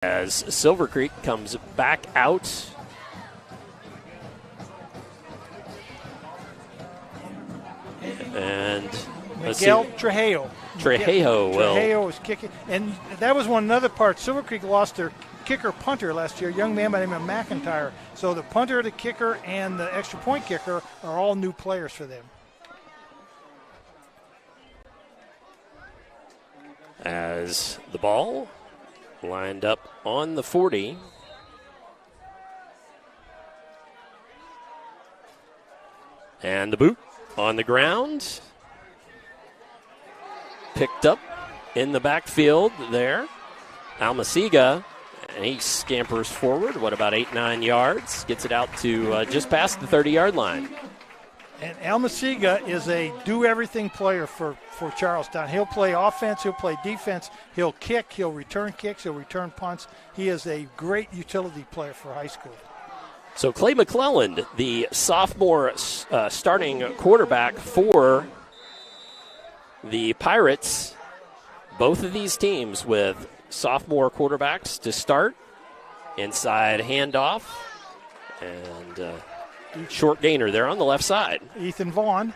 as Silver Creek comes back out. And Miguel Trejo. Trejo was kicking. And that was another part. Silver Creek lost their kicker punter last year, a young man by the name of McIntyre. So the punter, the kicker, and the extra point kicker are all new players for them. As the ball lined up on the 40. And the boot on the ground. Picked up in the backfield there. Almasiga, and he scampers forward, about 8-9 yards. Gets it out to just past the 30-yard line. And Almasiga is a do-everything player for Charlestown. He'll play offense, he'll play defense, he'll kick, he'll return kicks, he'll return punts. He is a great utility player for high school. So Clay McClelland, the sophomore starting quarterback for the Pirates. Both of these teams with sophomore quarterbacks to start. Inside handoff. And short gainer there on the left side. Ethan Vaughn.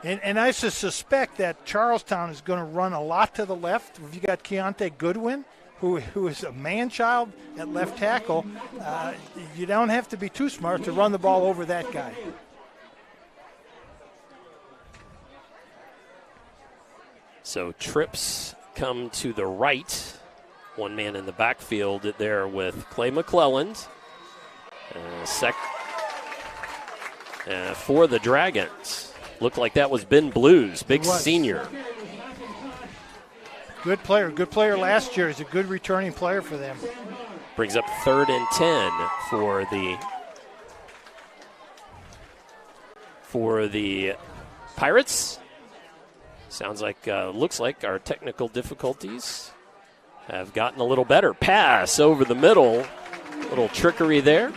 And I suspect that Charlestown is going to run a lot to the left. You got Keontae Goodwin, who is a man-child at left tackle. You don't have to be too smart to run the ball over that guy. So trips come to the right. One man in the backfield there with Clay McClelland. For the Dragons. Looked like that was Ben Blues, big senior. Good player last year. He's a good returning player for them. Brings up 3rd and 10 for the Pirates. Sounds like, looks like our technical difficulties have gotten a little better. Pass over the middle. Little trickery there.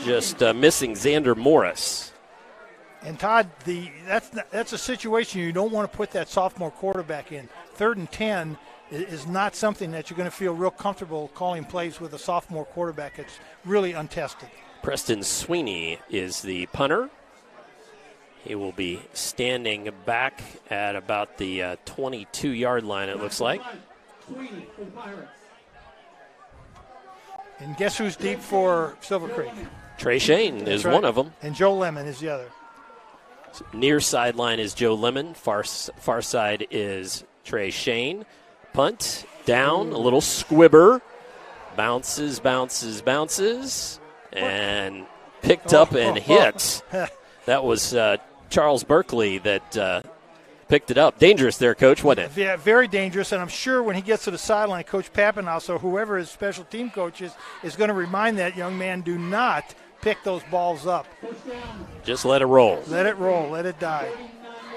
Just missing Xander Morris. And Todd, that's a situation you don't want to put that sophomore quarterback in. 3rd and 10 is not something that you're going to feel real comfortable calling plays with a sophomore quarterback. It's really untested. Preston Sweeney is the punter. He will be standing back at about the 22-yard line, it looks like. And guess who's deep for Silver Creek? Trey Shane is one of them. And Joe Lemon is the other. Near sideline is Joe Lemon. Far side is Trey Shane. Punt, down, a little squibber. Bounces, and picked up and hit. That was Charles Berkeley that picked it up. Dangerous there, Coach, wasn't it? Yeah, very dangerous, and I'm sure when he gets to the sideline, Coach Pappenhaus or whoever his special team coach is going to remind that young man, do not pick those balls up. Just let it roll. Let it roll. Let it die.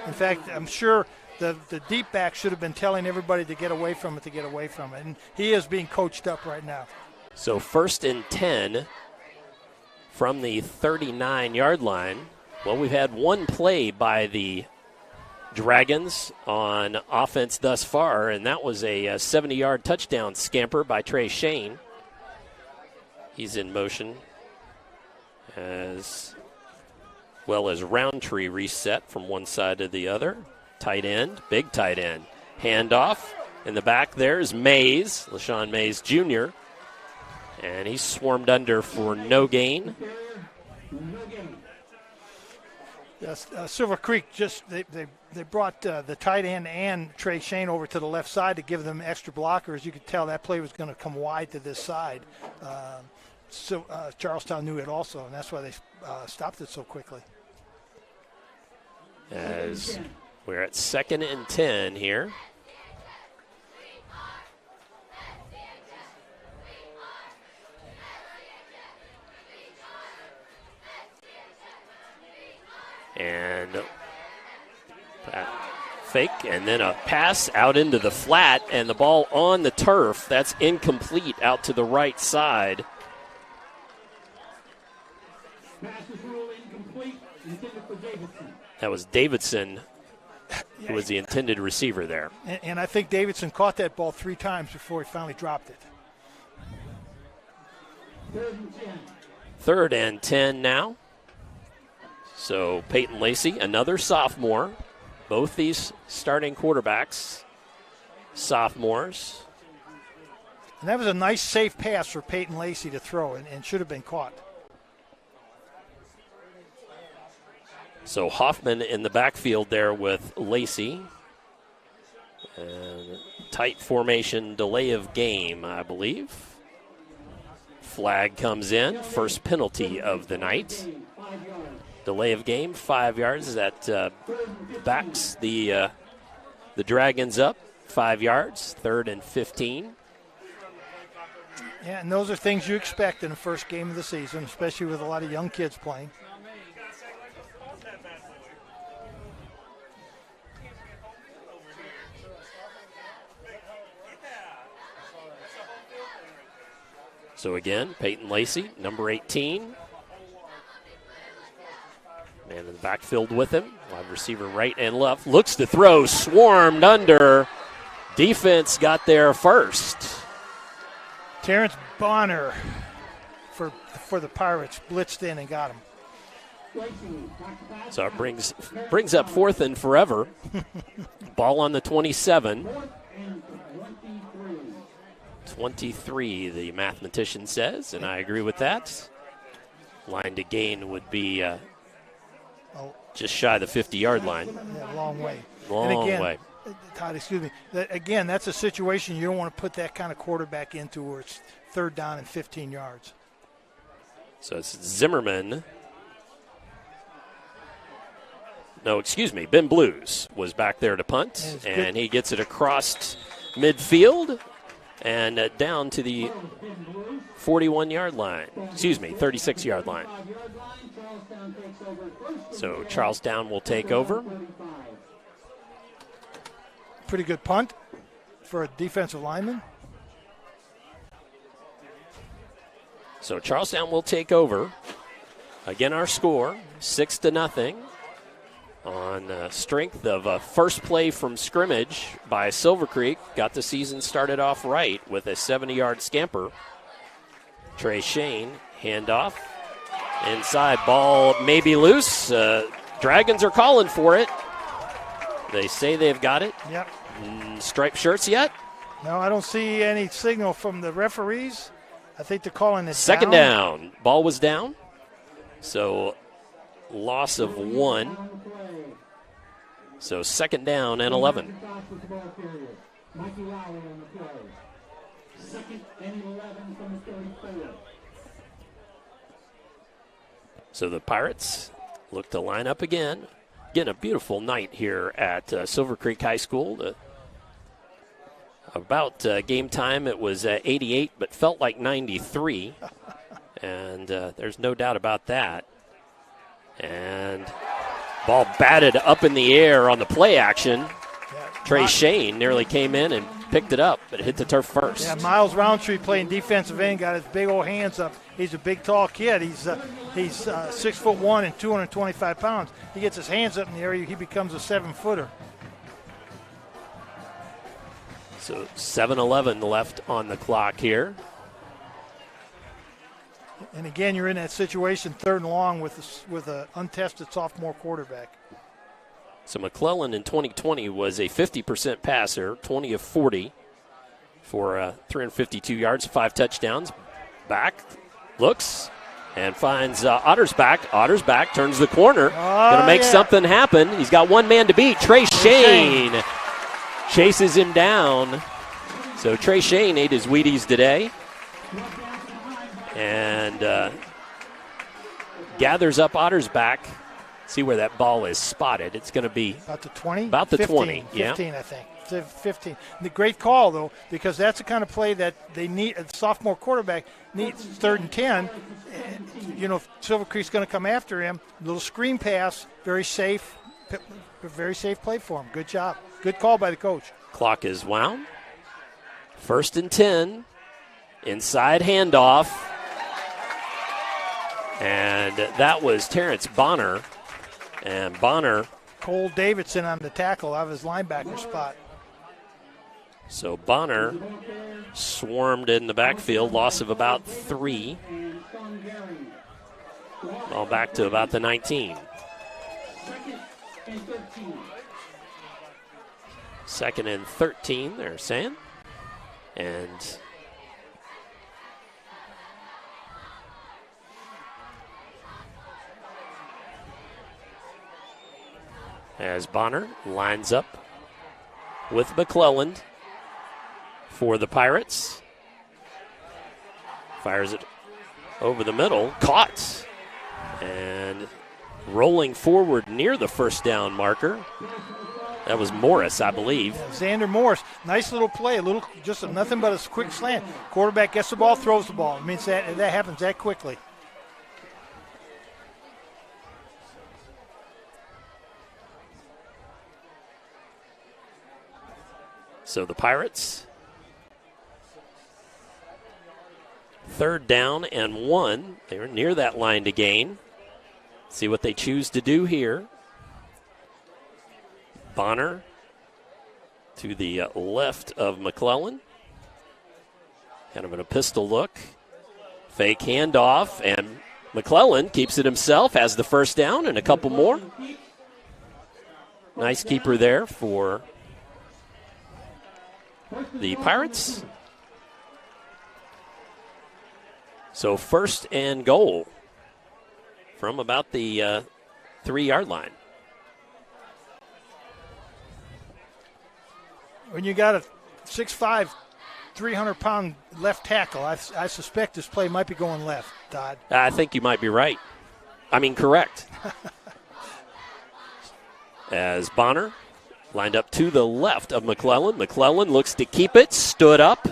In fact, I'm sure the deep back should have been telling everybody to get away from it, and he is being coached up right now. So 1st and 10 from the 39-yard line. Well, we've had one play by the Dragons on offense thus far, and that was a 70-yard touchdown scamper by Trey Shane. He's in motion, as well as Roundtree reset from one side to the other. Tight end, big tight end. Handoff. In the back there is Mays, LaShawn Mays Jr., and he's swarmed under for no gain. Yes, Silver Creek they brought the tight end and Trey Shane over to the left side to give them extra blockers. You could tell that play was going to come wide to this side. So Charlestown knew it also, and that's why they stopped it so quickly. As we're at 2nd and 10 here. And fake, and then a pass out into the flat, and the ball on the turf. That's incomplete out to the right side. That was Davidson who was the intended receiver there. And I think Davidson caught that ball 3 times before he finally dropped it. 3rd and 10 now. So Peyton Lacey, another sophomore. Both these starting quarterbacks, sophomores. And that was a nice, safe pass for Peyton Lacey to throw, and should have been caught. So Hoffman in the backfield there with Lacey. And tight formation, delay of game, I believe. Flag comes in, first penalty of the night. Delay of game, 5 yards. That backs the Dragons up 5 yards, 3rd and 15. Yeah, and those are things you expect in the first game of the season, especially with a lot of young kids playing. So again, Peyton Lacey, number 18. Man in the backfield with him. Wide receiver right and left. Looks to throw, swarmed under. Defense got there first. Terrence Bonner for the Pirates blitzed in and got him. So it brings up 4th and forever. Ball on the 27. 23, the mathematician says, and I agree with that. Line to gain would be just shy of the 50-yard line. Yeah, long way. Long way. Todd, excuse me. Again, that's a situation you don't want to put that kind of quarterback into where it's 3rd down and 15 yards. So it's Zimmerman. No, excuse me. Ben Blues was back there to punt, and he gets it across midfield and down to the 41-yard line. Excuse me, 36-yard line. So Charlestown will take over. Pretty good punt for a defensive lineman. So Charlestown will take over. Again, our score, 6-0. On strength of a first play from scrimmage by Silver Creek. Got the season started off right with a 70-yard scamper. Trey Shane, handoff. Inside, ball maybe loose. Dragons are calling for it. They say they've got it. Yep. Striped shirts yet? No, I don't see any signal from the referees. I think they're calling it second down. Ball was down. So loss of 1. So 2nd down and 11. So the Pirates look to line up again. Again, a beautiful night here at Silver Creek High School. About game time, it was 88, but felt like 93. And there's no doubt about that. And ball batted up in the air on the play action. Trey Shane nearly came in and picked it up, but hit the turf first. Yeah, Miles Roundtree playing defensive end, got his big old hands up. He's a big, tall kid. He's 6'1" and 225 pounds. He gets his hands up in the air, he becomes a 7-footer. So 7:11 left on the clock here. And again, you're in that situation, 3rd and long with an untested sophomore quarterback. So McClellan in 2020 was a 50% passer, 20 of 40 for 352 yards, 5 touchdowns. Back, looks, and finds Ottersback. Ottersback turns the corner, going to make something happen. He's got one man to beat. Trey Shane chases him down. So Trey Shane ate his Wheaties today. And gathers up Ottersback. See where that ball is spotted. It's going to be about the 20? About the 15, 20, 15, I think. 15. The great call, though, because that's the kind of play that they need. A sophomore quarterback needs 3rd and 10. And, Silver Creek's going to come after him. Little screen pass, very safe play for him. Good job. Good call by the coach. Clock is wound. 1st and 10. Inside handoff. And that was Terrence Bonner. And Bonner Cole Davidson on the tackle out of his linebacker spot. So Bonner swarmed in the backfield, loss of about 3. All back to about the 19. Second and 13, they're saying. And as Bonner lines up with McClelland for the Pirates. Fires it over the middle. Caught. And rolling forward near the first down marker. That was Morris, I believe. Yeah, Xander Morris. Nice little play. Just nothing but a quick slant. Quarterback gets the ball, throws the ball. It means that happens that quickly. So the Pirates, 3rd down and 1. They're near that line to gain. See what they choose to do here. Bonner to the left of McClellan. Kind of in a pistol look. Fake handoff, and McClellan keeps it himself, has the first down and a couple more. Nice keeper there for the Pirates. So 1st and goal from about the 3-yard line. When you got a 6'5", 300-pound left tackle, I suspect this play might be going left, Todd. I think you might be right. Correct. As Bonner lined up to the left of McClellan. McClellan looks to keep it, stood up,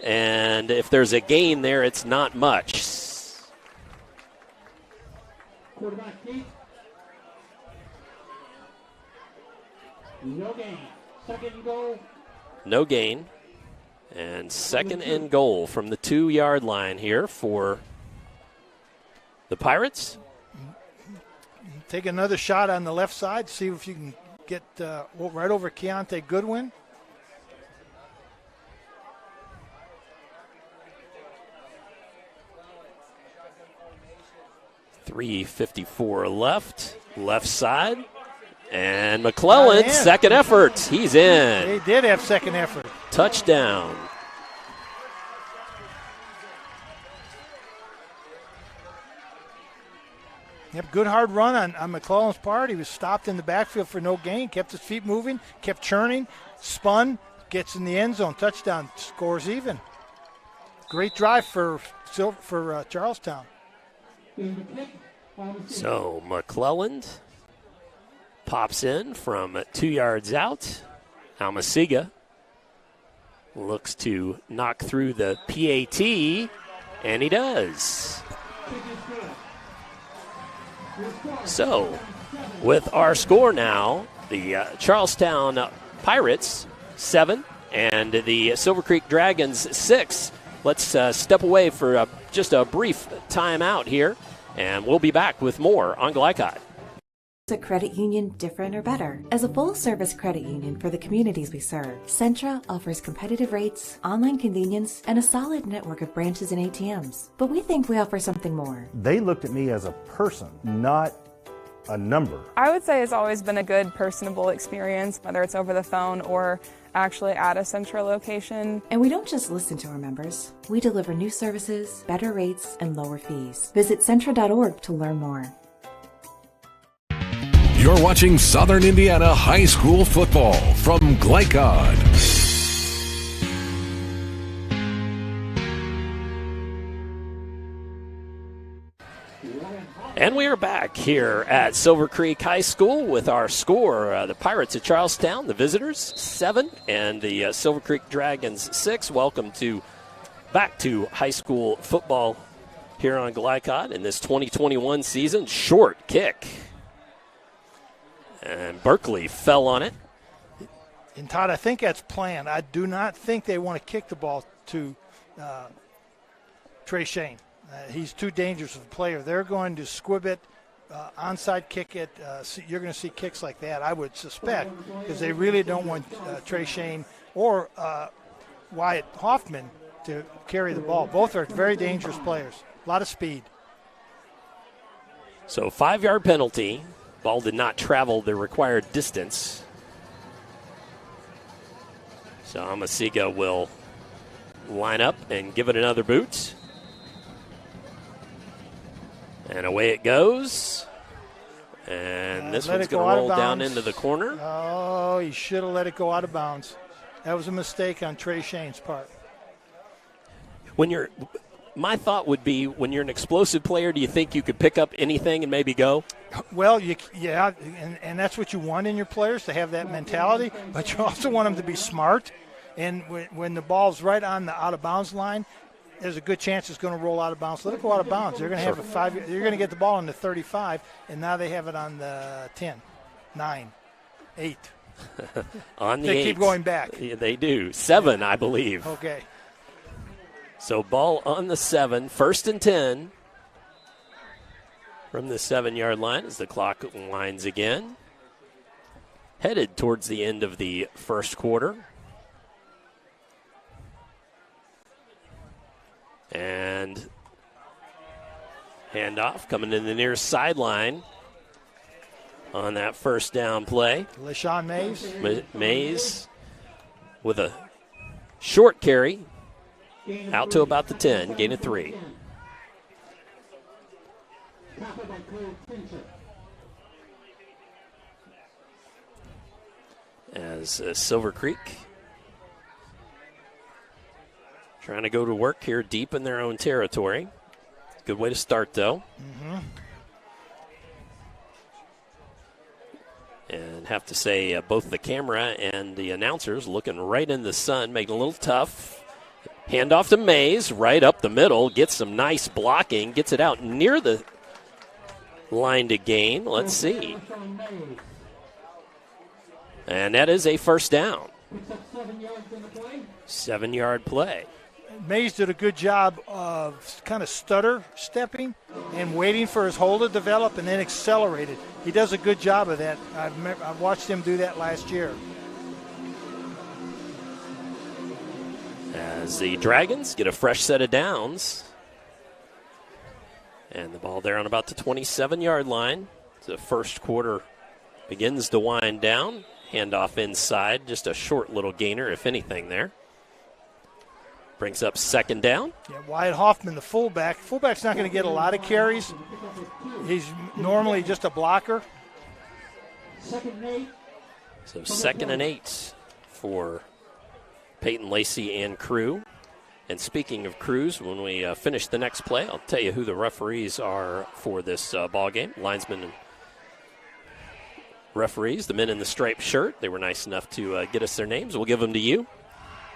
and if there's a gain there, it's not much. Quarterback keep. No gain. 2nd and goal. No gain. And 2nd and goal from the 2-yard line here for the Pirates. Take another shot on the left side, see if you can get right over Keontae Goodwin. .354 left side. And McClellan, second effort. He's in. They did have second effort. Touchdown. Yep, good hard run on McClellan's part. He was stopped in the backfield for no gain, kept his feet moving, kept churning, spun, gets in the end zone. Touchdown, scores even. Great drive for Charlestown. So McClellan pops in from 2 yards out. Almasiga looks to knock through the PAT, and he does. So, with our score now, the Charlestown Pirates 7 and the Silver Creek Dragons 6. Let's step away for just a brief timeout here, and we'll be back with more on Glycod. A credit union different or better? As a full-service credit union for the communities we serve, Centra offers competitive rates, online convenience, and a solid network of branches and ATMs. But we think we offer something more. They looked at me as a person, not a number. I would say it's always been a good personable experience, whether it's over the phone or actually at a Centra location. And we don't just listen to our members. We deliver new services, better rates, and lower fees. Visit Centra.org to learn more. You're watching Southern Indiana High School football from Glycod. And we are back here at Silver Creek High School with our score. The Pirates of Charlestown, the visitors, 7, and the Silver Creek Dragons, 6. Welcome back to high school football here on Glycod in this 2021 season. Short kick. And Berkeley fell on it. And, Todd, I think that's planned. I do not think they want to kick the ball to Trey Shane. He's too dangerous of a player. They're going to squib it onside kick it. You're going to see kicks like that, I would suspect, because they really don't want Trey Shane or Wyatt Hoffman to carry the ball. Both are very dangerous players. A lot of speed. So 5-yard penalty. Ball did not travel the required distance. So Amasiga will line up and give it another boot. And away it goes. And this one's going to roll down into the corner. Oh, he should have let it go out of bounds. That was a mistake on Trey Shane's part. My thought would be, when you're an explosive player, do you think you could pick up anything and maybe go? Well, yeah, and that's what you want in your players, to have that mentality, but you also want them to be smart. And when the ball's right on the out-of-bounds line, there's a good chance it's going to roll out of bounds. Let it go out of bounds. They're going to have you're going to get the ball on the 35, and now they have it on the 10, 9, 8. On the they 8. Keep going back. Yeah, they do. 7, I believe. Okay. So ball on the 7, 1st and 10 from the 7-yard line as the clock winds again. Headed towards the end of the first quarter. And handoff coming in the near sideline on that first down play. LaShawn Mays. Mays with a short carry out to about the 10, gain of 3. As Silver Creek trying to go to work here deep in their own territory. Good way to start, though. Mm-hmm. And have to say, both the camera and the announcers looking right in the sun, making it a little tough. Handoff to Mays, right up the middle, gets some nice blocking, gets it out near the line to gain. Let's see. And that is a first down. 7-yard play. Mays did a good job of kind of stutter stepping and waiting for his hole to develop and then accelerated. He does a good job of that. I've watched him do that last year. As the Dragons get a fresh set of downs. And the ball there on about the 27-yard line. The first quarter begins to wind down. Handoff inside, just a short little gainer, if anything, there. Brings up second down. Yeah, Wyatt Hoffman, the fullback. Fullback's not going to get a lot of carries. He's normally just a blocker. So 2nd and 8 for Peyton Lacey and crew. And speaking of crews, when we finish the next play, I'll tell you who the referees are for this ball game. Linesmen and referees, the men in the striped shirt. They were nice enough to get us their names. We'll give them to you.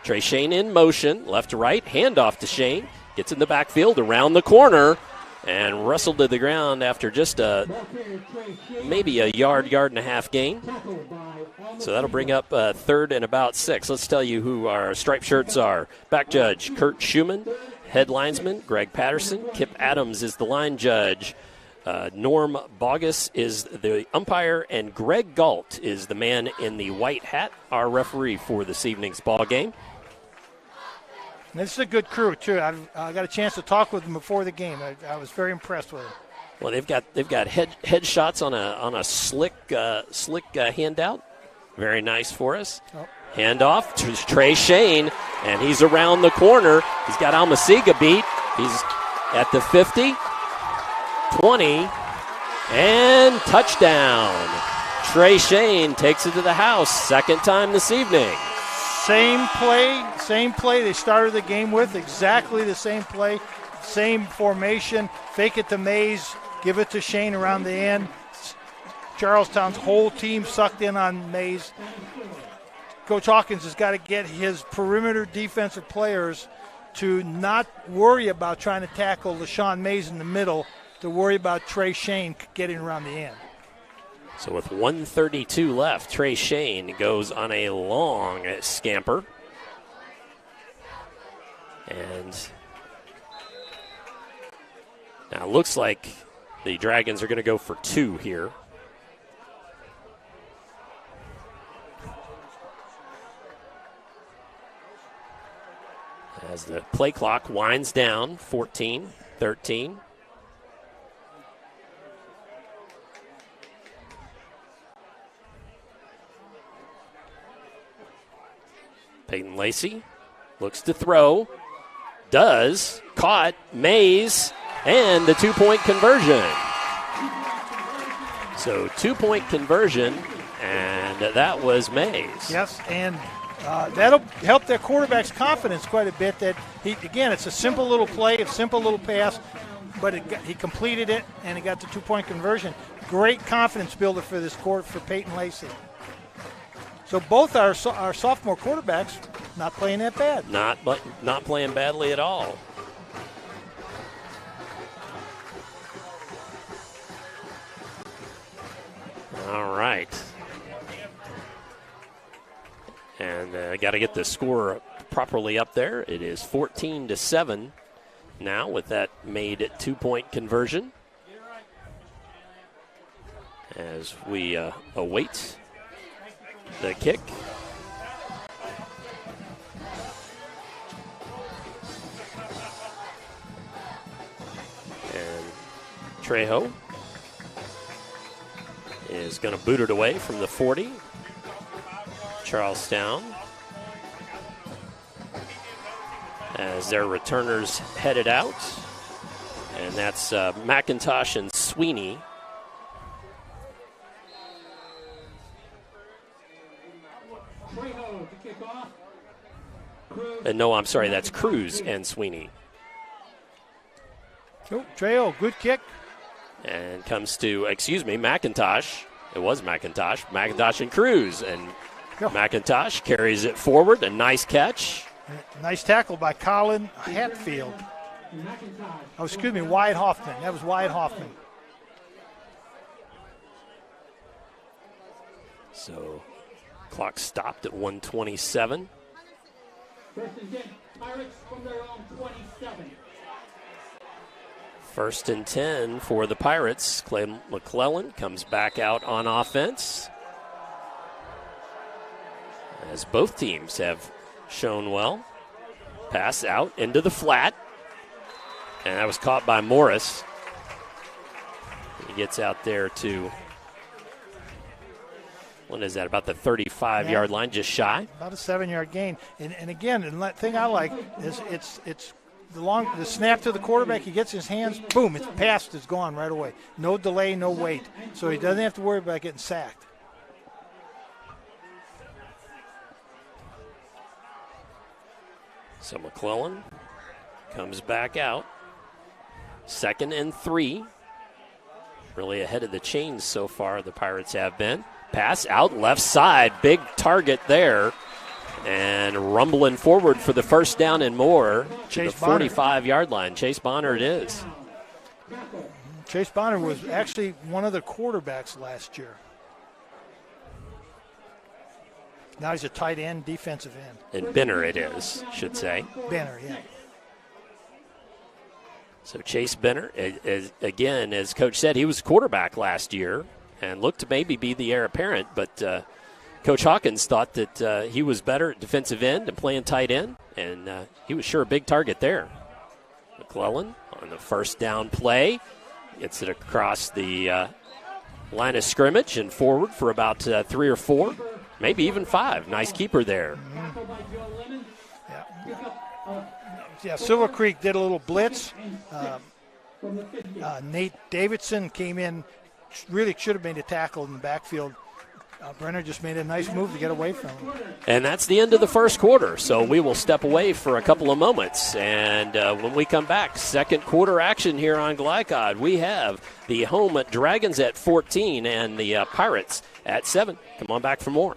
Trey Shane in motion, left to right, handoff to Shane. Gets in the backfield, around the corner, and wrestled to the ground after just maybe a yard and a half gain. So that'll bring up 3rd and about 6. Let's tell you who our striped shirts are. Back judge, Kurt Schumann. Head linesman, Greg Patterson. Kip Adams is the line judge. Norm Bogus is the umpire, and Greg Galt is the man in the white hat, our referee for this evening's ball game. This is a good crew, too. I got a chance to talk with them before the game. I was very impressed with them. Well, they've got head shots on a slick handout. Very nice for us. Oh. Handoff to Trey Shane, and he's around the corner. He's got Almasiga beat. He's at the 50, 20, and touchdown. Trey Shane takes it to the house, second time this evening. Same play they started the game with, exactly the same play, same formation, fake it to Mays, give it to Shane around the end. Charlestown's whole team sucked in on Mays. Coach Hawkins has got to get his perimeter defensive players to not worry about trying to tackle LaShawn Mays in the middle, to worry about Trey Shane getting around the end. So with 1:32 left, Trey Shane goes on a long scamper. And now it looks like The Dragons are going to go for 2 here. As the play clock winds down, 14-13. Peyton Lacey looks to throw, does, caught, Mays, and the 2-point conversion. So 2-point conversion, and that was Mays. Yes, and that'll help their quarterback's confidence quite a bit. That it's a simple little play, a simple little pass, but he completed it, and he got the 2-point conversion. Great confidence builder for this court for Peyton Lacey. So both our sophomore quarterbacks not playing that bad. Not playing badly at all. All right. And I got to get the score properly up there. It is 14-7 now with that made 2-point conversion. As we await the kick. And Trejo is going to boot it away from the 40. Charlestown, as their returners headed out. And that's McIntosh and Sweeney. And no, I'm sorry, that's Cruz and Sweeney. Oh, Trejo, good kick. And comes to, McIntosh. It was McIntosh. McIntosh and Cruz. And McIntosh carries it forward. A nice catch. Nice tackle by Colin Hatfield. Wyatt Hoffman. That was Wyatt Hoffman. So, clock stopped at 1:27. First and 10, Pirates from their own 27. First and 10 for the Pirates. Clay McClellan comes back out on offense, as both teams have shown well. Pass out into the flat, and that was caught by Morris. He gets out there to, what is that, about the 35-yard line, just shy? About a 7-yard gain. And again, the thing I like is it's the snap to the quarterback, he gets his hands, boom, it's passed, it's gone right away. No delay, no wait. So he doesn't have to worry about getting sacked. So McClellan comes back out. 2nd and 3. Really ahead of the chains so far, the Pirates have been. Pass out left side, big target there. And rumbling forward for the first down and more to the 45-yard line. Chase Bonner it is. Chase Bonner was actually one of the quarterbacks last year. Now he's a tight end, defensive end. And Benner it is, should say. Benner, yeah. So Chase Benner, again, as Coach said, he was quarterback last year and looked to maybe be the heir apparent, but Coach Hawkins thought that he was better at defensive end and playing tight end, and he was sure a big target there. McClellan on the first down play gets it across the line of scrimmage and forward for about 3 or 4, maybe even 5. Nice keeper there. Yeah, Silver Creek did a little blitz. Nate Davidson came in, really should have made a tackle in the backfield. Brenner just made a nice move to get away from him. And that's the end of the first quarter, so we will step away for a couple of moments. And when we come back, second quarter action here on Glycod. We have the home Dragons at 14 and the Pirates at 7. Come on back for more.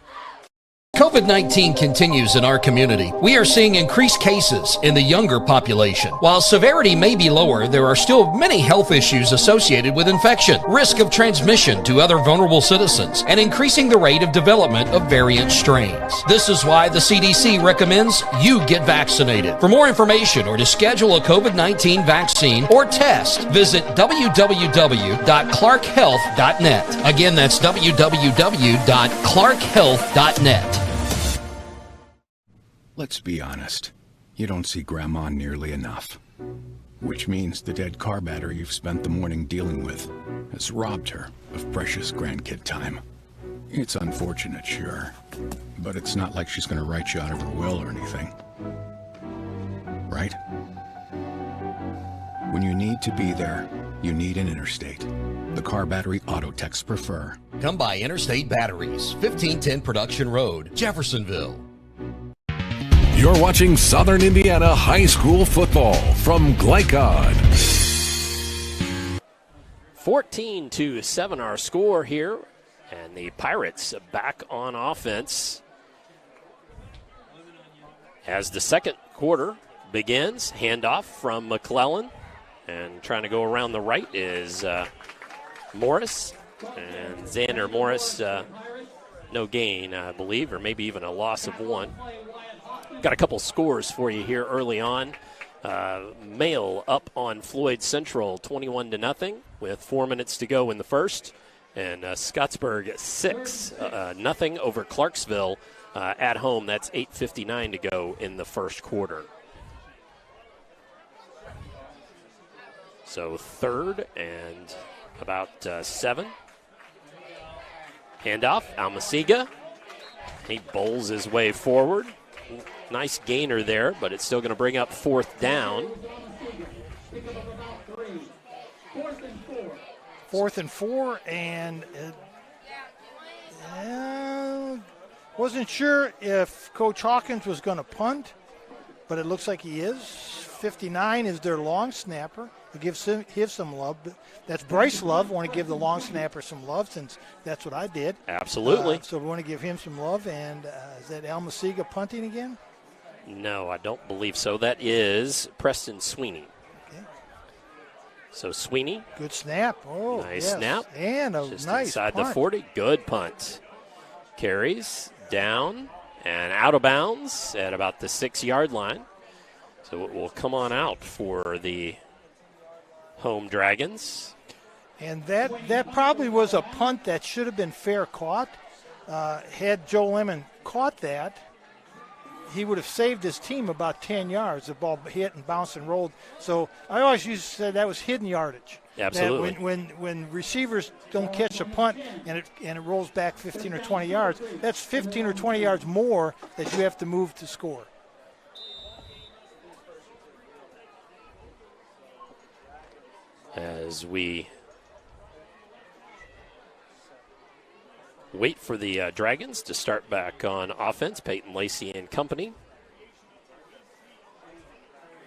COVID-19 continues in our community. We are seeing increased cases in the younger population. While severity may be lower, there are still many health issues associated with infection, risk of transmission to other vulnerable citizens, and increasing the rate of development of variant strains. This is why the CDC recommends you get vaccinated. For more information or to schedule a COVID-19 vaccine or test, visit www.clarkhealth.net. Again, that's www.clarkhealth.net. Let's be honest. You don't see Grandma nearly enough. Which means the dead car battery you've spent the morning dealing with has robbed her of precious grandkid time. It's unfortunate, sure. But it's not like she's going to write you out of her will or anything. Right? When you need to be there, you need an Interstate. The car battery auto techs prefer. Come by Interstate Batteries, 1510 Production Road, Jeffersonville. You're watching Southern Indiana High School football from Glycod. 14-7 our score here, and the Pirates back on offense as the second quarter begins. Handoff from McClellan, and trying to go around the right is Morris, and Xander Morris, no gain, I believe, or maybe even a loss of one. Got a couple scores for you here early on. Mail up on Floyd Central 21-0 with 4 minutes to go in the first. And Scottsburg 6-0 over Clarksville at home. That's 8:59 to go in the first quarter. So third and about 7. Handoff, Almasiga. He bowls his way forward. Nice gainer there, but it's still going to bring up fourth down. 4th and 4, and wasn't sure if Coach Hawkins was going to punt, but it looks like he is. 59 is their long snapper. We'll give him some love. That's Bryce Love. Want to give the long snapper some love since that's what I did. Absolutely. So we want to give him some love. And is that Almasiga punting again? No, I don't believe so. That is Preston Sweeney. Okay. So Sweeney. Good snap. Oh, nice yes. snap. And a just nice inside punt. the 40. Good punt. Carries down and out of bounds at about the 6-yard line. So it will come on out for the home Dragons. And that probably was a punt that should have been fair caught. Had Joe Lemon caught that, he would have saved his team about 10 yards. The ball hit and bounced and rolled. So I always used to say that was hidden yardage. Absolutely. That when receivers don't catch a punt and it rolls back 15 or 20 yards, that's 15 or 20 yards more that you have to move to score. As we wait for the Dragons to start back on offense, Peyton Lacey and company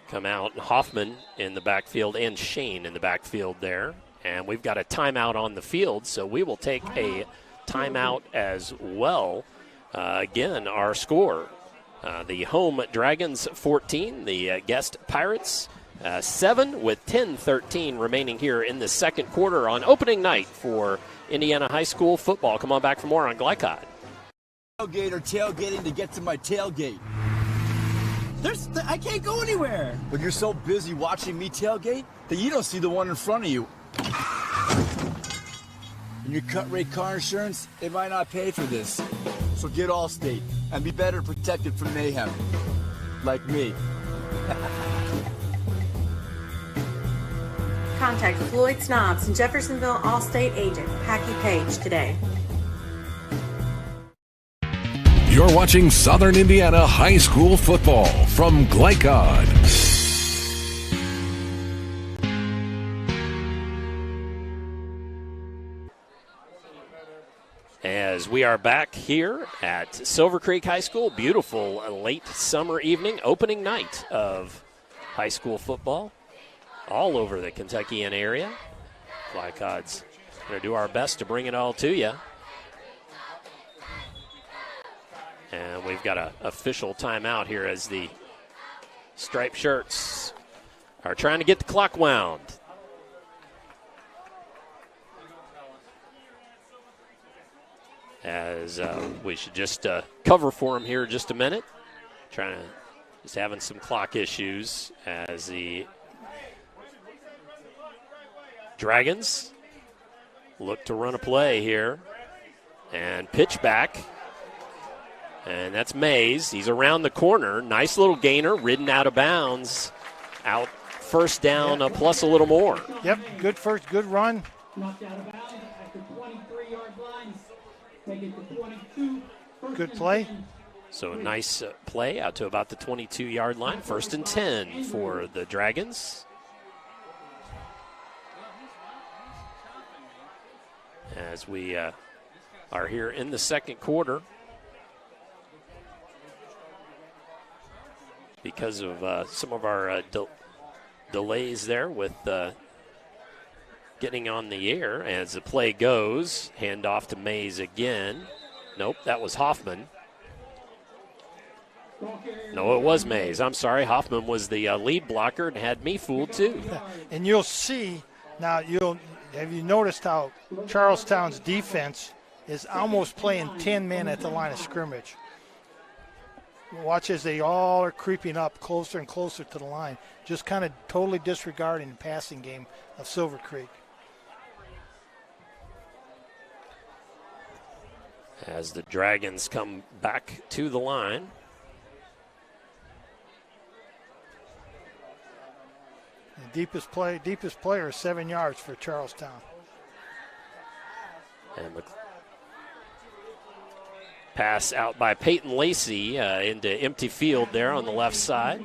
come out. Hoffman in the backfield and Shane in the backfield there. And we've got a timeout on the field, so we will take a timeout as well. Again, our score, the home Dragons 14, the guest Pirates 7, with 10:13 remaining here in the second quarter on opening night for Indiana High School football. Come on back for more on Glycod. Tailgate or tailgating to get to my tailgate. I can't go anywhere. But you're so busy watching me tailgate that you don't see the one in front of you. And your cut rate car insurance, it might not pay for this. So get Allstate and be better protected from mayhem. Like me. Contact Floyd Snobs and Jeffersonville Allstate agent Packy Page today. You're watching Southern Indiana High School football from Glycod. As we are back here at Silver Creek High School, beautiful late summer evening, opening night of high school football all over the Kentuckian area. Glycod's going to do our best to bring it all to you. And we've got an official timeout here as the striped shirts are trying to get the clock wound. As we should just cover for him here just a minute. Just having some clock issues as the Dragons look to run a play here and pitch back. And that's Mays. He's around the corner. Nice little gainer, ridden out of bounds. Out first down, plus a little more. Yep, good run. Knocked out of bounds at the 23-yard line. Take it to 22. Good play. So a nice play out to about the 22-yard line. 1st and 10 for the Dragons. As we are here in the second quarter. Because of some of our delays there with getting on the air. As the play goes, hand off to Mays again. Nope, that was Hoffman. No, it was Mays. I'm sorry. Hoffman was the lead blocker and had me fooled too. And you'll see now. Have you noticed how Charlestown's defense is almost playing 10 men at the line of scrimmage? Watch as they all are creeping up closer and closer to the line, just kind of totally disregarding the passing game of Silver Creek. As the Dragons come back to the line. The deepest player is 7 yards for Charlestown. And the pass out by Peyton Lacey into empty field there on the left side.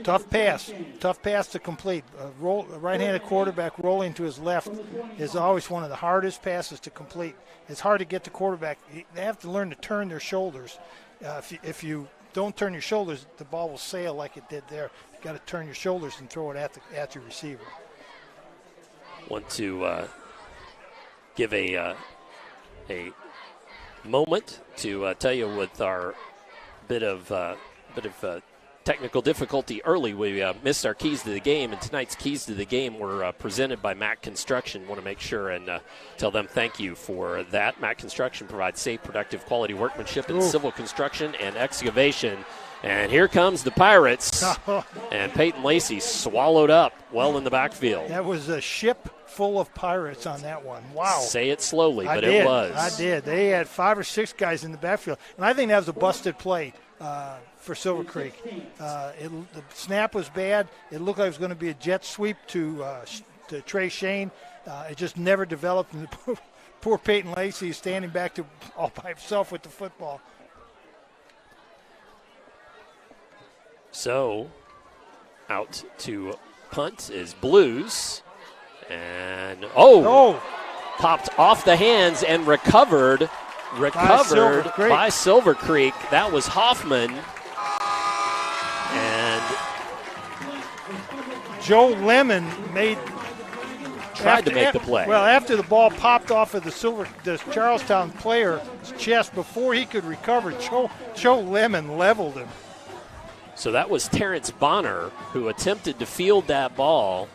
Tough pass to complete. A right-handed quarterback rolling to his left is always one of the hardest passes to complete. It's hard to get the quarterback. They have to learn to turn their shoulders. If you don't turn your shoulders, the ball will sail like it did there. You've got to turn your shoulders and throw it at your receiver. Want to give a moment to tell you with our bit of technical difficulty early. We missed our keys to the game, and tonight's keys to the game were presented by Mac Construction. Want to make sure and tell them thank you for that. Mac Construction provides safe, productive, quality workmanship in civil construction and excavation. And here comes the Pirates, and Peyton Lacey swallowed up well in the backfield. That was a ship full of Pirates on that one. Wow. Say it slowly, but it was. I did. They had 5 or 6 guys in the backfield, and I think that was a busted play for Silver Creek. The snap was bad. It looked like it was going to be a jet sweep to Trey Shane. It just never developed, and poor Peyton Lacey is standing back all by himself with the football. So, out to punt is Blues. And, popped off the hands and recovered by Silver Creek. That was Hoffman. And Joe Lemon tried to make the play. Well, after the ball popped off of the Charlestown player's chest, before he could recover, Joe Lemon leveled him. So that was Terrence Bonner who attempted to field that ball,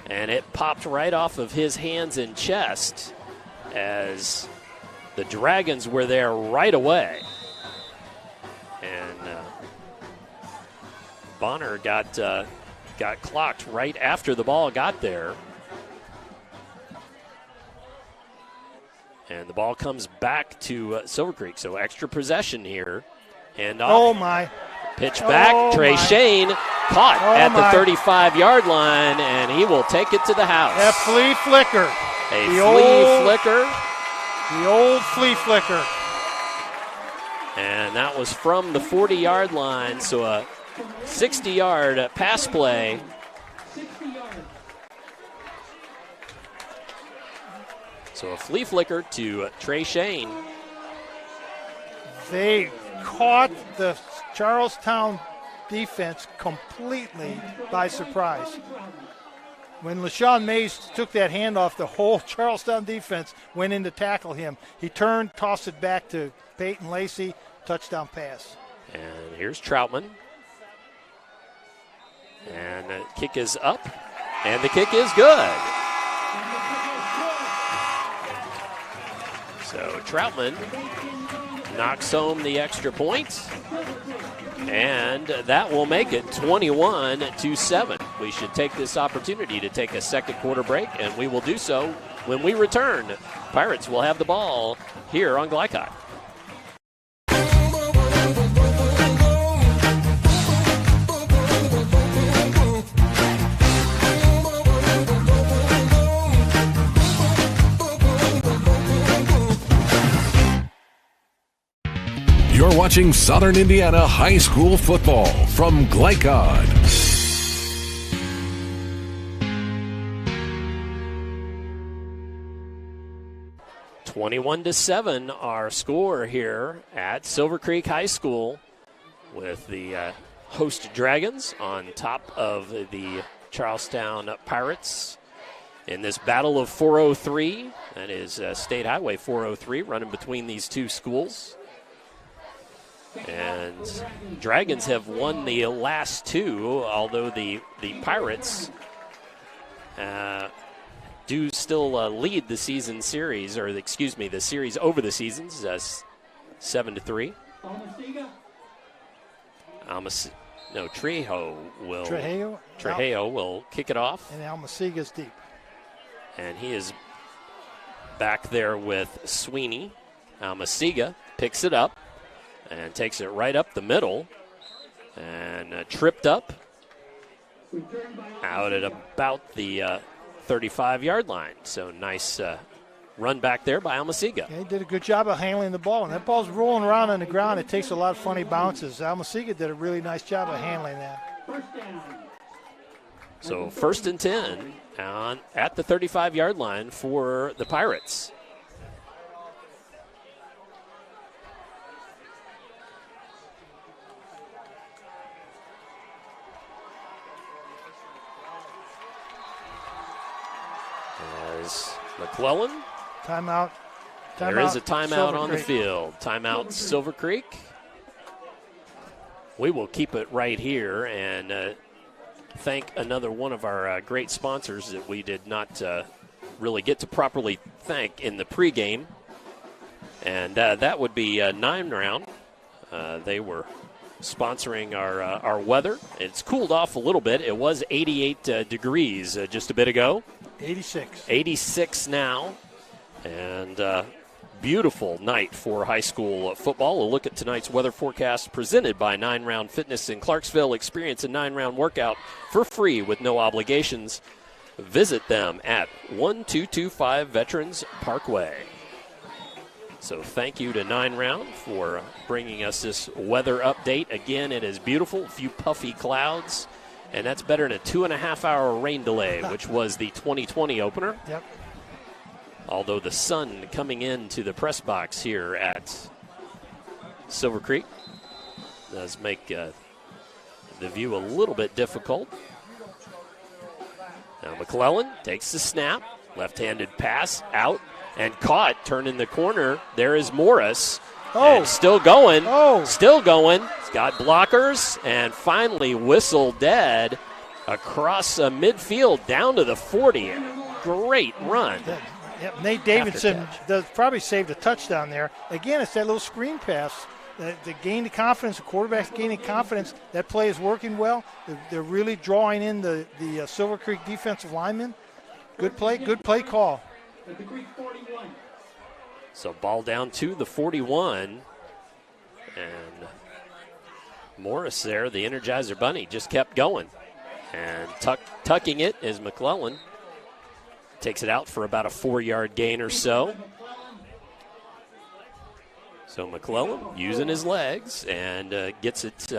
and it popped right off of his hands and chest as the Dragons were there right away. And Bonner got clocked right after the ball got there. And the ball comes back to Silver Creek, so extra possession here. And oh, my. Pitch back, Trey Shane caught at the 35-yard line, and he will take it to the house. A flea flicker. The old flea flicker. And that was from the 40-yard line, so a 60-yard pass play. So a flea flicker to Trey Shane. They caught the Charlestown defense completely by surprise. When LaShawn Mays took that handoff, the whole Charlestown defense went in to tackle him. He turned, tossed it back to Peyton Lacey, touchdown pass. And here's Troutman. And the kick is up, and the kick is good. So Troutman knocks home the extra point, and that will make it 21-7. We should take this opportunity to take a second quarter break, and we will do so when we return. Pirates will have the ball here on Glycott. You're watching Southern Indiana High School football from Glycod. (21-7) our score here at Silver Creek High School, with the host Dragons on top of the Charlestown Pirates in this battle of 403. That is State Highway 403, running between these two schools. And Dragons have won the last two, although the Pirates do still lead the season series, or the series over the seasons, 7-3. Trejo will kick it off. And Almaciga's deep. And he is back there with Sweeney. Almaciga picks it up and takes it right up the middle, and tripped up out at about the 35-yard line. So nice run back there by Almaciga. Yeah, he did a good job of handling the ball. And that ball's rolling around on the ground. It takes a lot of funny bounces. Almaciga did a really nice job of handling that. So 1st and 10 at the 35-yard line for the Pirates. McClellan. Timeout. There is a timeout on the field. Timeout, Silver Creek. We will keep it right here and thank another one of our great sponsors that we did not really get to properly thank in the pregame. And that would be 9 Round. They were sponsoring our weather. It's cooled off a little bit. It was 88 degrees just a bit ago. 86 now, and beautiful night for high school football. A look at tonight's weather forecast presented by 9 Round Fitness in Clarksville. Experience a 9 Round workout for free with no obligations. Visit them at 1225 Veterans Parkway. So thank you to 9 Round for bringing us this weather update. Again, it is beautiful, a few puffy clouds. And that's better than a 2.5-hour rain delay, which was the 2020 opener. Yep. Although the sun coming into the press box here at Silver Creek does make the view a little bit difficult. Now McClellan takes the snap. Left-handed pass out and caught. Turning the corner. There is Morris. And still going. Still going. He's got blockers and finally whistle dead across midfield down to the 40. Great run. Yep, Nate Davidson probably saved a touchdown there. Again, it's that little screen pass. The gain of confidence, the quarterback's gaining confidence. That play is working well. They're really drawing in the Silver Creek defensive linemen. Good play call. So ball down to the 41. And Morris there, the Energizer Bunny, just kept going. And tucking it is McClellan. Takes it out for about a 4-yard gain or so. So McClellan using his legs and gets it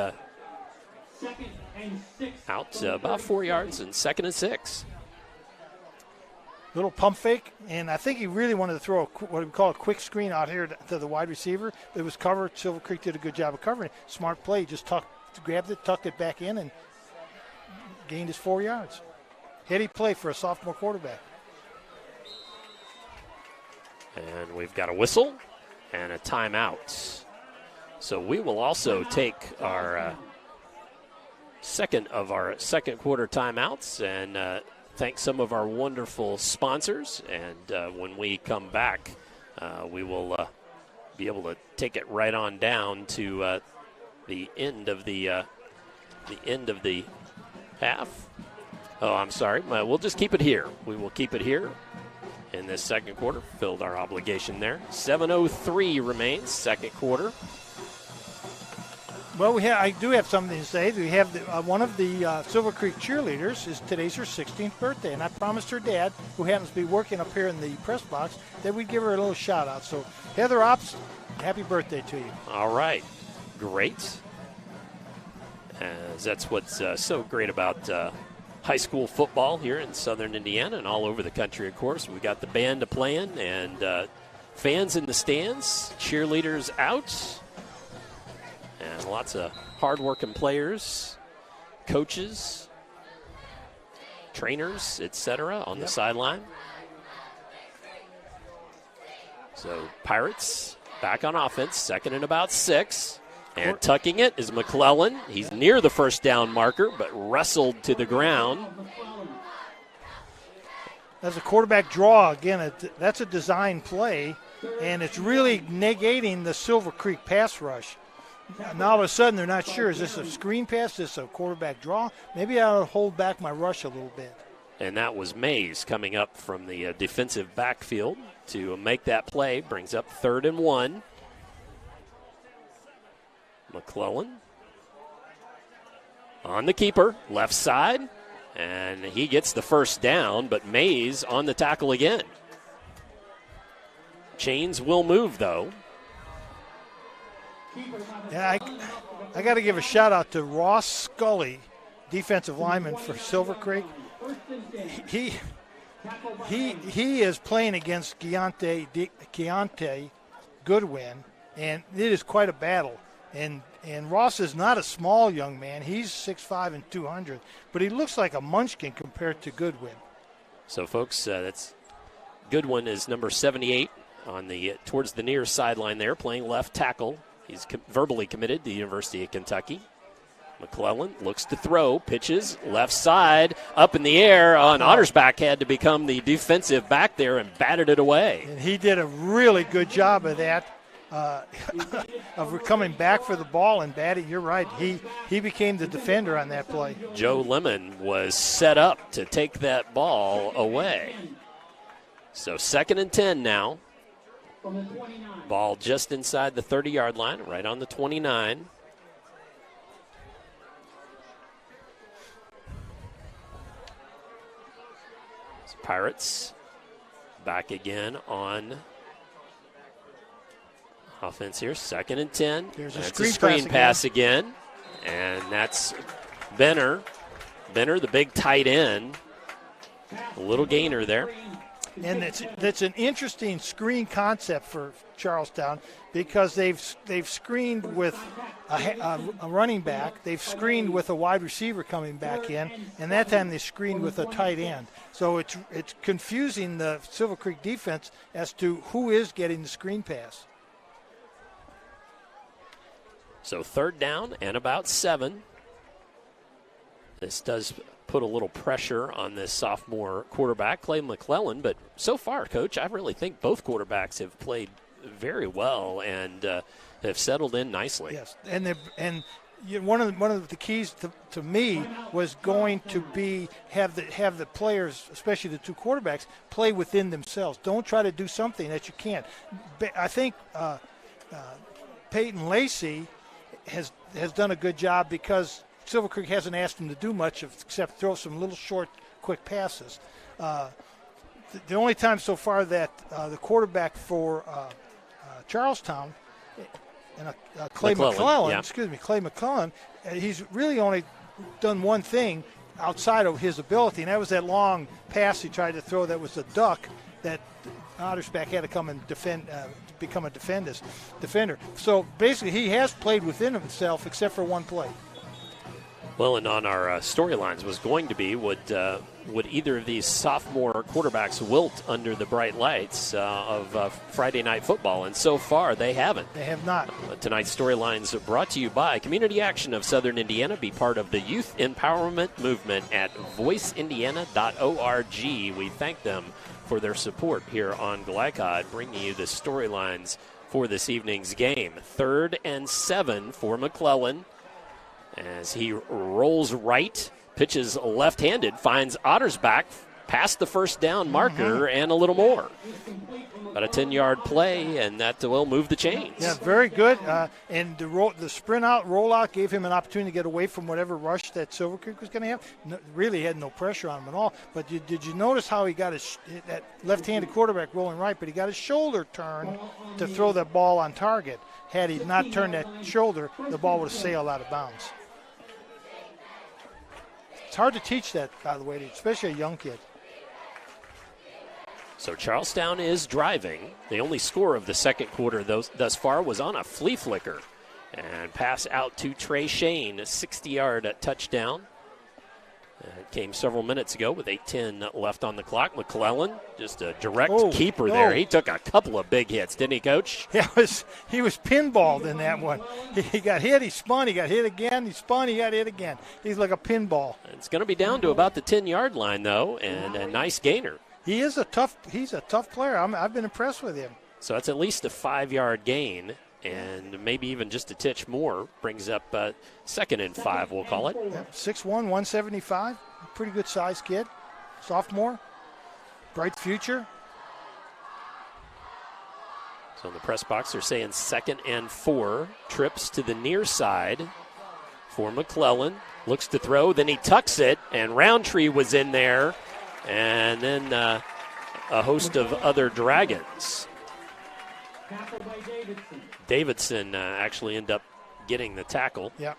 out about 4 yards and 2nd and 6. Little pump fake, and I think he really wanted to throw what we call a quick screen out here to the wide receiver. It was covered. Silver Creek did a good job of covering it. Smart play. Just grabbed it, tucked it back in, and gained his 4 yards. Heady play for a sophomore quarterback. And we've got a whistle and a timeout So we will also take our second quarter timeouts and thank some of our wonderful sponsors. And when we come back, we will be able to take it right on down to the end of the half. Oh, I'm sorry. We'll just keep it here. We will keep it here in this second quarter. Filled our obligation there. 7:03 remains, second quarter. Well, I do have something to say. We have one of the Silver Creek cheerleaders. Today's her 16th birthday, and I promised her dad, who happens to be working up here in the press box, that we'd give her a little shout-out. So, Heather Ops, happy birthday to you. All right. Great. As that's what's so great about high school football here in southern Indiana and all over the country, of course. We got the band playing and fans in the stands, cheerleaders out, and lots of hard-working players, coaches, trainers, etc. on the sideline. So Pirates back on offense, second and about 6. And tucking it is McClellan. He's near the first down marker, but wrestled to the ground. That's a quarterback draw. Again, that's a design play, and it's really negating the Silver Creek pass rush. Now, all of a sudden, they're not sure. Is this a screen pass? Is this a quarterback draw? Maybe I'll hold back my rush a little bit. And that was Mays coming up from the defensive backfield to make that play. Brings up 3rd and 1. McClellan on the keeper, left side, and he gets the first down, but Mays on the tackle again. Chains will move, though. Yeah, I got to give a shout-out to Ross Scully, defensive lineman for Silver Creek. He is playing against Keontae Goodwin, and it is quite a battle. And Ross is not a small young man. He's 6'5" and 200, but he looks like a munchkin compared to Goodwin. So, folks, that's Goodwin is number 78 on the towards the near sideline there, playing left tackle. He's verbally committed to the University of Kentucky. McClellan looks to throw, pitches left side, up in the air. Ottersbach had to become the defensive back there and batted it away. And he did a really good job of that. Of coming back for the ball and batting. You're right. He became the defender on that play. Joe Lemon was set up to take that ball away. So 2nd and 10 now. Ball just inside the 30-yard line, right on the 29. Pirates back again on offense here, 2nd and 10. There's a screen pass again. And that's Benner. Benner, the big tight end. A little gainer there. And that's an interesting screen concept for Charlestown because they've screened with a running back. They've screened with a wide receiver coming back in. And that time they screened with a tight end. So it's confusing the Silver Creek defense as to who is getting the screen pass. So 3rd down and about 7. This does put a little pressure on this sophomore quarterback, Clay McClellan. But so far, Coach, I really think both quarterbacks have played very well and have settled in nicely. Yes, and one of the keys to me was going to be have the players, especially the two quarterbacks, play within themselves. Don't try to do something that you can't. I think Peyton Lacey has done a good job because Silver Creek hasn't asked him to do much except throw some little short, quick passes. The only time so far that the quarterback for Charlestown, Clay McClellan, Clay McClellan, he's really only done one thing outside of his ability, and that was that long pass he tried to throw that was a duck that Ottersbach had to come and become a defender. So basically he has played within himself except for one play. Well, and on our storylines was going to be, would either of these sophomore quarterbacks wilt under the bright lights of Friday Night Football? And so far, they haven't. They have not. Tonight's storylines are brought to you by Community Action of Southern Indiana. Be part of the youth empowerment movement at voiceindiana.org. We thank them for their support here on Glycod, bringing you the storylines for this evening's game. 3rd and 7 for McClellan as he rolls right, pitches left-handed, finds Ottersbach past the first down marker and a little more. About a 10-yard play, and that will move the chains. Yeah, very good. And the sprint out, rollout gave him an opportunity to get away from whatever rush that Silver Creek was going to have. Really had no pressure on him at all. But did you notice how he got that left-handed quarterback rolling right, but he got his shoulder turned to throw that ball on target. Had he not turned that shoulder, the ball would have sailed out of bounds. It's hard to teach that, by the way, especially a young kid. So Charlestown is driving. The only score of the second quarter thus far was on a flea flicker. And pass out to Trey Shane, a 60-yard touchdown. It came several minutes ago with 8:10 left on the clock. McClellan, just a direct keeper there. He took a couple of big hits, didn't he, Coach? Yeah, he was pinballed in that one. He got hit, he spun, he got hit again, he spun, he got hit again. He's like a pinball. It's going to be down to about the 10-yard line, though, and a nice gainer. He's a tough player. I've been impressed with him. So that's at least a 5-yard gain, and maybe even just a titch more. Brings up 2nd and 5, we'll call it. Yeah, 6'1", 175. Pretty good size kid. Sophomore. Bright future. So in the press box, they're saying 2nd and 4. Trips to the near side for McClellan. Looks to throw, then he tucks it, and Roundtree was in there. And then a host of other Dragons. Davidson actually ended up getting the tackle. Yeah.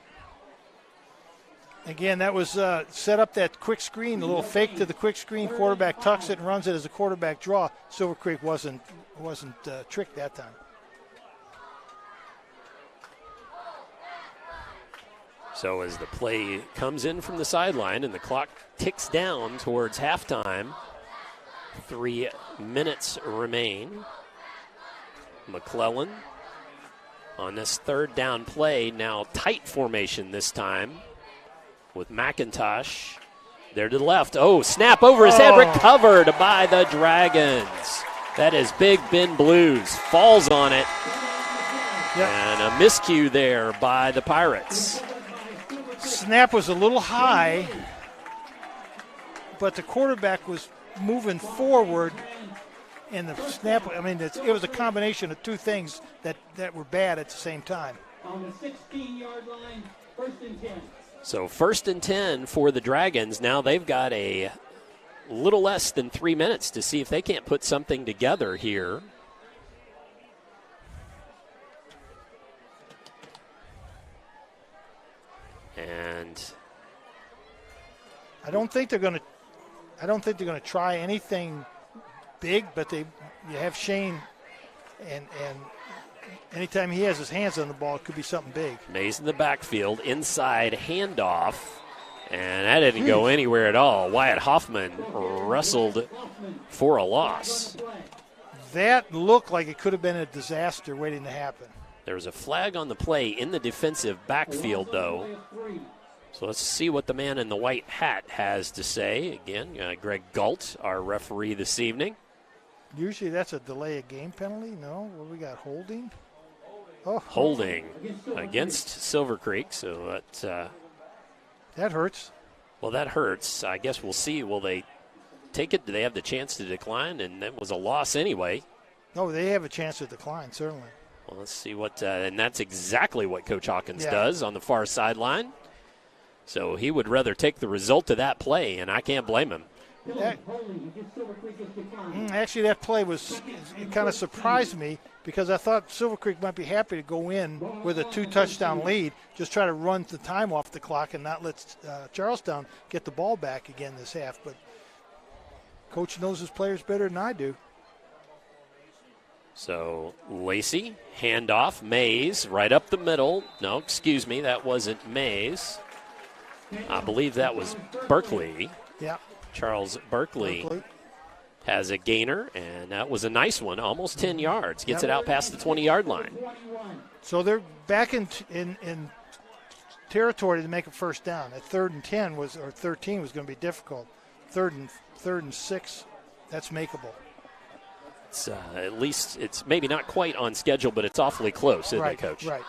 Again, that was set up that quick screen, a little fake to the quick screen. Quarterback tucks it and runs it as a quarterback draw. Silver Creek wasn't tricked that time. So as the play comes in from the sideline and the clock ticks down towards halftime, 3 minutes remain. McClellan on this 3rd down play, now tight formation this time with McIntosh there to the left. Oh, snap over his head, recovered by the Dragons. That is Big Ben Blues, falls on it, and a miscue there by the Pirates. Snap was a little high, but the quarterback was moving forward, and the snap, it was a combination of two things that were bad at the same time. On the 16-yard line, 1st and 10. So 1st and 10 for the Dragons. Now they've got a little less than 3 minutes to see if they can't put something together here. And I don't think they're going to try anything big, but you have Shane, and anytime he has his hands on the ball, it could be something big. Mays in the backfield, inside handoff, and that didn't go anywhere at all. Wyatt Hoffman wrestled for a loss. That looked like it could have been a disaster waiting to happen. There was a flag on the play in the defensive backfield, though. So let's see what the man in the white hat has to say. Again, Greg Galt, our referee this evening. Usually that's a delay of game penalty. No, what do we got? Holding? Holding against Silver Creek. So that hurts. Well, that hurts. I guess we'll see. Will they take it? Do they have the chance to decline? And that was a loss anyway. No, they have a chance to decline, certainly. Well, let's see what, and that's exactly what Coach Hawkins does on the far sideline. So he would rather take the result of that play, and I can't blame him. Actually, that play kind of surprised me because I thought Silver Creek might be happy to go in with a 2-touchdown lead, just try to run the time off the clock and not let Charlestown get the ball back again this half. But Coach knows his players better than I do. So Lacey, handoff, Mays, right up the middle. No, excuse me, that wasn't Mays. I believe that was Berkeley. Yeah. Charles Berkeley has a gainer, and that was a nice one, almost 10 yards. Gets it out past the 20-yard line. So they're back in territory to make a first down. At 3rd and 10 or 13 was going to be difficult. Third and 6, that's makeable. It's at least it's maybe not quite on schedule, but it's awfully close, isn't it, Coach? Right.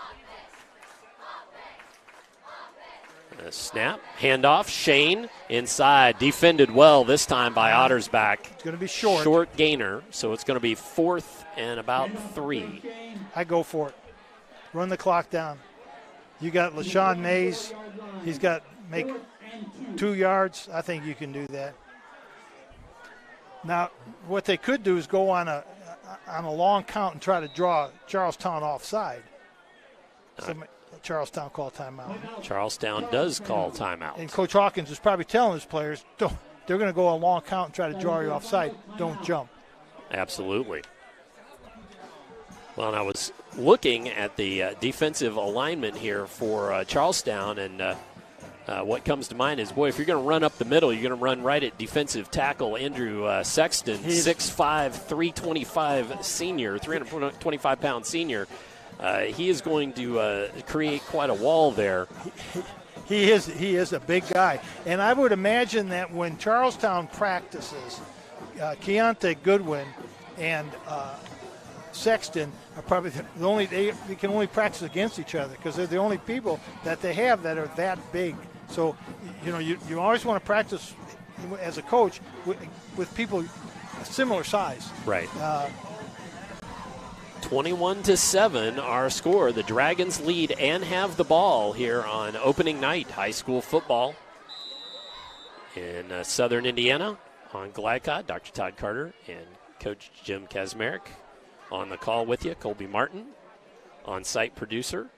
A snap, handoff, Shane inside, defended well this time by Ottersback. It's going to be short. Short gainer, so it's going to be 4th and about 3. I go for it. Run the clock down. You got LaShawn Mays. He's got make 2 yards. I think you can do that. Now, what they could do is go on a long count and try to draw Charlestown offside. Charlestown call timeout. Charlestown does call timeout. And Coach Hawkins is probably telling his players, they're going to go a long count and try to draw you offside. Don't jump. Absolutely. Well, and I was looking at the defensive alignment here for Charlestown, and what comes to mind is, boy, if you're going to run up the middle, you're going to run right at defensive tackle Andrew Sexton, 6'5", 325 senior, 325-pound senior. He is going to create quite a wall there. He is a big guy. And I would imagine that when Charlestown practices, Keontae Goodwin and Sexton are probably they can only practice against each other because they're the only people that they have that are that big. So, you always want to practice as a coach with people similar size. Right. 21-7, our score. The Dragons lead and have the ball here on opening night, high school football in Southern Indiana. On Glycod, Dr. Todd Carter and Coach Jim Kazmarek on the call with you. Colby Martin, on-site producer.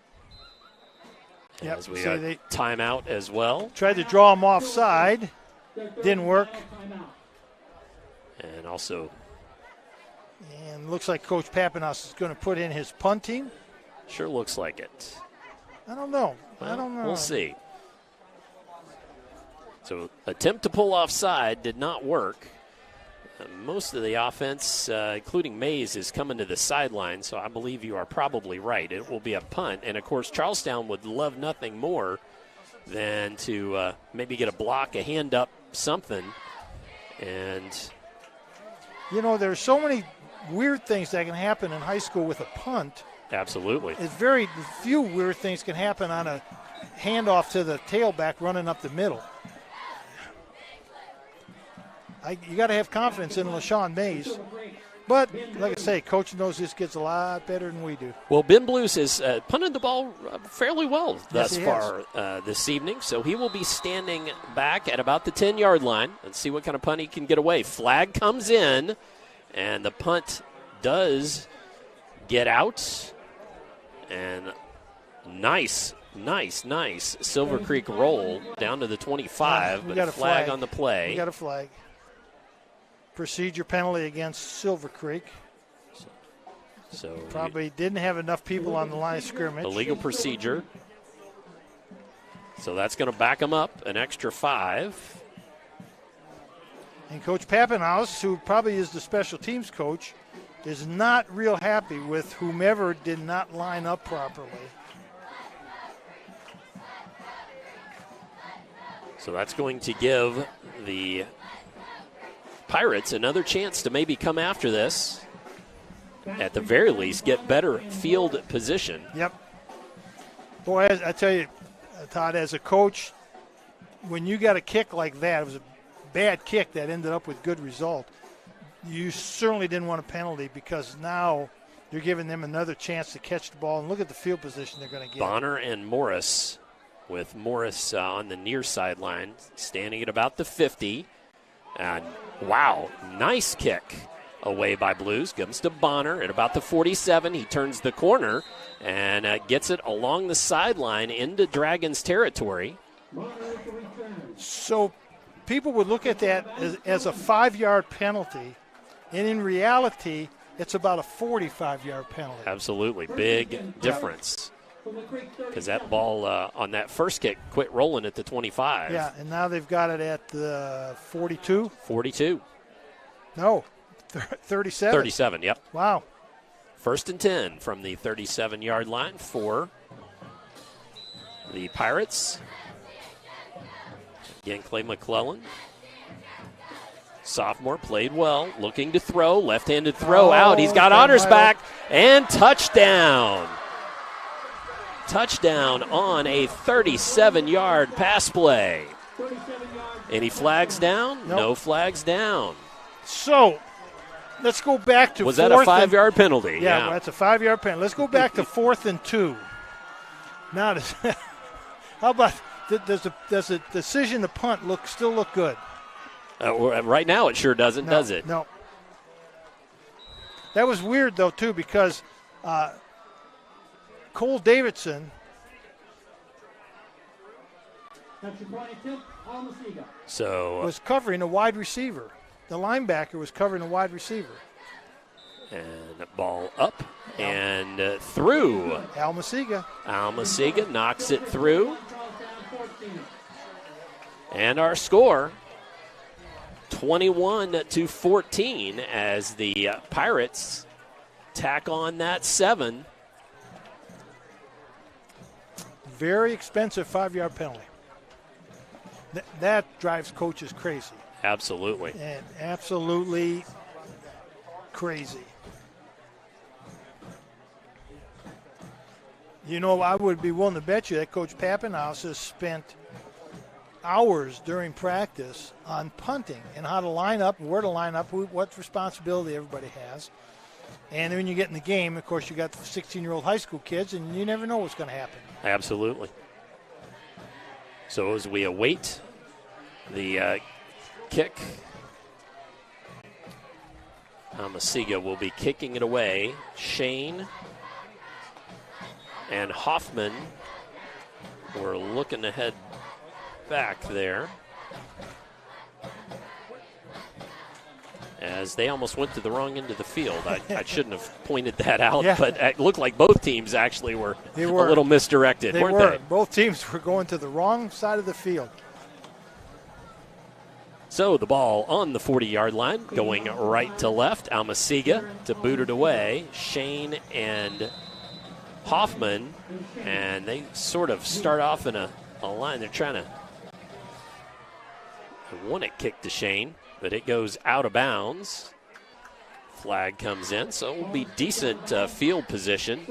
Yep. As we got timeout as well. Tried to draw him offside. Didn't work. And also... And looks like Coach Papinos is going to put in his punting. Sure looks like it. I don't know. Well, we'll see. So attempt to pull offside did not work. Most of the offense, including Mays, is coming to the sideline, so I believe you are probably right. It will be a punt. And, of course, Charlestown would love nothing more than to maybe get a block, a hand up, something. And, there's so many weird things that can happen in high school with a punt. Absolutely. It's very few weird things can happen on a handoff to the tailback running up the middle. You got to have confidence in LaShawn Mays. But, like I say, Coach knows this gets a lot better than we do. Well, Ben Blues has punted the ball fairly well thus far this evening, so he will be standing back at about the 10-yard line and see what kind of punt he can get away. Flag comes in, and the punt does get out. And nice Silver Creek roll down to the 25, but a flag on the play. We got a flag. Procedure penalty against Silver Creek. So probably didn't have enough people on the line of scrimmage. Illegal procedure. So that's going to back them up an extra 5. And Coach Pappenhaus, who probably is the special teams coach, is not real happy with whomever did not line up properly. So that's going to give the Pirates another chance to maybe come after this. At the very least, get better field position. Yep. Boy, I tell you, Todd, as a coach, when you got a kick like that, it was a bad kick that ended up with good result. You certainly didn't want a penalty because now you're giving them another chance to catch the ball. And look at the field position they're going to get. Bonner and Morris, with Morris on the near sideline, standing at about the 50. And wow, nice kick away by Blues. Comes to Bonner at about the 47. He turns the corner and gets it along the sideline into Dragons territory. So people would look at that as a 5-yard penalty, and in reality, it's about a 45-yard penalty. Absolutely. Big difference. because that ball on that first kick quit rolling at the 25. Yeah, and now they've got it at the 42. 42. No, 37. 37, yep. Wow. 1st and 10 from the 37-yard line for the Pirates. Again, Clay McClellan. Sophomore, played well, looking to throw, left-handed throw out. He's got honors back, and touchdown. Touchdown on a 37-yard pass play. Any flags down? Nope. No flags down. So, let's go back to Was that a 5-yard penalty? Yeah, that's a 5-yard penalty. Let's go back to 4th and 2. Now, how about does the decision to punt still look good? Right now it sure doesn't, does it? No. That was weird, though, too, because Cole Davidson was covering a wide receiver. The linebacker was covering a wide receiver. And the ball up and through. Almasiga knocks it through. And our score, 21-14, as the Pirates tack on that 7. Very expensive 5-yard penalty. That drives coaches crazy. Absolutely. And absolutely crazy. You know, I would be willing to bet you that Coach Pappenhaus has spent hours during practice on punting and how to line up, where to line up, what responsibility everybody has. And when you get in the game, of course, you got the 16-year-old high school kids, and you never know what's going to happen. Absolutely. So as we await the kick, Almasiga will be kicking it away. Shane and Hoffman were looking to head back there, as they almost went to the wrong end of the field. I shouldn't have pointed that out, but it looked like both teams actually were a little misdirected, weren't they? Both teams were going to the wrong side of the field. So the ball on the 40-yard line, going right to left. Almasiga to boot it away. Shane and Hoffman, and they sort of start off in a line. They're trying to want it kicked to Shane, but it goes out of bounds. Flag comes in, so it will be decent field position.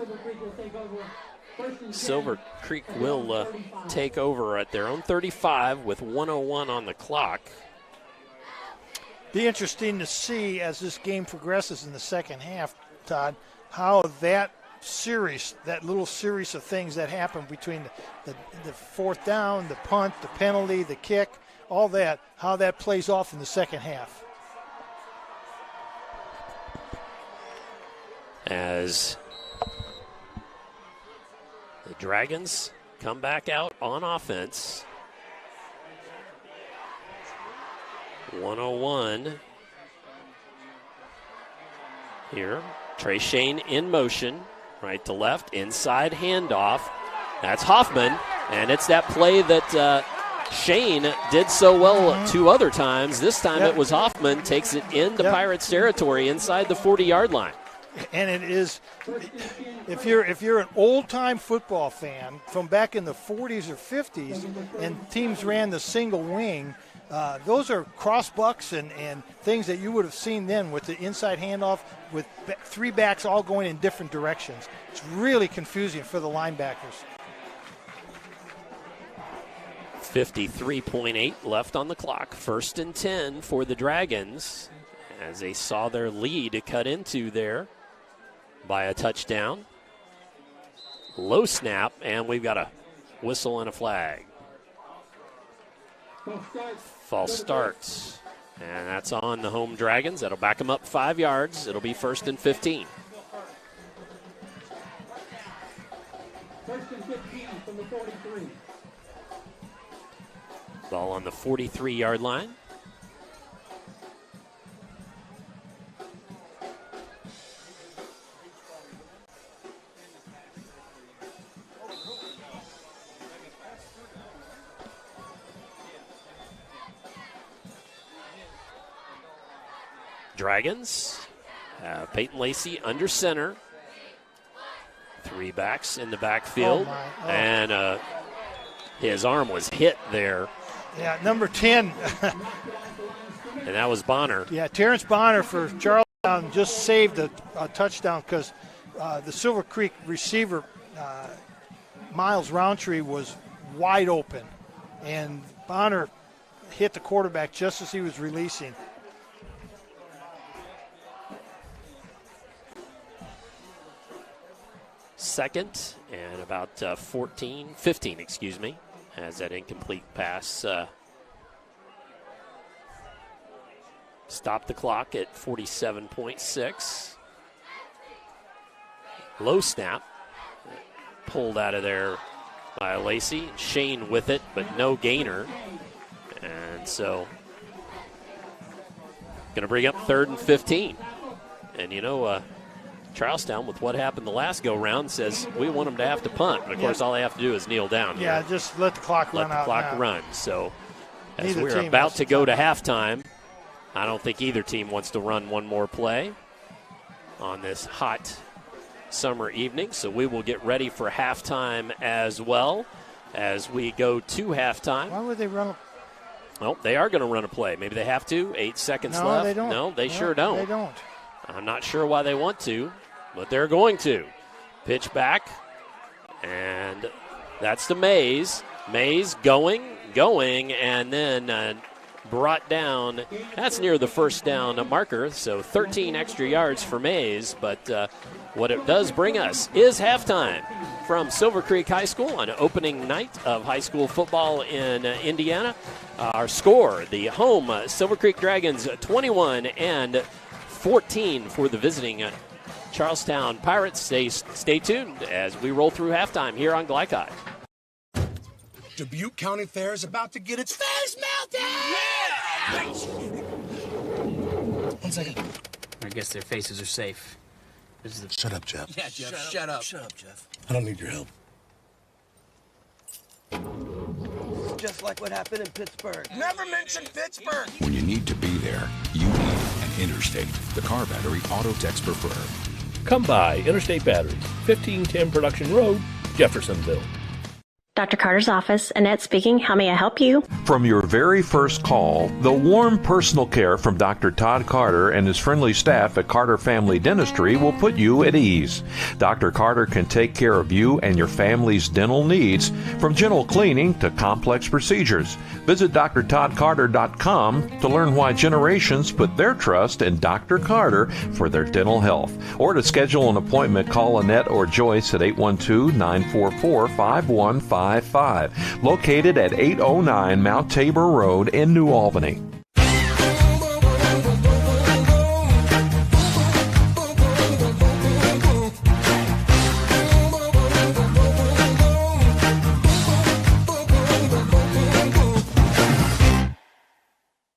Silver Creek will take over at their own 35 with 1:01 on the clock. Be interesting to see as this game progresses in the second half, Todd, how that little series of things that happen between the 4th down, the punt, the penalty, the kick, all that, how that plays off in the second half. As the Dragons come back out on offense. 1:01 here. Trey Shane in motion, right to left, inside handoff. That's Hoffman, and it's that play that Shane did so well 2 other times. This time it was Hoffman, takes it into Pirates territory inside the 40-yard line. And it is, if you're an old-time football fan from back in the 40s or 50s and teams ran the single wing, those are cross bucks and things that you would have seen then with the inside handoff with 3 backs all going in different directions. It's really confusing for the linebackers. 53.8 left on the clock. 1st and 10 for the Dragons as they saw their lead cut into there by a touchdown. Low snap, and we've got a whistle and a flag. False starts. And that's on the home Dragons. That'll back them up 5 yards. It'll be 1st and 15. 1st and 15 from the 43. Ball on the 43-yard line. Dragons, Peyton Lacey under center. 3 backs in the backfield. And his arm was hit there. Yeah, number 10. And that was Bonner. Yeah, Terrence Bonner for Charlestown just saved a touchdown because the Silver Creek receiver, Miles Roundtree, was wide open. And Bonner hit the quarterback just as he was releasing. Second and about 15, excuse me, as that incomplete pass stopped the clock at 47.6. Low snap, pulled out of there by Lacey. Shane with it, but no gainer. And so, going to bring up 3rd and 15. And Charlestown, with what happened the last go-round, says we want them to have to punt. But, of course, all they have to do is kneel down here. Yeah, just let the clock run out. Let the clock run. So, as we're about to go to halftime, I don't think either team wants to run one more play on this hot summer evening. So we will get ready for halftime as well as we go to halftime. Why would they run Well, they are going to run a play. Maybe they have to. 8 seconds left. They don't. No, they sure don't. They don't. I'm not sure why they want to, but they're going to. Pitch back, and that's to Mays. Mays going, and then brought down. That's near the first down marker, so 13 extra yards for Mays. But what it does bring us is halftime from Silver Creek High School on opening night of high school football in Indiana. Our score, the home Silver Creek Dragons 21-14 for the visiting Charlestown Pirates. Stay tuned as we roll through halftime here on Glycod. Dubuque County Fair is about to get its face melted! Yeah! 1 second. I guess their faces are safe. Shut up, Jeff. Yeah, Jeff, shut up. Shut up, Jeff. I don't need your help. Just like what happened in Pittsburgh. Never mention Pittsburgh! When you need to be there, you need an Interstate, the car battery auto techs prefer. Come by Interstate Batteries, 1510 Production Road, Jeffersonville. Dr. Carter's office, Annette speaking. How may I help you? From your very first call, the warm personal care from Dr. Todd Carter and his friendly staff at Carter Family Dentistry will put you at ease. Dr. Carter can take care of you and your family's dental needs, from gentle cleaning to complex procedures. Visit drtoddcarter.com to learn why generations put their trust in Dr. Carter for their dental health. Or to schedule an appointment, call Annette or Joyce at 812-944-5155. Located at 809 Mount Tabor Road in New Albany.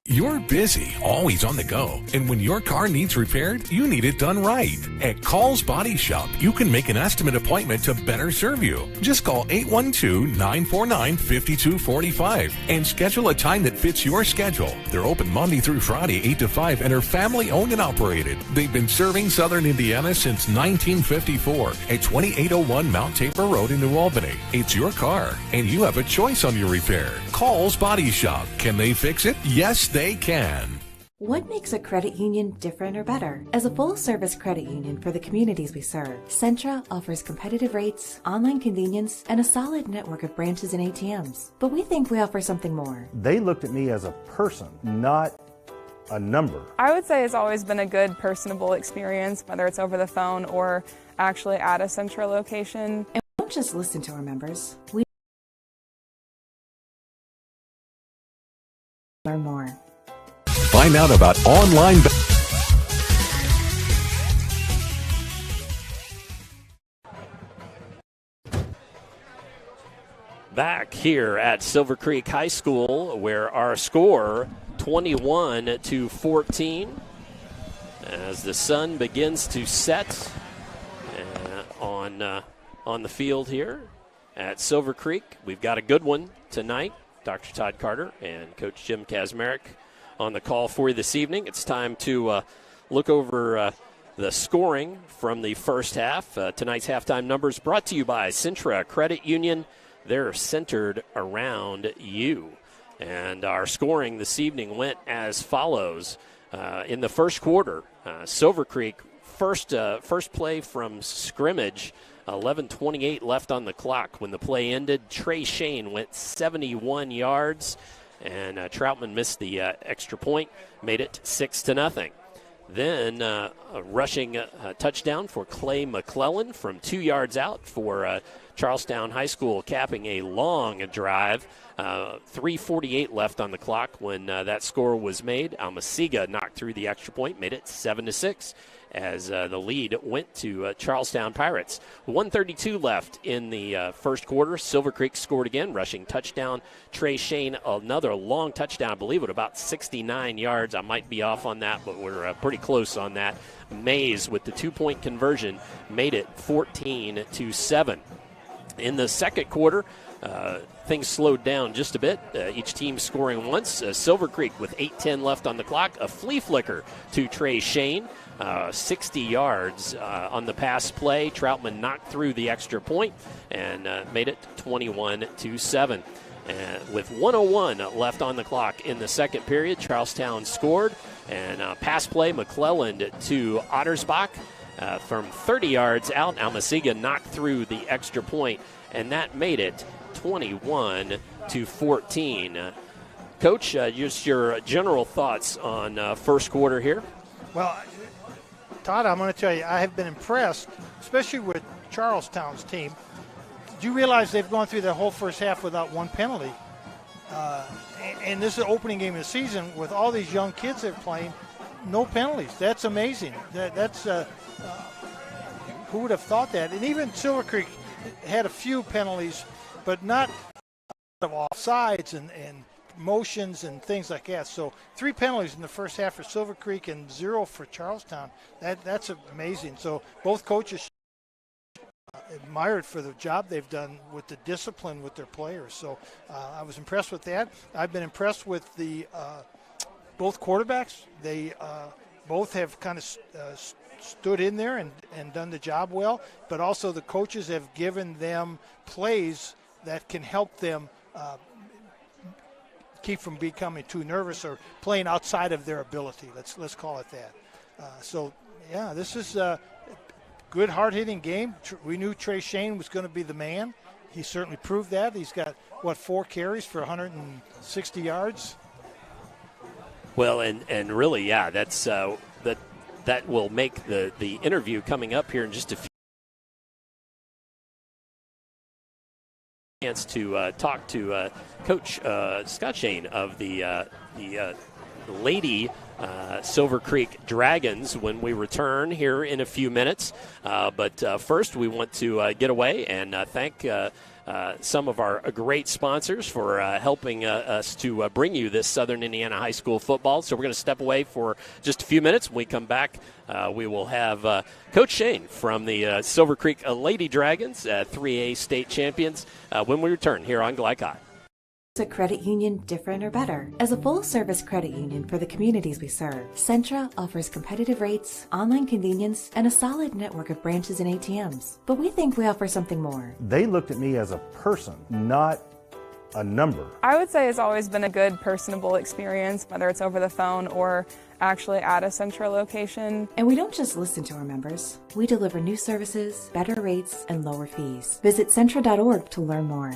You're busy, always on the go, and when your car needs repaired, you need it done right. At Call's Body Shop, you can make an estimate appointment to better serve you. Just call 812-949-5245 and schedule a time that fits your schedule. They're open Monday through Friday, 8 to 5, and are family-owned and operated. They've been serving Southern Indiana since 1954 at 2801 Mount Tabor Road in New Albany. It's your car, and you have a choice on your repair. Call's Body Shop. Can they fix it? Yes, they can. What makes a credit union different or better? As a full-service credit union for the communities we serve, Centra offers competitive rates, online convenience, and a solid network of branches and ATMs. But we think we offer something more. They looked at me as a person, not a number. I would say it's always been a good, personable experience, whether it's over the phone or actually at a Centra location. And we don't just listen to our members. We learn more. Find out about online. Back here at Silver Creek High School, where our score 21-14 as the sun begins to set on the field here at Silver Creek. We've got a good one tonight. Dr. Todd Carter and Coach Jim Kazmarek on the call for you this evening. It's time to look over the scoring from the first half. Tonight's halftime numbers brought to you by Centra Credit Union. They're centered around you. And our scoring this evening went as follows. In the first quarter, Silver Creek, first play from scrimmage, 11:28 left on the clock. When the play ended, Trey Shane went 71 yards, and Troutman missed the extra point, made it 6-0. Then a rushing touchdown for Clay McClellan from 2 yards out for Charlestown High School, capping a long drive. 3:48 left on the clock when that score was made. Almasiga knocked through the extra point, made it 7-6 as the lead went to Charlestown Pirates. 1:32 left in the first quarter. Silver Creek scored again, rushing touchdown. Trey Shane, another long touchdown, I believe at about 69 yards. I might be off on that, but we're pretty close on that. Mays with the 2-point conversion made it 14-7. In the second quarter, things slowed down just a bit. Each team scoring once. Silver Creek with 8:10 left on the clock. A flea flicker to Trey Shane. 60 yards on the pass play. Troutman knocked through the extra point and made it 21-7. With 1:01 left on the clock in the second period, Charlestown scored. And pass play, McClellan to Ottersbach. From 30 yards out, Almasiga knocked through the extra point, and that made it 21-14. Coach, just your general thoughts on first quarter here. Well, Todd, I'm going to tell you, I have been impressed, especially with Charlestown's team. Did you realize they've gone through their whole first half without one penalty? And this is the opening game of the season with all these young kids they're playing. No penalties. That's amazing. That's who would have thought that? And even Silver Creek had a few penalties, but not of offsides and motions and things like that. So 3 penalties in the first half for Silver Creek and 0 for Charlestown. That's amazing. So both coaches admired for the job they've done with the discipline with their players. So I was impressed with that. I've been impressed with the both quarterbacks. They both have kind of stood in there and done the job well, but also the coaches have given them plays that can help them keep from becoming too nervous or playing outside of their ability. Let's call it that. So, yeah, this is a good, hard-hitting game. We knew Trey Shane was going to be the man. He certainly proved that. He's got, 4 carries for 160 yards? Well, and really, yeah, that's that will make the interview coming up here in just a few chance to talk to Coach Scott Shane of the Lady Silver Creek Dragons when we return here in a few minutes. But first, we want to get away and thank some of our great sponsors for helping us to bring you this Southern Indiana High School football. So we're going to step away for just a few minutes. When we come back, we will have Coach Shane from the Silver Creek Lady Dragons, 3A state champions, when we return here on Glycott. Is a credit union different or better? As a full-service credit union for the communities we serve, Centra offers competitive rates, online convenience, and a solid network of branches and ATMs. But we think we offer something more. They looked at me as a person, not a number. I would say it's always been a good, personable experience, whether it's over the phone or actually at a Centra location. And we don't just listen to our members. We deliver new services, better rates, and lower fees. Visit Centra.org to learn more.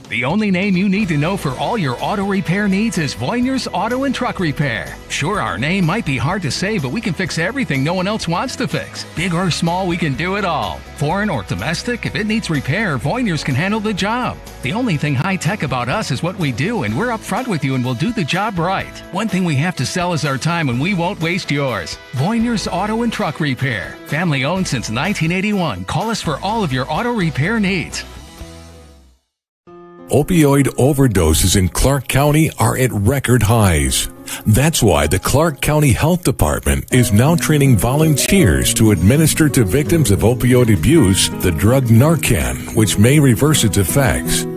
The only name you need to know for all your auto repair needs is Voyner's Auto and Truck Repair. Sure, our name might be hard to say, but we can fix everything no one else wants to fix. Big or small, we can do it all. Foreign or domestic, if it needs repair, Voyner's can handle the job. The only thing high-tech about us is what we do, and we're up front with you and we'll do the job right. One thing we have to sell is our time, and we won't waste yours. Voyner's Auto and Truck Repair. Family owned since 1981. Call us for all of your auto repair needs. Opioid overdoses in Clark County are at record highs. That's why the Clark County Health Department is now training volunteers to administer to victims of opioid abuse the drug Narcan, which may reverse its effects.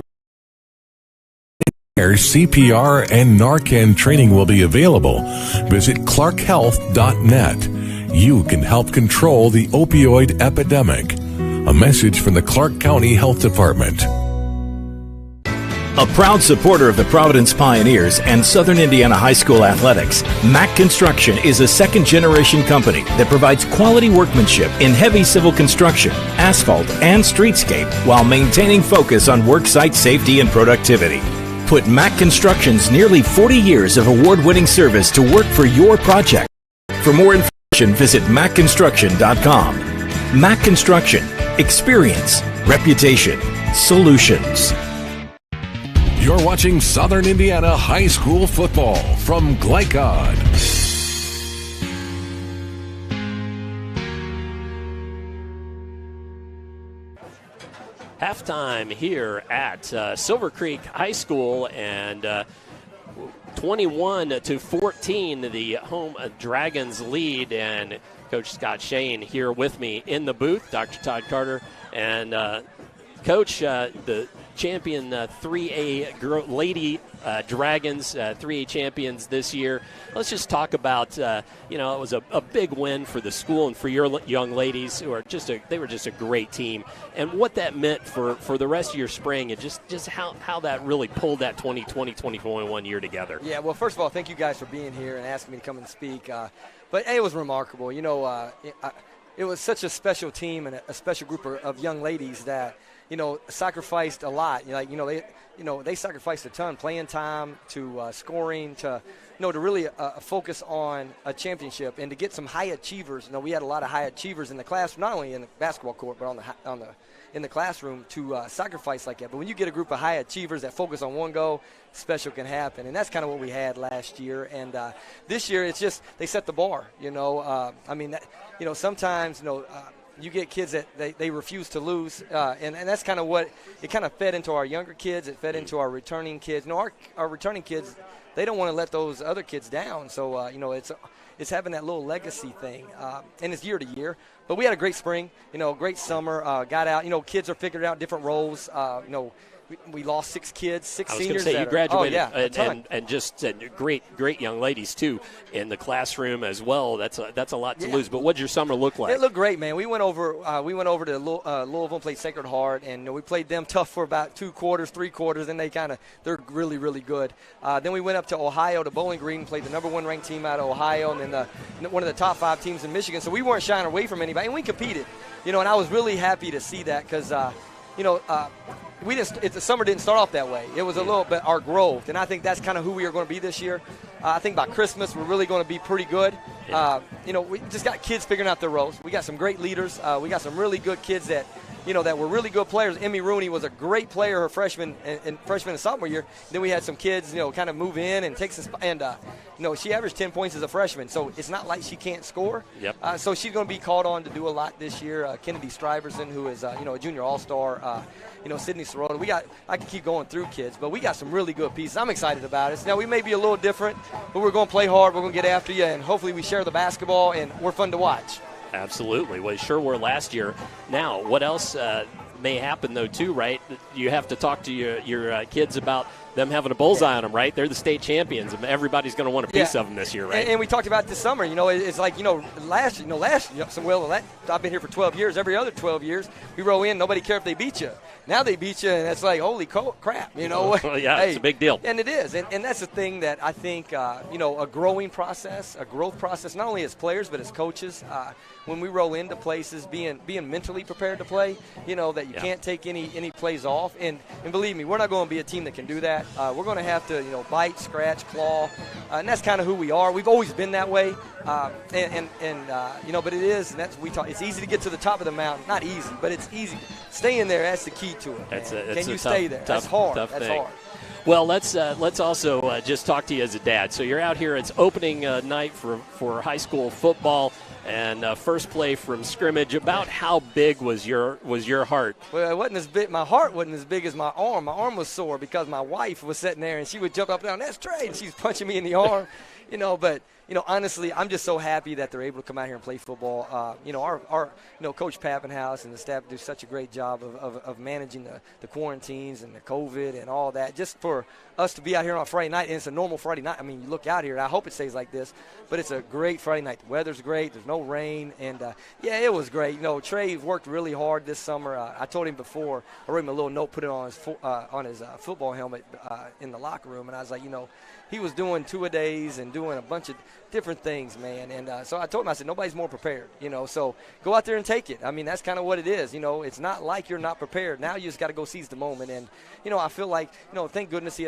where CPR and Narcan training will be available. Visit clarkhealth.net. You can help control the opioid epidemic. A message from the Clark County Health Department. A proud supporter of the Providence Pioneers and Southern Indiana High School athletics, Mack Construction is a second-generation company that provides quality workmanship in heavy civil construction, asphalt, and streetscape while maintaining focus on worksite safety and productivity. Put Mack Construction's nearly 40 years of award-winning service to work for your project. For more information, visit mackconstruction.com. Mack Construction. Experience. Reputation. Solutions. You're watching Southern Indiana High School football from Glycod. Halftime here at Silver Creek High School, and 21-14, the home Dragons lead. And Coach Scott Shane here with me in the booth, Dr. Todd Carter, and Coach, the champion 3A lady Dragons, 3A champions this year. Let's just talk about, it was a big win for the school and for your young ladies who are they were just a great team, and what that meant for the rest of your spring, and just how that really pulled that 2020-2021 year together. Yeah, well, first of all, thank you guys for being here and asking me to come and speak. But it was remarkable. It was such a special team and a special group of young ladies that, sacrificed a lot. They sacrificed a ton, playing time to scoring to really focus on a championship and to get some high achievers. We had a lot of high achievers in the class, not only in the basketball court, but in the classroom to sacrifice like that. But when you get a group of high achievers that focus on one goal, special can happen. And that's kind of what we had last year. And this year, it's just they set the bar. Sometimes you get kids that they refuse to lose, and that's kind of what it kind of fed into our younger kids. It fed into our returning kids. Our returning kids, they don't want to let those other kids down. So it's having that little legacy thing, and it's year to year. But we had a great spring, great summer. Got out. Kids are figuring out different roles. We lost 6 kids, 6 seniors. I was going to say, you graduated, and just great young ladies, too, in the classroom as well. That's a lot to lose. But what did your summer look like? It looked great, man. We went over to Louisville and played Sacred Heart, and we played them tough for about 2 quarters, 3 quarters, and they're really, really good. Then we went up to Ohio to Bowling Green, played the number 1 ranked team out of Ohio, and then one of the top 5 teams in Michigan. So we weren't shying away from anybody, and we competed. And I was really happy to see that because, the summer didn't start off that way. It was a little bit our growth, and I think that's kind of who we are going to be this year. I think by Christmas we're really going to be pretty good. We just got kids figuring out their roles. We got some great leaders. We got some really good kids that were really good players. Emmy Rooney was a great player her freshman and sophomore year. Then we had some kids, kind of move in and take some and she averaged 10 points as a freshman, so it's not like she can't score. Yep. So she's going to be called on to do a lot this year. Kennedy Stuyvesant, who is a junior all-star. Sydney Sirota. I can keep going through kids, but we got some really good pieces. I'm excited about it. Now, we may be a little different, but we're going to play hard. We're going to get after you, and hopefully we share the basketball, and we're fun to watch. Absolutely. Well, sure were last year. Now, what else may happen, though, too, right? You have to talk to your kids about them having a bullseye on them, right? They're the state champions, and everybody's going to want a piece of them this year, right? And we talked about it this summer. It's like, last year, I've been here for 12 years. Every other 12 years, we roll in, nobody cared if they beat you. Now they beat you, and it's like, holy crap, Well, yeah, hey, it's a big deal. And it is. And that's the thing that I think, a growing process, a growth process, not only as players but as coaches. When we roll into places, being mentally prepared to play, that you can't take any plays off. And believe me, we're not going to be a team that can do that. We're going to have to, bite, scratch, claw, and that's kind of who we are. We've always been that way. But it is, and that's we talk. It's easy to get to the top of the mountain. Not easy, but it's easy. Staying there, that's the key to it. Can you stay there? That's hard. That's hard. Well, let's also just talk to you as a dad. So you're out here. It's opening night for high school football, and first play from scrimmage. About how big was your heart? Well, it wasn't as big. My heart wasn't as big as my arm. My arm was sore because my wife was sitting there, and she would jump up and down. That's Trey, and she's punching me in the arm. But honestly, I'm just so happy that they're able to come out here and play football. Our Coach Pappenhouse and the staff do such a great job of managing the quarantines and the COVID and all that. Just for us to be out here on a Friday night, and it's a normal Friday night. I mean, you look out here, and I hope it stays like this, but it's a great Friday night. The weather's great. There's no rain, and it was great. Trey worked really hard this summer. I told him before. I wrote him a little note, put it on his football helmet in the locker room, and I was like, he was doing two-a-days and doing a bunch of different things, man. And so I told him, I said, nobody's more prepared, so go out there and take it. I mean, that's kind of what it is. It's not like you're not prepared. Now you just got to go seize the moment. And, I feel like, thank goodness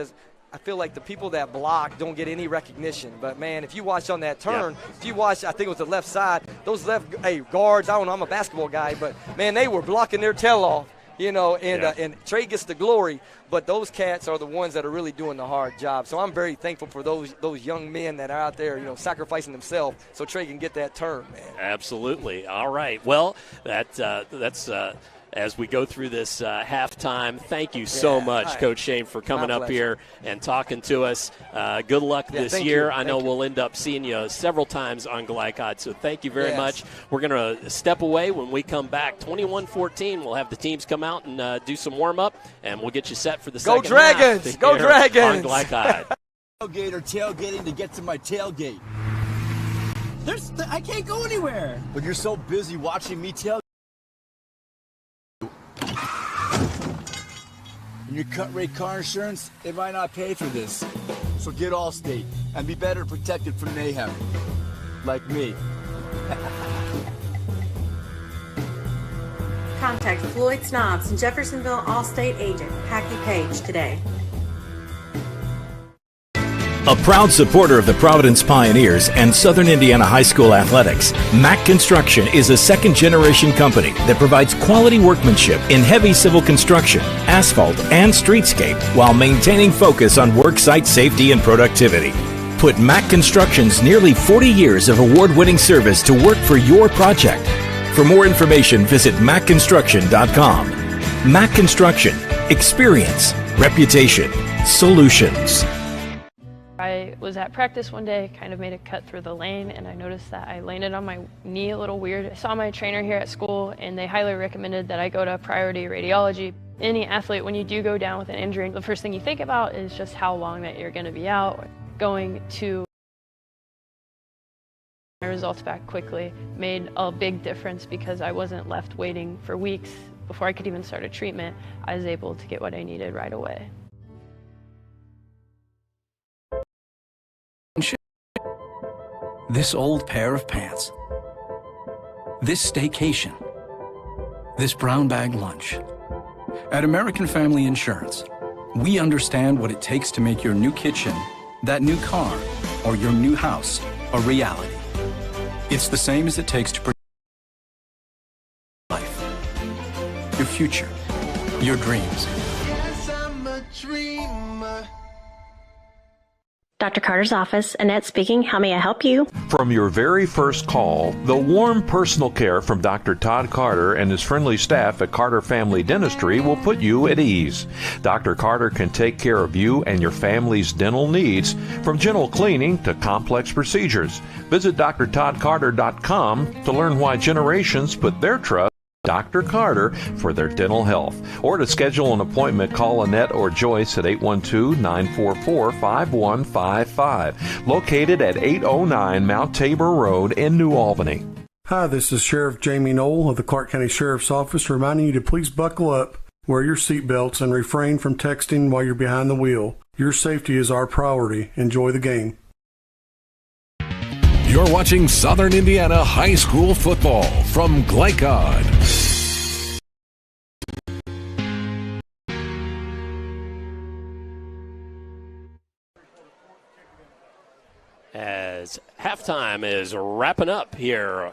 I feel like the people that block don't get any recognition. But, man, if you watch on that turn, if you watch, I think it was the left side, those guards, I don't know, I'm a basketball guy, but, man, they were blocking their tail off. And Trey gets the glory, but those cats are the ones that are really doing the hard job. So I'm very thankful for those young men that are out there, sacrificing themselves so Trey can get that turn, man. Absolutely. All right. Well, that's as we go through this halftime. Thank you so much, Coach Shane, for coming up here and talking to us. Good luck this year. I know we'll end up seeing you several times on Glycod, so thank you very much. We're going to step away. When we come back, 21-14, we'll have the teams come out and do some warm-up, and we'll get you set for the second Dragons! half. Go Dragons! On Glycod. Tailgating to get to my tailgate. I can't go anywhere. But you're so busy watching me tailgate. And your cut rate car insurance, they might not pay for this. So get Allstate and be better protected from mayhem. Like me. Contact Floyd Snobs and Jeffersonville Allstate agent Packy Page today. A proud supporter of the Providence Pioneers and Southern Indiana High School athletics, Mack Construction is a second-generation company that provides quality workmanship in heavy civil construction, asphalt, and streetscape while maintaining focus on worksite safety and productivity. Put Mack Construction's nearly 40 years of award-winning service to work for your project. For more information, visit mackconstruction.com. Mack Construction. Experience. Reputation. Solutions. I was at practice one day, kind of made a cut through the lane, and I noticed that I landed on my knee a little weird. I saw my trainer here at school, and they highly recommended that I go to priority radiology. Any athlete, when you do go down with an injury, the first thing you think about is just how long that you're going to be out. Going to my results back quickly made a big difference because I wasn't left waiting for weeks before I could even start a treatment. I was able to get what I needed right away. This old pair of pants, this staycation, this brown bag lunch. At American Family Insurance, we understand what it takes to make your new kitchen, that new car, or your new house a reality. It's the same as it takes to protect life, your future, your dreams. Yes, I'm a dreamer. Dr. Carter's office, Annette speaking. How may I help you? From your very first call, the warm personal care from Dr. Todd Carter and his friendly staff at Carter Family Dentistry will put you at ease. Dr. Carter can take care of you and your family's dental needs, from gentle cleaning to complex procedures. Visit drtoddcarter.com to learn why generations put their trust Dr. Carter for their dental health. Or to schedule an appointment, call Annette or Joyce at 812-944-5155. Located at 809 Mount Tabor Road in New Albany. Hi, this is Sheriff Jamie Knoll of the Clark County Sheriff's Office reminding you to please buckle up, wear your seatbelts, and refrain from texting while you're behind the wheel. Your safety is our priority. Enjoy the game. You're watching Southern Indiana High School football from Glycod. As halftime is wrapping up here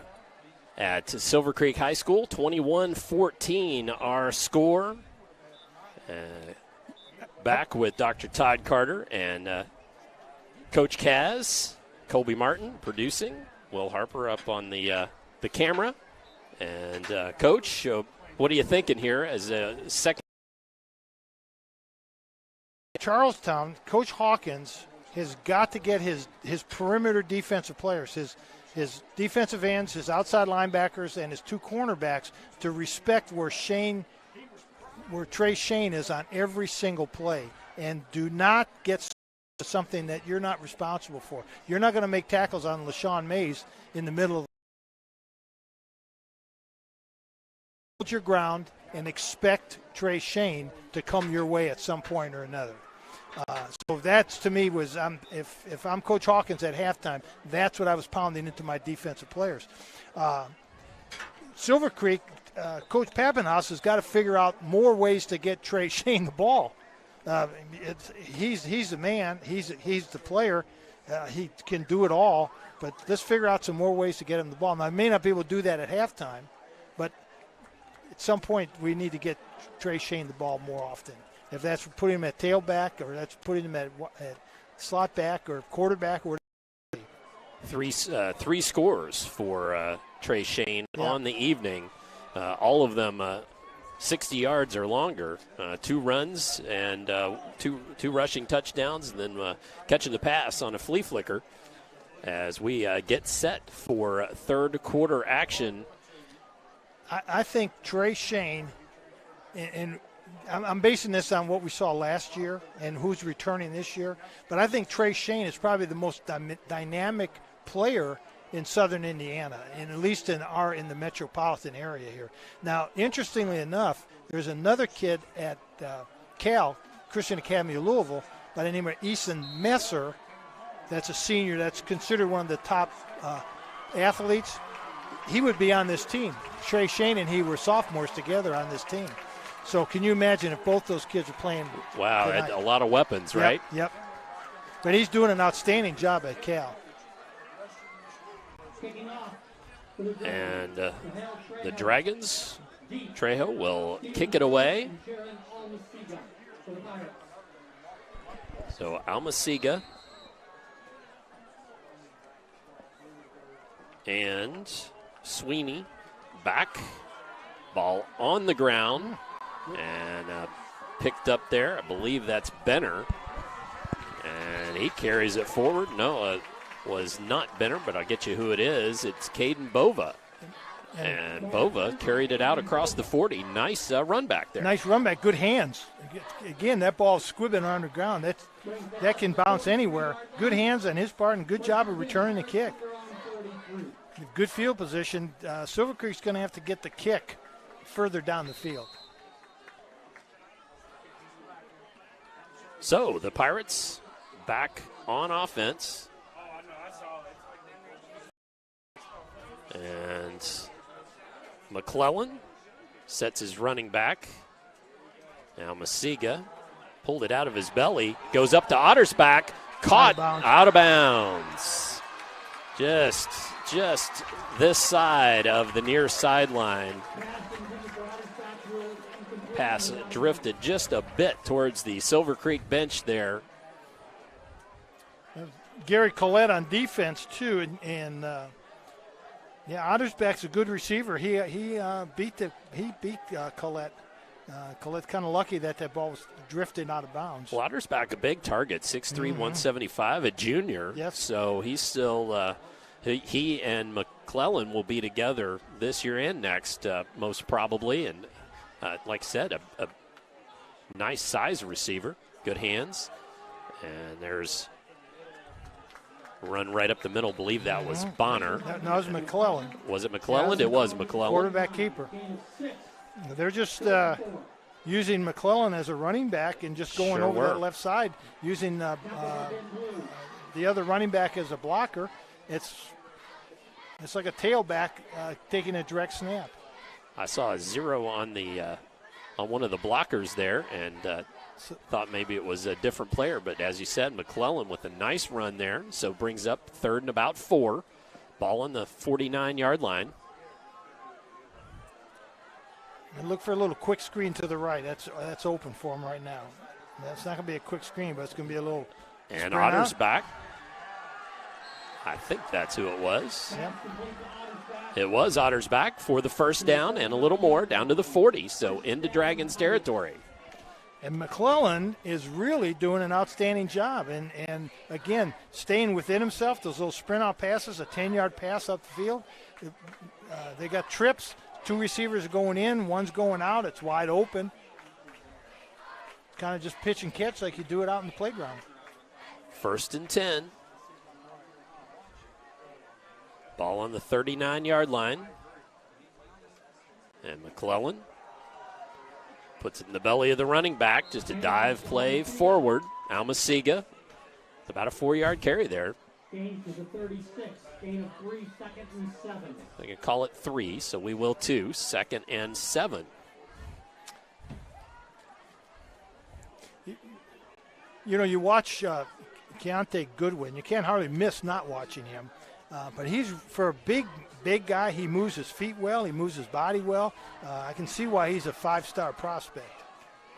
at Silver Creek High School, 21-14 our score. Back with Dr. Todd Carter and Coach Kaz. Colby Martin producing, Will Harper up on the camera. And, Coach, what are you thinking here as a second? Charlestown, Coach Hawkins has got to get his perimeter defensive players, his defensive ends, his outside linebackers, and his 2 cornerbacks to respect where Trey Shane is on every single play, and do not get something that you're not responsible for. You're not going to make tackles on LaShawn Mays in the middle of hold your ground and expect Trey Shane to come your way at some point or another. So that's, to me, was if I'm Coach Hawkins at halftime, that's what I was pounding into my defensive players. Silver Creek, Coach Pappenhaus has got to figure out more ways to get Trey Shane the ball. He's the man. He's the player. He can do it all. But let's figure out some more ways to get him the ball. Now, I may not be able to do that at halftime, but at some point we need to get Trey Shane the ball more often. If that's putting him at tailback, or that's putting him at slot back or quarterback, or whatever. Three scores for Trey Shane on the evening. All of them 60 yards or longer. 2 runs and two rushing touchdowns, and then catching the pass on a flea flicker as we get set for third quarter action. I think Trey Shane, and I'm basing this on what we saw last year and who's returning this year, but I think Trey Shane is probably the most dynamic player in Southern Indiana, and at least in the metropolitan area here. Now, interestingly enough, there's another kid at Cal, Christian Academy of Louisville, by the name of Eason Messer. That's a senior that's considered one of the top athletes. He would be on this team. Trey Shane and he were sophomores together on this team. So can you imagine if both those kids are playing? Wow, tonight? a lot of weapons, right? Yep. But he's doing an outstanding job at Cal. And the Dragons, Trejo will kick it away. So Almasiga and Sweeney back. Ball on the ground and picked up there. I believe that's Benner. And he carries it forward. No, was not Benner, but I'll get you who it is. It's Caden Bova. And Bova carried it out across the 40. Nice run back there. Nice run back. Good hands. Again, that ball's squibbing on the ground. That can bounce anywhere. Good hands on his part and good job of returning the kick. Good field position. Silver Creek's going to have to get the kick further down the field. So the Pirates back on offense. And McClellan sets his running back. Now Masiga pulled it out of his belly. Goes up to Ottersbach. Caught out of bounds. Just this side of the near sideline. Pass drifted just a bit towards the Silver Creek bench there. Gary Collette on defense too, and Ottersbach's a good receiver. He beat Collette. Collette's kind of lucky that ball was drifting out of bounds. Well, Ottersbach a big target, 6'3", 175, a junior. Yes. So he's still he and McClellan will be together this year and next, most probably. And like I said, a nice size receiver, good hands. And there's a run right up the middle. Believe that was Bonner. No, it was McClellan. Was it McClellan? It was McClellan. Quarterback keeper. They're just using McClellan as a running back and just going over that left side, using the other running back as a blocker. It's like a tailback taking a direct snap. I saw a 0 on the on one of the blockers there, and thought maybe it was a different player. But as you said, McClellan with a nice run there, so brings up 3rd and about 4. Ball on the 49-yard line. And look for a little quick screen to the right. That's open for him right now. That's not going to be a quick screen, but it's going to be a little. And Otter's back. I think that's who it was. Yep. It was Otter's back for the first down and a little more down to the 40, so into Dragons territory. And McClellan is really doing an outstanding job. And again, staying within himself, those little sprint out passes, a 10-yard pass up the field. They got trips. 2 receivers are going in, one's going out. It's wide open. Kind of just pitch and catch like you do it out in the playground. 1st and 10. Ball on the 39-yard line. And McClellan puts it in the belly of the running back. Just a dive play forward. Almasiga, about a 4-yard carry there. Gain to the 36. Gain of 3, 2nd and 7. They can call it 3, so we will too. 2nd and 7. You know, you watch Keontae Goodwin. You can't hardly miss not watching him. But he's, for a big guy, he moves his feet well. He moves his body well. I can see why he's a 5-star prospect.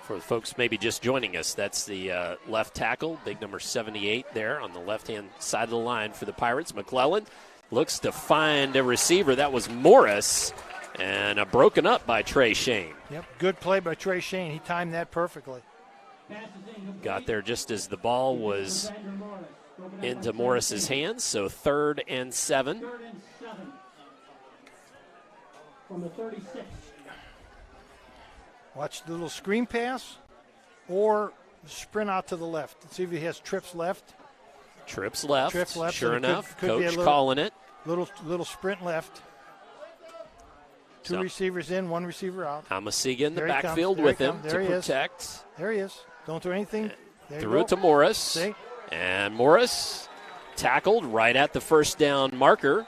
For the folks maybe just joining us, that's the left tackle, big number 78 there on the left-hand side of the line for the Pirates. McClellan looks to find a receiver. That was Morris, and broken up by Trey Shane. Yep, good play by Trey Shane. He timed that perfectly. Got there just as the ball was into Morris's hands, so 3rd and 7. 3rd and 7 from the 36. Watch the little screen pass or sprint out to the left. Let's see if he has trips left. Trips left. Trips left. Sure enough, could Coach calling it. Little sprint left. 2 receivers in, 1 receiver out. Almasiga in the backfield with him to protect. There he is. Don't do anything. Threw it to Morris. See? And Morris tackled right at the 1st down marker.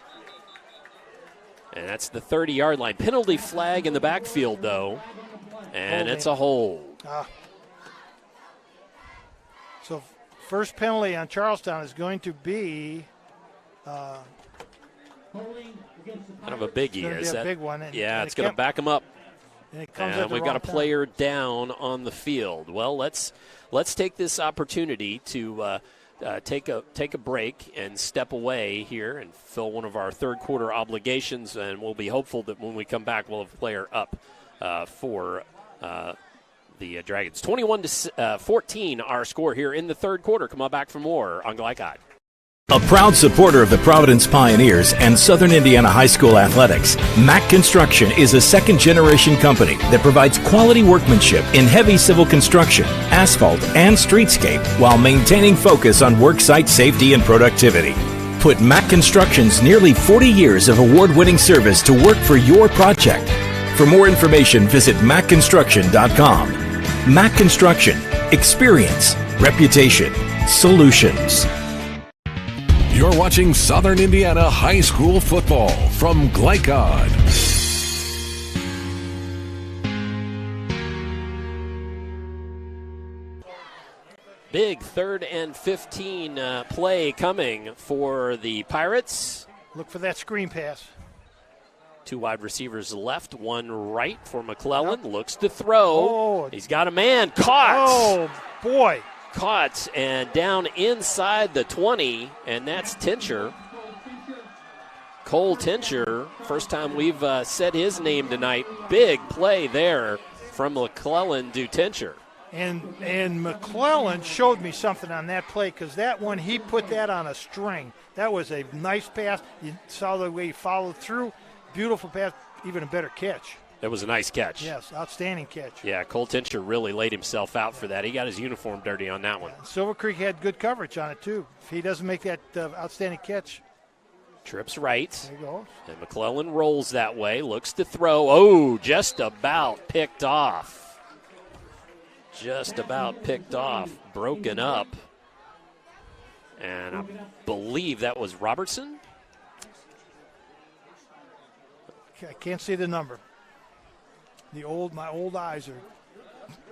And that's the 30-yard line. Penalty flag in the backfield, though. And it's a hold. So first penalty on Charlestown is going to be kind of a biggie. It's a big one. It's going to back them up. And we've got a player down on the field. Well, let's take this opportunity to take a break and step away here and fill one of our third quarter obligations, and we'll be hopeful that when we come back, we'll have a player up for the Dragons. 21-14, our score here in the third quarter. Come on back for more on Glycod. A proud supporter of the Providence Pioneers and Southern Indiana High School athletics, Mack Construction is a second-generation company that provides quality workmanship in heavy civil construction, asphalt, and streetscape while maintaining focus on worksite safety and productivity. Put Mack Construction's nearly 40 years of award-winning service to work for your project. For more information, visit mackconstruction.com. Mack Construction. Experience. Reputation. Solutions. You're watching Southern Indiana High School football from Glycod. Big 3rd and 15 play coming for the Pirates. Look for that screen pass. 2 wide receivers left, 1 right for McClellan. Yep. Looks to throw. He's got a man. Caught. Oh, boy. Caught and down inside the 20, and that's Tincher. Cole Tincher, first time we've said his name tonight. Big play there from McClellan to Tincher. And McClellan showed me something on that play, because that one, he put that on a string. That was a nice pass. You saw the way he followed through. Beautiful pass, even a better catch. That was a nice catch. Yes, outstanding catch. Yeah, Cole Tincher really laid himself out for that. He got his uniform dirty on that one. Silver Creek had good coverage on it, too. If he doesn't make that outstanding catch. Trips right. There he goes. And McClellan rolls that way, looks to throw. Oh, just about picked off. Just about picked off, broken up. And I believe that was Robertson. I can't see the number. My old eyes are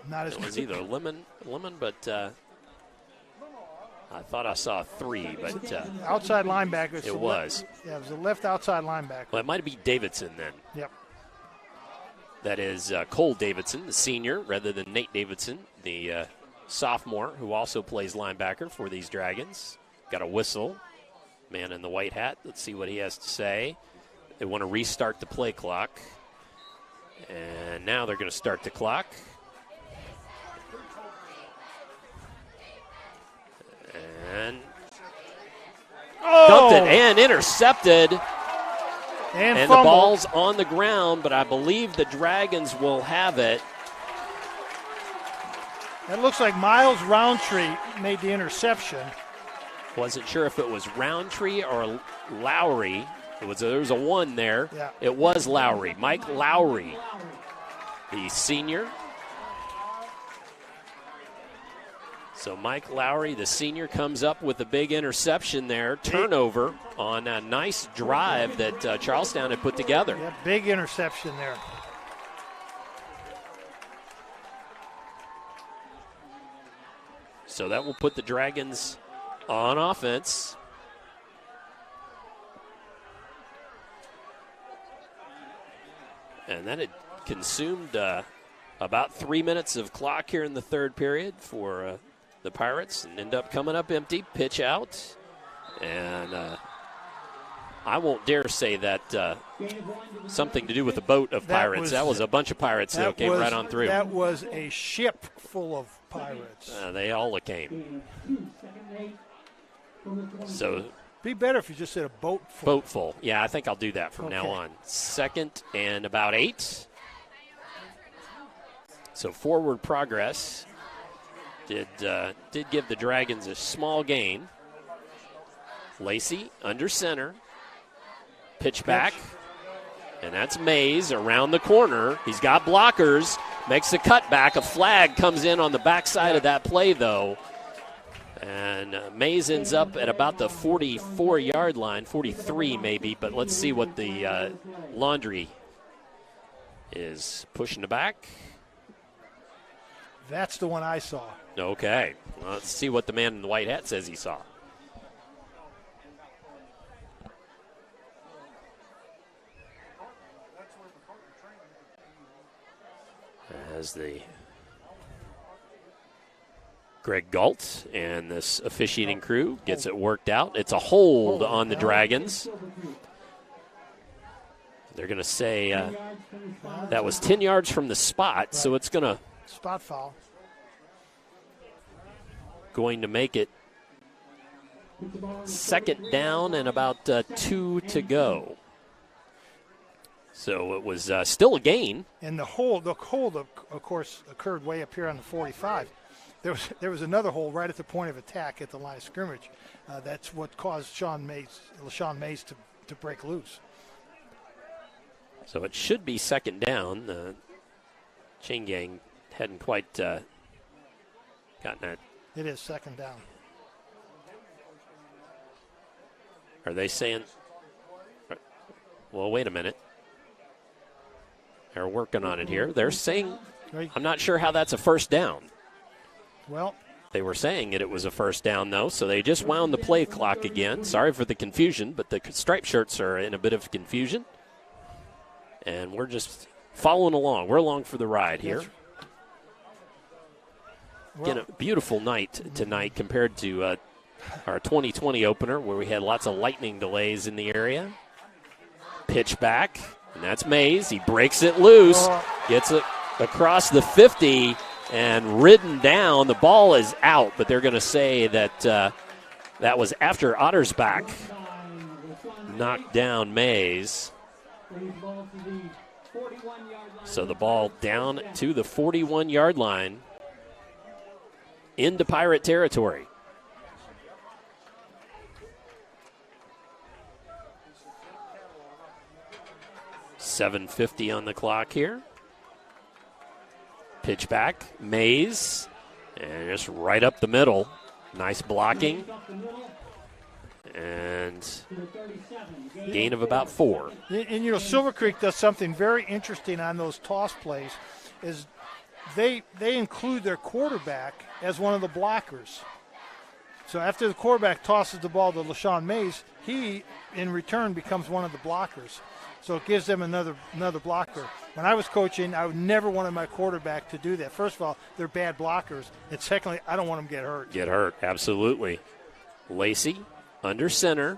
not as good. It was either Lemon, but I thought I saw 3, but outside linebacker. It was. It was a left outside linebacker. Well, it might be Davidson then. Yep. That is Cole Davidson, the senior, rather than Nate Davidson, the sophomore, who also plays linebacker for these Dragons. Got a whistle. Man in the white hat. Let's see what he has to say. They want to restart the play clock. And now they're going to start the clock. Dumped it and intercepted. And the ball's on the ground, but I believe the Dragons will have it. That looks like Miles Roundtree made the interception. Wasn't sure if it was Roundtree or Lowry. There was a 1 there. Yeah. It was Lowry. Mike Lowry, the senior. So Mike Lowry, the senior, comes up with a big interception there. Turnover on a nice drive that Charlestown had put together. Yeah, big interception there. So that will put the Dragons on offense. And then it consumed about 3 minutes of clock here in the third period for the Pirates, and end up coming up empty. Pitch out. And I won't dare say that something to do with the boat of Pirates. That was a bunch of Pirates that came right on through. That was a ship full of Pirates. They all came. So be better if you just said a boat full. Boat full. Yeah, I think I'll do that from now on. 2nd and about 8. So forward progress did give the Dragons a small gain. Lacey under center. Pitch back. And that's Mays around the corner. He's got blockers. Makes a cutback. A flag comes in on the backside of that play, though. And Mays ends up at about the 44-yard line, 43 maybe, but let's see what the Laundry is pushing it back. That's the one I saw. Okay. Well, let's see what the man in the white hat says he saw. As the Greg Galt and this officiating crew gets it worked out. It's a hold on the Dragons. They're going to say that was 10 yards from the spot, so it's going to spot foul. Going to make it 2nd down and about 2 to go. So it was still a gain. And the hold, of course, occurred way up here on the 45. There was another hold right at the point of attack at the line of scrimmage. That's what caused LaShawn Mays to break loose. So it should be 2nd down. The chain gang hadn't quite gotten that. It is 2nd down. Are they saying? Well, wait a minute. They're working on it here. They're saying, I'm not sure how that's a 1st down. Well, they were saying that it was a 1st down, though, so they just wound the play clock again. Sorry for the confusion, but the striped shirts are in a bit of confusion. And we're just following along. We're along for the ride here. Again, a beautiful night tonight compared to our 2020 opener where we had lots of lightning delays in the area. Pitch back, and that's Mays. He breaks it loose, gets it across the 50, and ridden down. The ball is out, but they're going to say that that was after Ottersbach knocked down Mays. So the ball down to the 41-yard line into Pirate territory. .750 on the clock here. Pitch back, Mays, and just right up the middle. Nice blocking. And gain of about 4. And Silver Creek does something very interesting on those toss plays is they include their quarterback as one of the blockers. So after the quarterback tosses the ball to LaShawn Mays, he, in return, becomes one of the blockers. So it gives them another blocker. When I was coaching, I would never wanted my quarterback to do that. First of all, they're bad blockers. And secondly, I don't want them to get hurt. Get hurt, absolutely. Lacey under center.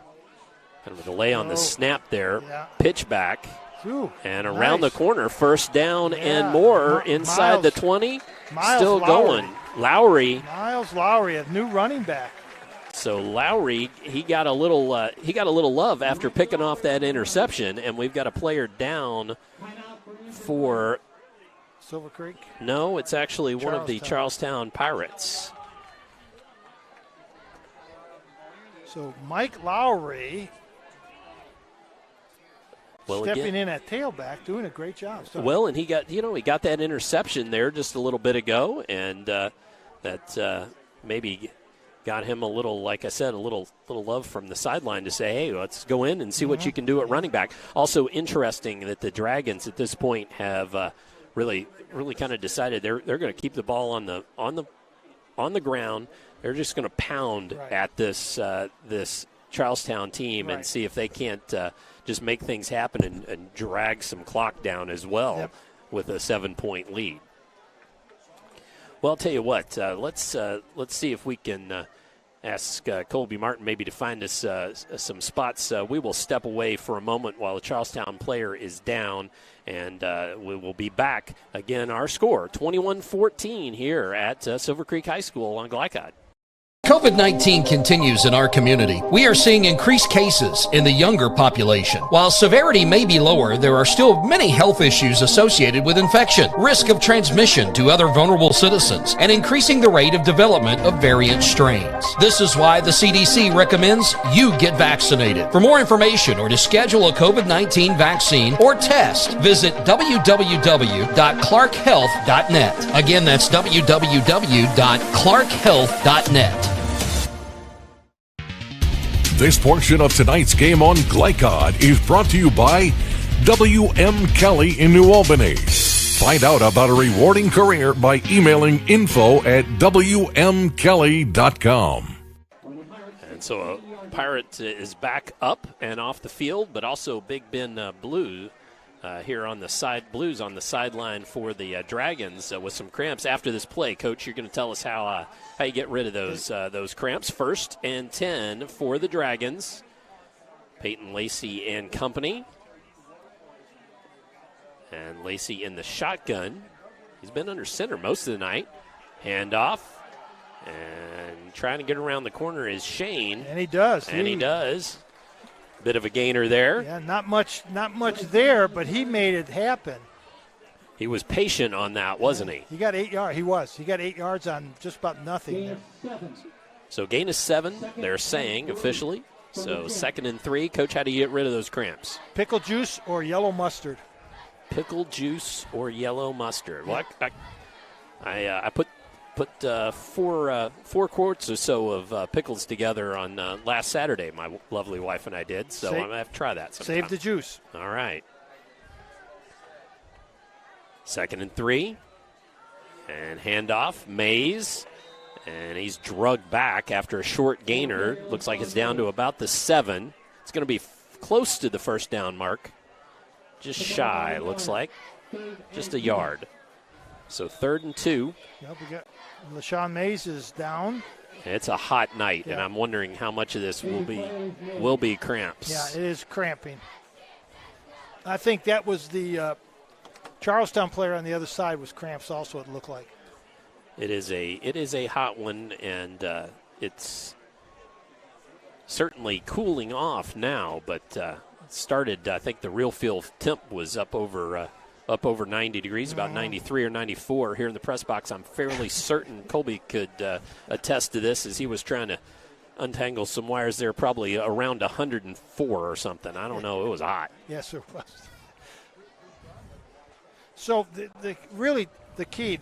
Kind of a delay on the snap there. Yeah. Pitch back. Ooh, and around the corner, 1st down and more inside the 20. Miles Still Lowry. going. Lowry. Miles Lowry, a new running back. So Lowry, he got a little love after picking off that interception, and we've got a player down for Silver Creek? No, it's actually one of the Charlestown Pirates. So Mike Lowry stepping in at tailback, doing a great job. Well, and he got that interception there just a little bit ago, and that maybe got him a little, like I said, a little love from the sideline to say, hey, let's go in and see what you can do at running back. Also interesting that the Dragons at this point have really kind of decided they're going to keep the ball on the ground. They're just going to pound at this Charlestown team and see if they can't just make things happen and drag some clock down as well with a 7-point lead. Well, I'll tell you what. Let's see if we can ask Colby Martin maybe to find us some spots. We will step away for a moment while the Charlestown player is down, and we will be back. Again, our score, 21-14 here at Silver Creek High School on Glycod. COVID-19 continues in our community. We are seeing increased cases in the younger population. While severity may be lower, there are still many health issues associated with infection, risk of transmission to other vulnerable citizens, and increasing the rate of development of variant strains. This is why the CDC recommends you get vaccinated. For more information or to schedule a COVID-19 vaccine or test, visit www.clarkhealth.net. Again, that's www.clarkhealth.net. This portion of tonight's game on Glycod is brought to you by W.M. Kelly in New Albany. Find out about a rewarding career by emailing info@wmkelly.com. And so Pirate is back up and off the field, but also Big Ben Blue here on the side, Blues on the sideline for the Dragons with some cramps. After this play, Coach, you're going to tell us how you get rid of those cramps. 1st and 10 for the Dragons. Peyton Lacey and company. And Lacey in the shotgun. He's been under center most of the night. Handoff. And trying to get around the corner is Shane. And he does. He does. Bit of a gainer there. Yeah, not much there, but he made it happen. He was patient on that, wasn't he? He got 8 yards. He got 8 yards on just about nothing. So gain is 7, they're saying officially. So 2nd and 3. Coach, how do you get rid of those cramps? Pickle juice or yellow mustard. Pickle juice or yellow mustard. Well, I put 4 quarts or so of pickles together on last Saturday. My lovely wife and I did, so I'm going to have to try that sometime. Save the juice. All right. 2nd and 3. And handoff, Mays. And he's drugged back after a short gainer. Looks like it's down to about the 7. It's going to be close to the first down mark. Just shy, looks like. Just a yard. So 3rd and 2. Yep, we got LaShawn Mays is down. It's a hot night, and I'm wondering how much of this will be cramps. Yeah, it is cramping. I think that was the Charlestown player on the other side was cramps also, it looked like. It is a hot one, and it's certainly cooling off now, but it started, I think the real field temp was up over 90 degrees, about 93 or 94 here in the press box. I'm fairly certain Colby could attest to this as he was trying to untangle some wires there, probably around 104 or something. I don't know. It was hot. Yes, it was. So really the key,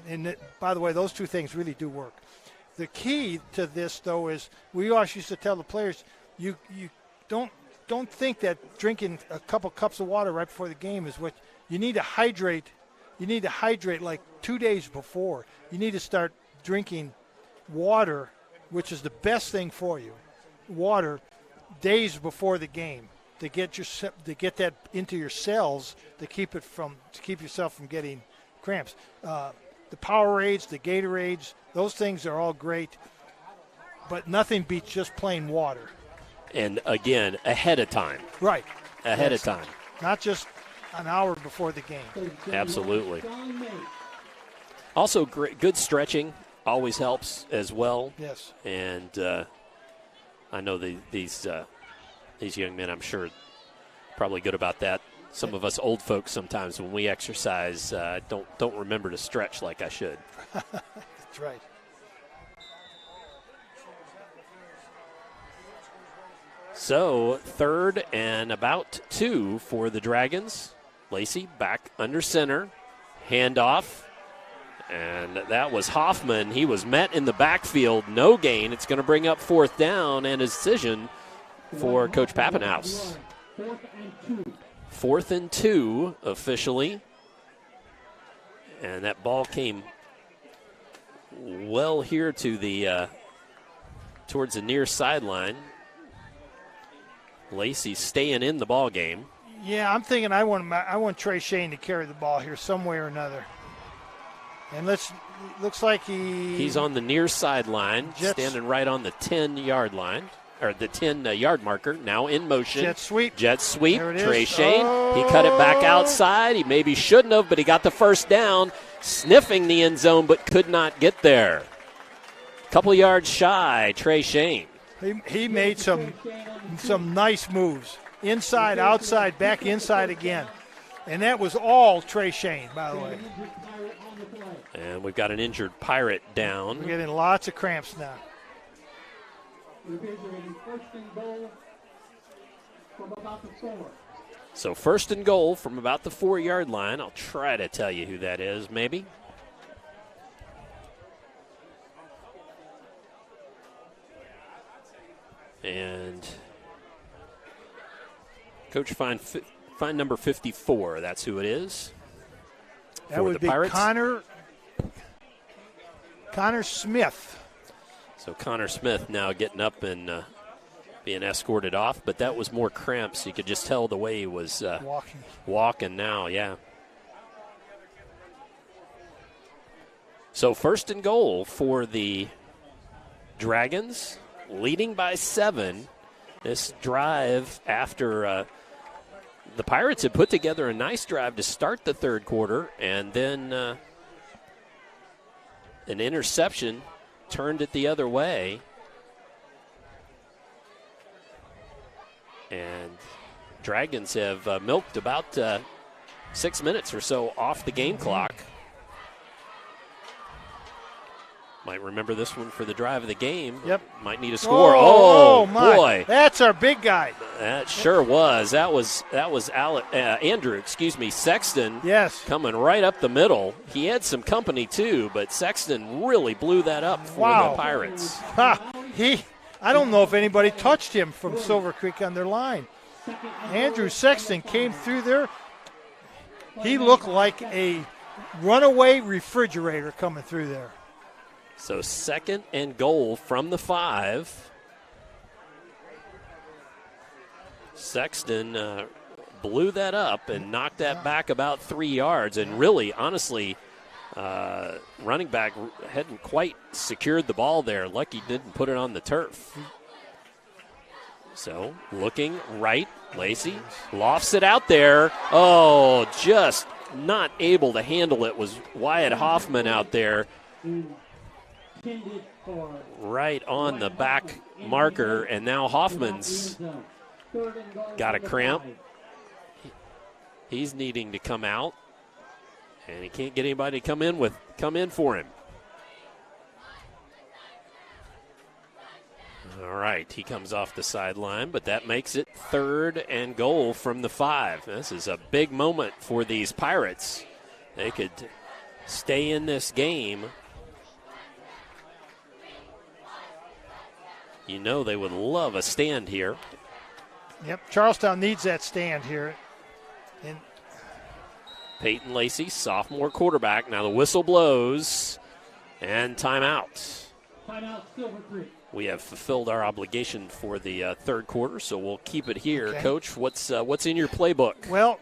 and by the way, those two things really do work. The key to this, though, is we always used to tell the players, you don't think that drinking a couple cups of water right before the game is what you need to hydrate. You need to hydrate like 2 days before. You need to start drinking water, which is the best thing for you. Water days before the game to get that into your cells to keep yourself from getting cramps. The Powerades, the Gatorades, those things are all great, but nothing beats just plain water. And again, ahead of time. Right. Ahead of time. Not just an hour before the game. Absolutely. Also, good stretching always helps as well. Yes. And I know these young men, I'm sure, probably good about that. Some of us old folks sometimes when we exercise don't remember to stretch like I should. That's right. So 3rd and about 2 for the Dragons. Lacey back under center. Handoff. And that was Hoffman. He was met in the backfield. No gain. It's going to bring up 4th down and a decision for Coach Pappenhouse. 4th and 2 officially. And that ball came well here to the towards the near sideline. Lacey staying in the ball game. Yeah, I'm thinking I want Trey Shane to carry the ball here some way or another. And looks like he's on the near sideline, standing right on the 10-yard line, or the 10-yard marker, now in motion. Jet sweep. Trey Shane. He cut it back outside. He maybe shouldn't have, but he got the first down, sniffing the end zone, but could not get there. Couple yards shy, Trey Shane. He made some nice moves. Inside, outside, back inside again. And that was all Trey Shane, by the way. And we've got an injured Pirate down. We're getting lots of cramps now. So 1st and goal from about the 4-yard line. I'll try to tell you who that is, maybe. And Coach, find number 54. That's who it is. That would the be Pirates. Connor Smith. So Connor Smith now getting up and being escorted off, but that was more cramps. You could just tell the way he was walking now, yeah. So 1st and goal for the Dragons, leading by 7. This drive after the Pirates had put together a nice drive to start the 3rd quarter, and then an interception turned it the other way. And Dragons have milked about 6 minutes or so off the game clock. Might remember this one for the drive of the game. Yep. Might need a score. Oh my. Boy. That's our big guy. That sure was. That was Andrew, Sexton. Yes. Coming right up the middle. He had some company too, but Sexton really blew that up for the Pirates. I don't know if anybody touched him from Silver Creek on their line. Andrew Sexton came through there. He looked like a runaway refrigerator coming through there. So 2nd and goal from the 5. Sexton blew that up and knocked that back about 3 yards. And really, honestly, running back hadn't quite secured the ball there. Lucky didn't put it on the turf. So looking right, Lacey lofts it out there. Oh, just not able to handle it was Wyatt Hoffman out there. Right on the back marker, and now Hoffman's got a cramp. He's needing to come out, and he can't get anybody to come in for him. All right, he comes off the sideline, but that makes it 3rd and goal from the 5. This is a big moment for these Pirates. They could stay in this game. You know they would love a stand here. Yep, Charlestown needs that stand here. And Peyton Lacey, sophomore quarterback. Now the whistle blows, and timeout. Timeout, Silver Creek. We have fulfilled our obligation for the 3rd quarter, so we'll keep it here. Okay. Coach, what's in your playbook? Well,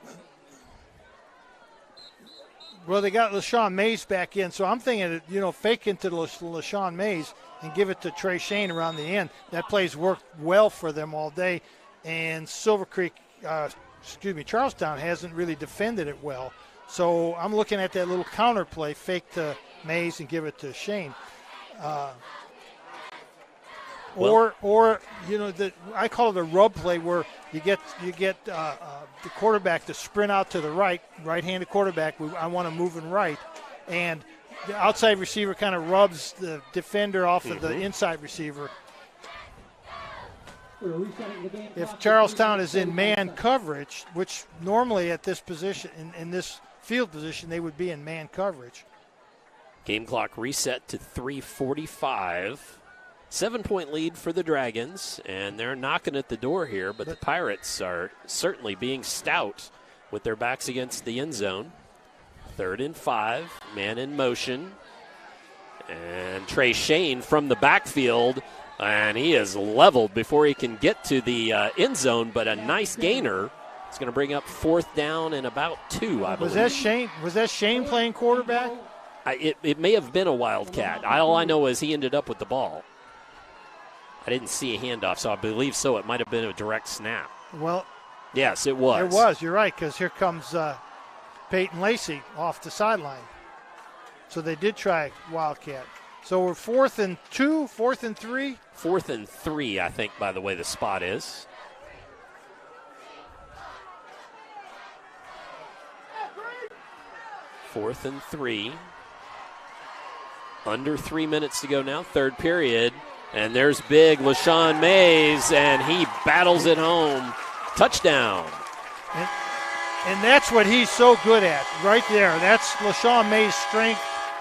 they got LaShawn Mays back in, so I'm thinking, fake into LaShawn Mays and give it to Trey Shane around the end. That play's worked well for them all day, and Charlestown hasn't really defended it well. So I'm looking at that little counter play, fake to Mays and give it to Shane. Or I call it a rub play where you get the quarterback to sprint out to the right-handed quarterback. I want to move in right, and the outside receiver kind of rubs the defender off of the inside receiver. If Charlestown is in man coverage, which normally at this position, in this field position, they would be in man coverage. Game clock reset to 3:45. 7-point lead for the Dragons, and they're knocking at the door here, but the Pirates are certainly being stout with their backs against the end zone. 3rd and 5, man in motion. And Trey Shane from the backfield, and he is leveled before he can get to the end zone, but a nice gainer. It's going to bring up 4th down and about 2, I believe. Was that Shane playing quarterback? It may have been a Wildcat. All I know is he ended up with the ball. I didn't see a handoff, so I believe so. It might have been a direct snap. Well, yes, it was. It was. You're right, because here comes Peyton Lacey off the sideline. So they did try Wildcat. So we're 4th and 2, 4th and 3? 4th and 3, I think, by the way the spot is. Fourth and 3. Under 3 minutes to go now, 3rd period. And there's big LaShawn Mays, and he battles it home. Touchdown. And that's what he's so good at, right there. That's LaShawn Mays' strength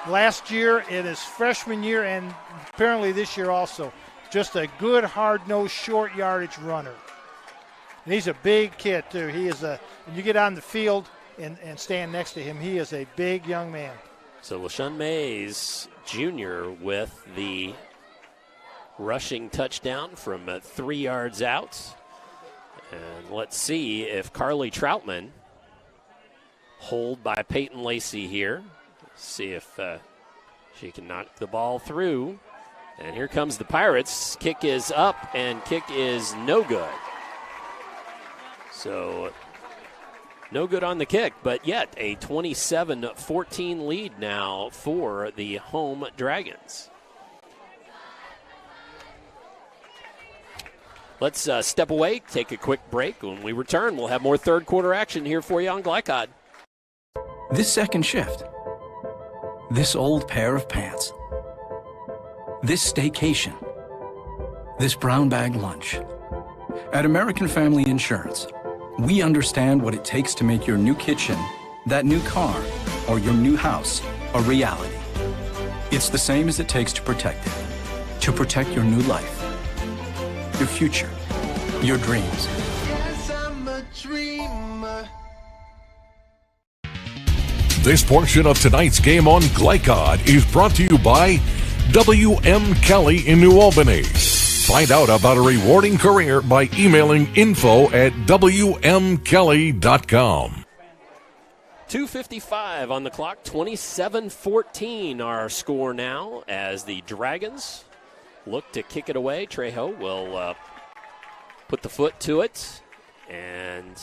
last year, in his freshman year, and apparently this year also. Just a good, hard-nosed, short yardage runner. And he's a big kid, too. He is when you get on the field and stand next to him, he is a big young man. So LaShawn Mays, Jr., with the rushing touchdown from 3 yards out. And let's see if Carly Troutman, hold by Peyton Lacey here. See if she can knock the ball through. And here comes the Pirates. Kick is up, and kick is no good. So no good on the kick, but yet a 27-14 lead now for the home Dragons. Let's step away, take a quick break. When we return, we'll have more third quarter action here for you on Glycod. This second shift. This old pair of pants. This staycation. This brown bag lunch. At American Family Insurance, we understand what it takes to make your new kitchen, that new car, or your new house a reality. It's the same as it takes to protect it. To protect your new life. Your future, your dreams. Yes, I'm a dreamer. This portion of tonight's game on Glycod is brought to you by W.M. Kelly in New Albany. Find out about a rewarding career by emailing info@wmkelly.com. 2:55 on the clock, 27-14 our score now as the Dragons look to kick it away. Trejo will put the foot to it, and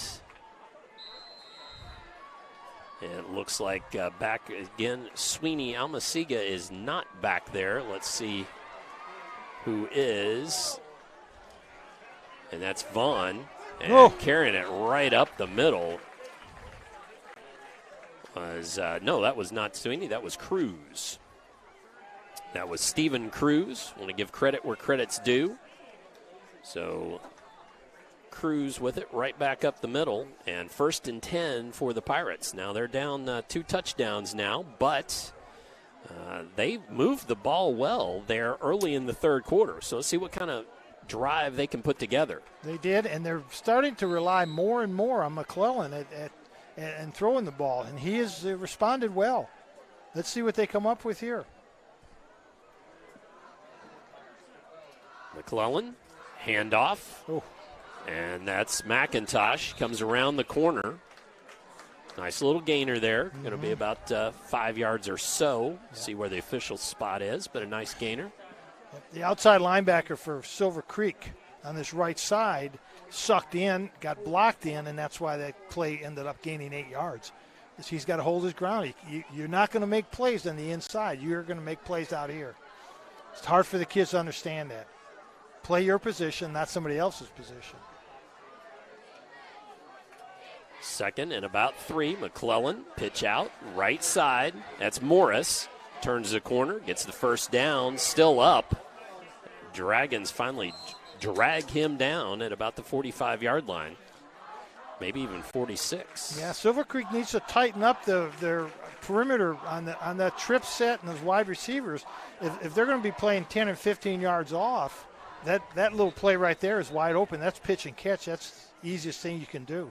it looks like back again. Sweeney Almasiga is not back there. Let's see who is. And that's Vaughn, and carrying it right up the middle was, no, that was not Sweeney, that was Cruz. That was Stephen Cruz. Want to give credit where credit's due. So Cruz with it right back up the middle. And 1st and 10 for the Pirates. Now they're down 2 touchdowns now, but they moved the ball well there early in the third quarter. So let's see what kind of drive they can put together. They did, and they're starting to rely more and more on McClellan and throwing the ball. And he has responded well. Let's see what they come up with here. McClellan, handoff, and that's McIntosh. Comes around the corner. Nice little gainer there. Going to be about 5 yards or so. See where the official spot is, but a nice gainer. The outside linebacker for Silver Creek on this right side sucked in, got blocked in, and that's why that play ended up gaining 8 yards. He's got to hold his ground. You're not going to make plays on the inside. You're going to make plays out here. It's hard for the kids to understand that. Play your position, not somebody else's position. 2nd and about 3. McClellan, pitch out, right side. That's Morris. Turns the corner, gets the first down, still up. Dragons finally drag him down at about the 45-yard line, maybe even 46. Yeah, Silver Creek needs to tighten up their perimeter on that trip set and those wide receivers. If they're going to be playing 10 and 15 yards off, that little play right there is wide open. That's pitch and catch. That's the easiest thing you can do.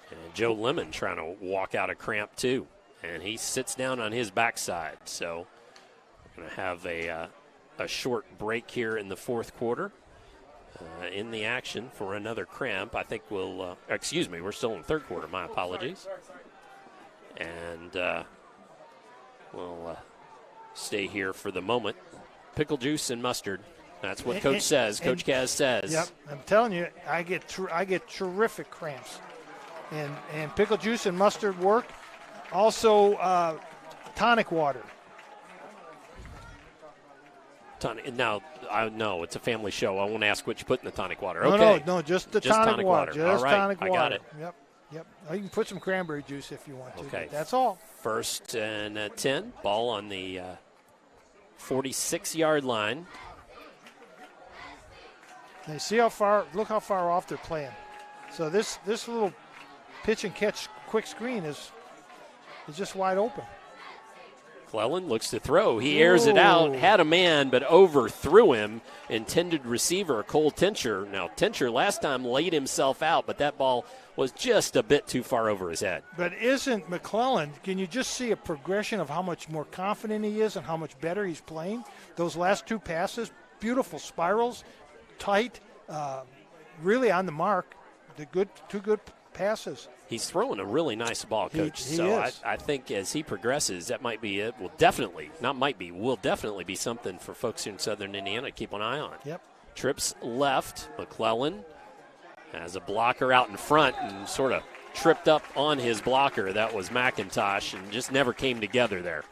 And Joe Lemon trying to walk out of cramp too, and he sits down on his backside. So we're going to have a short break here in the 4th quarter. In the action for another cramp. I think we'll, we're still in the 3rd quarter. My apologies. And we'll stay here for the moment. Pickle juice and mustard. That's what Coach says. Coach Kaz says. Yep, I'm telling you, I get terrific cramps. And pickle juice and mustard work. Also, tonic water. Now, I know it's a family show. I won't ask what you put in the tonic water. Okay. No, just the tonic water. Just all right, tonic water. I got it. Yep. Oh, you can put some cranberry juice if you want to. Okay. That's all. 1st and 10. Ball on the 46-yard line. Now, look how far off they're playing. So this little pitch and catch quick screen is just wide open. McClellan looks to throw. He airs it out, had a man, but overthrew him. Intended receiver, Cole Tincher. Now, Tincher last time laid himself out, but that ball was just a bit too far over his head. But isn't McClellan, can you just see a progression of how much more confident he is and how much better he's playing? Those last 2 passes, beautiful spirals, tight, really on the mark. Two good passes. He's throwing a really nice ball, Coach. He so is. I think as he progresses, that might be it. Will definitely be something for folks here in Southern Indiana to keep an eye on. Yep. Trips left. McClellan has a blocker out in front and sort of tripped up on his blocker. That was McIntosh and just never came together there.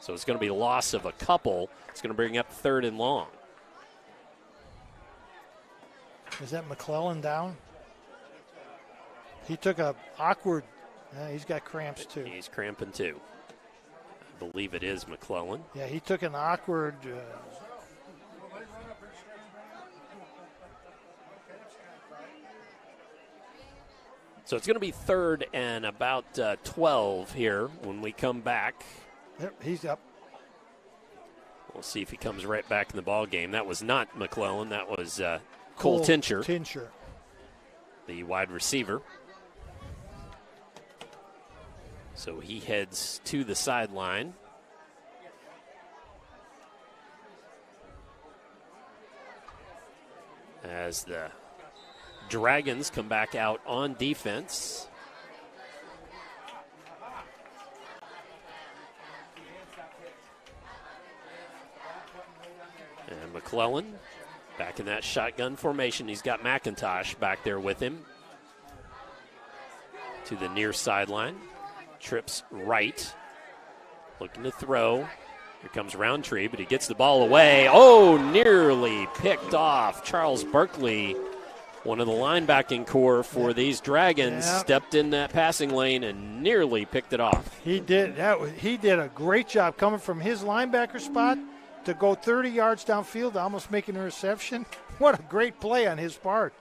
So it's going to be a loss of a couple. It's going to bring up 3rd and long. Is that McClellan down? He took a awkward. He's got cramps too. He's cramping too. I believe it is McClellan. Yeah, he took an awkward. So it's going to be 3rd and about 12 here when we come back. Yep, he's up. We'll see if he comes right back in the ball game. That was not McClellan. That was Cole Tincher, the wide receiver. So he heads to the sideline. As the Dragons come back out on defense. And McClellan back in that shotgun formation. He's got McIntosh back there with him to the near sideline. Trips right, looking to throw. Here comes Roundtree, but he gets the ball away. Oh, nearly picked off. Charles Berkeley, one of the linebacking core for these Dragons, stepped in that passing lane and nearly picked it off. He did. He did a great job coming from his linebacker spot to go 30 yards downfield, almost making a reception. What a great play on his part.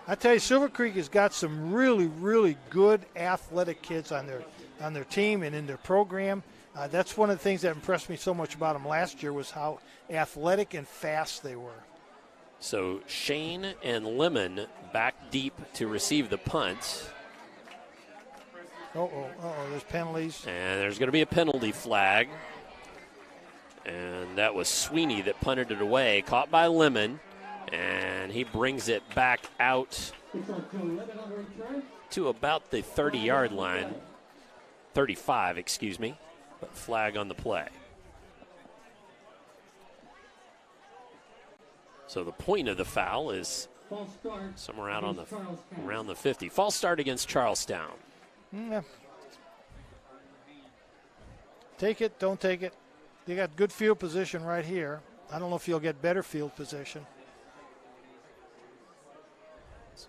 I tell you, Silver Creek has got some really, really good athletic kids on their team and in their program. That's one of the things that impressed me so much about them last year was how athletic and fast they were. So Shane and Lemon back deep to receive the punt. There's penalties. And there's going to be a penalty flag. And that was Sweeney that punted it away, caught by Lemon. And he brings it back out to about the 30-yard line. 35, excuse me. But flag on the play. So the point of the foul is somewhere out on around the 50. False start against Charlestown. Yeah. Take it, don't take it. They got good field position right here. I don't know if he'll get better field position. It's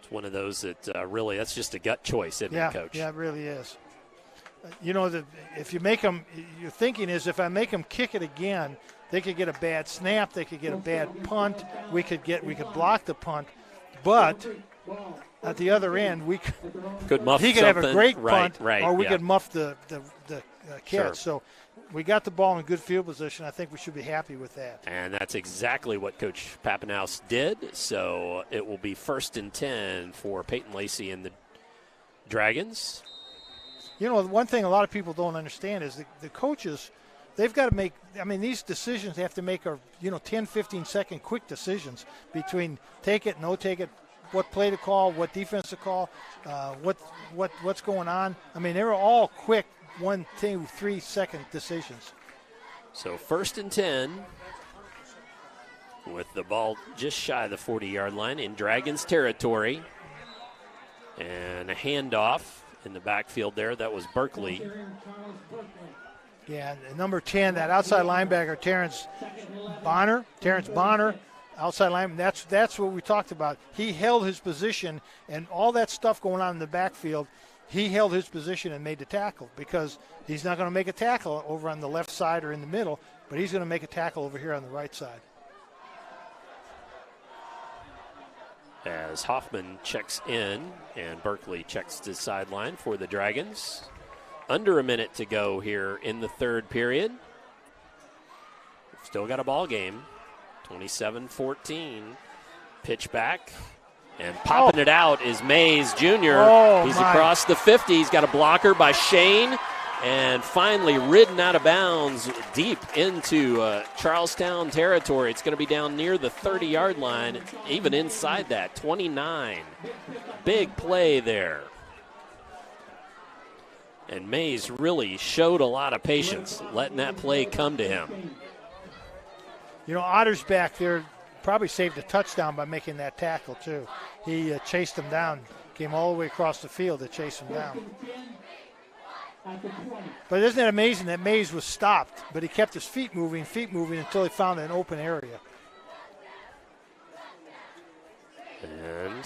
one of those that really, that's just a gut choice, isn't it, Coach? Yeah, it really is. If you make them, your thinking is if I make them kick it again, they could get a bad snap, they could get a bad punt, we could block the punt, but at the other end, could muff he could have a great punt, right, or we could muff the catch. Sure. So we got the ball in good field position. I think we should be happy with that. And that's exactly what Coach Pappenhouse did. So it will be 1st and 10 for Peyton Lacey and the Dragons. One thing a lot of people don't understand is the coaches, they've got to make, these decisions they have to make are, 10, 15-second quick decisions between take it, no take it, what play to call, what defense to call, what's going on. They're all quick 1, 2, 3 second decisions. So 1st and 10 with the ball just shy of the 40-yard line in Dragons territory. And a handoff in the backfield there. That was Berkeley. Yeah, number 10, that outside linebacker, Terrence Bonner, outside linebacker. That's what we talked about. He held his position, and all that stuff going on in the backfield, he held his position and made the tackle because he's not going to make a tackle over on the left side or in the middle, but he's going to make a tackle over here on the right side. As Hoffman checks in and Berkeley checks the sideline for the Dragons. Under a minute to go here in the third period. Still got a ball game. 27-14. Pitch back. And popping it out is Mays Jr. He's across the 50. He's got a blocker by Shane. And finally ridden out of bounds deep into Charlestown territory. It's going to be down near the 30-yard line, even inside that, 29. Big play there. And Mays really showed a lot of patience, letting that play come to him. Otter's back there probably saved a touchdown by making that tackle, too. He chased him down, came all the way across the field to chase him down. But isn't it amazing that Mays was stopped, but he kept his feet moving until he found an open area. And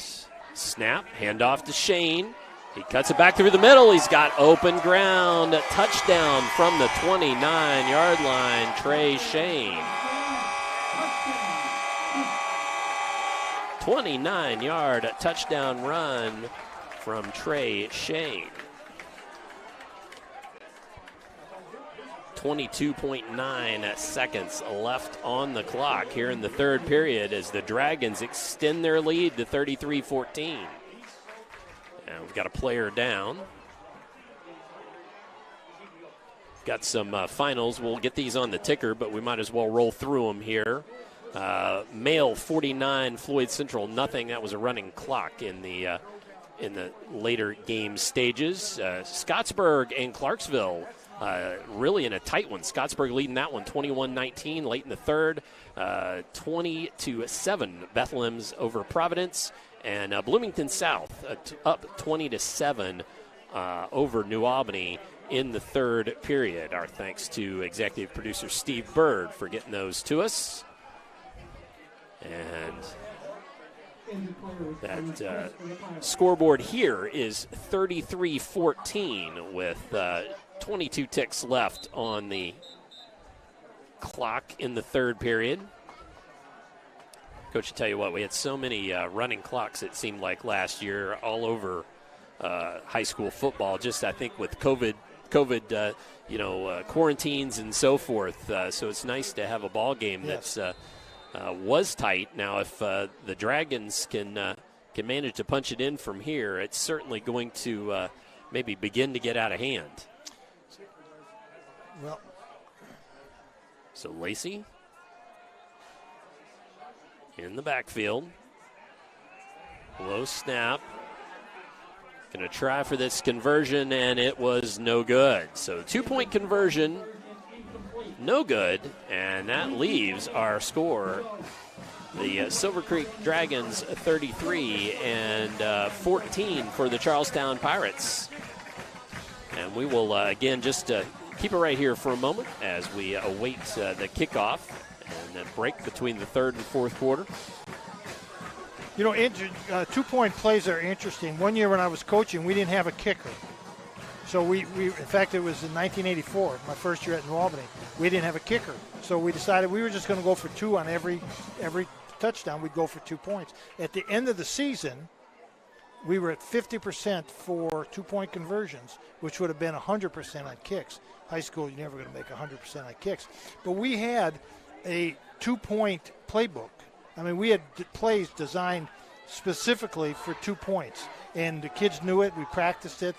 snap, handoff to Shane. He cuts it back through the middle. He's got open ground. Touchdown from the 29-yard line, Trey Shane. 29-yard touchdown run from Trey Shane. 22.9 seconds left on the clock here in the third period as the Dragons extend their lead to 33-14. And we've got a player down. Got some finals. We'll get these on the ticker, but we might as well roll through them here. Male 49, Floyd Central, nothing. That was a running clock in the later game stages. Scottsburg and Clarksville really in a tight one. Scottsburg leading that one 21-19 late in the third. 20-7 Bethlehem's over Providence. And Bloomington South up 20-7 over New Albany in the third period. Our thanks to executive producer Steve Bird for getting those to us. And that scoreboard here is 33-14 with 22 ticks left on the clock in the third period. Coach, I tell you what, we had so many running clocks, it seemed like last year, all over high school football. Just, I think, with COVID, quarantines and so forth. So it's nice to have a ball game that's was tight. Now, if the Dragons can manage to punch it in from here, it's certainly going to maybe begin to get out of hand. Well, so Lacey in the backfield. Low snap. Going to try for this conversion, and it was no good. So 2-point conversion, no good, and that leaves our score. The Silver Creek Dragons 33 and 14 for the Charlestown Pirates. And we will, again, just Keep it right here for a moment as we await the kickoff and the break between the third and fourth quarter. You know, 2-point plays are interesting. One year when I was coaching, we didn't have a kicker. So we in fact, it was in 1984, my first year at New Albany. We didn't have a kicker. So we decided we were just going to go for 2 on every touchdown. We'd go for 2 points. At the end of the season, we were at 50% for 2-point conversions, which would have been 100% on kicks. High school, you're never going to make 100% on kicks. But we had a 2-point playbook. I mean, we had plays designed specifically for 2 points. And the kids knew it. We practiced it.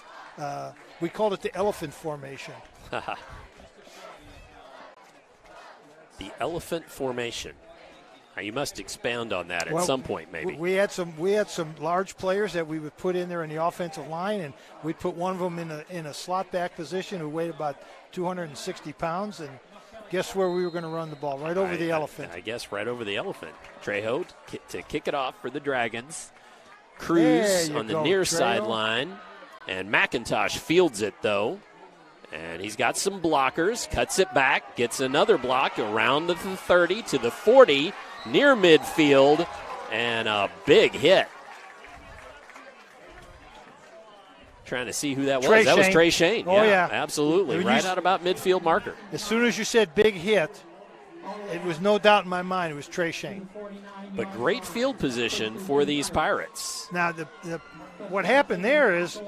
We called it the elephant formation. The elephant formation. Now you must expound on that at some point, maybe. We had some large players that we would put in there in the offensive line, and we'd put one of them in a slot back position who weighed about 260 pounds, and guess where we were going to run the ball? Right over the elephant. I guess right over the elephant. Trejo to kick it off for the Dragons. Cruz on the near sideline, and McIntosh fields it, though. And he's got some blockers, cuts it back, gets another block around the 30 to the 40, near midfield, and a big hit. Trying to see who that was. That was Trey Shane. Oh, yeah. Absolutely. Right out about midfield marker. As soon as you said big hit, it was no doubt in my mind it was Trey Shane. But great field position for these Pirates. Now, what happened there is,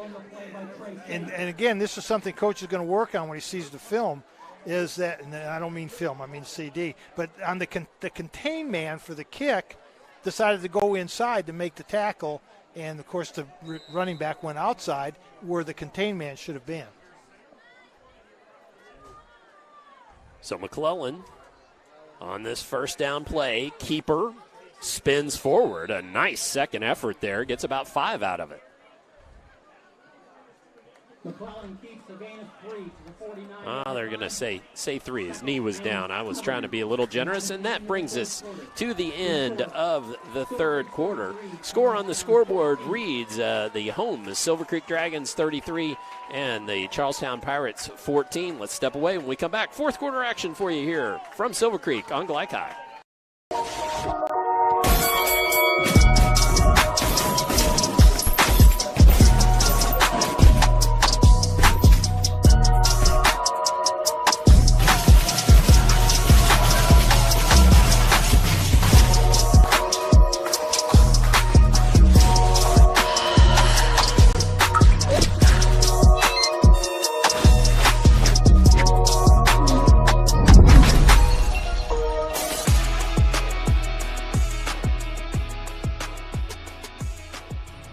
and again, this is something Coach is going to work on when he sees the film, is that, and I don't mean film, I mean CD, but on the contain man for the kick decided to go inside to make the tackle, and, of course, the running back went outside where the contain man should have been. So McClellan on this first down play, keeper spins forward. A nice second effort there. Gets about 5 out of it. McClellan keeps a gain of 3 to the 49. They're going to say 3. His knee was down. I was trying to be a little generous, and that brings us to the end of the third quarter. Score on the scoreboard reads the home is Silver Creek Dragons 33 and the Charlestown Pirates 14. Let's step away when we come back. Fourth quarter action for you here from Silver Creek on Glyci.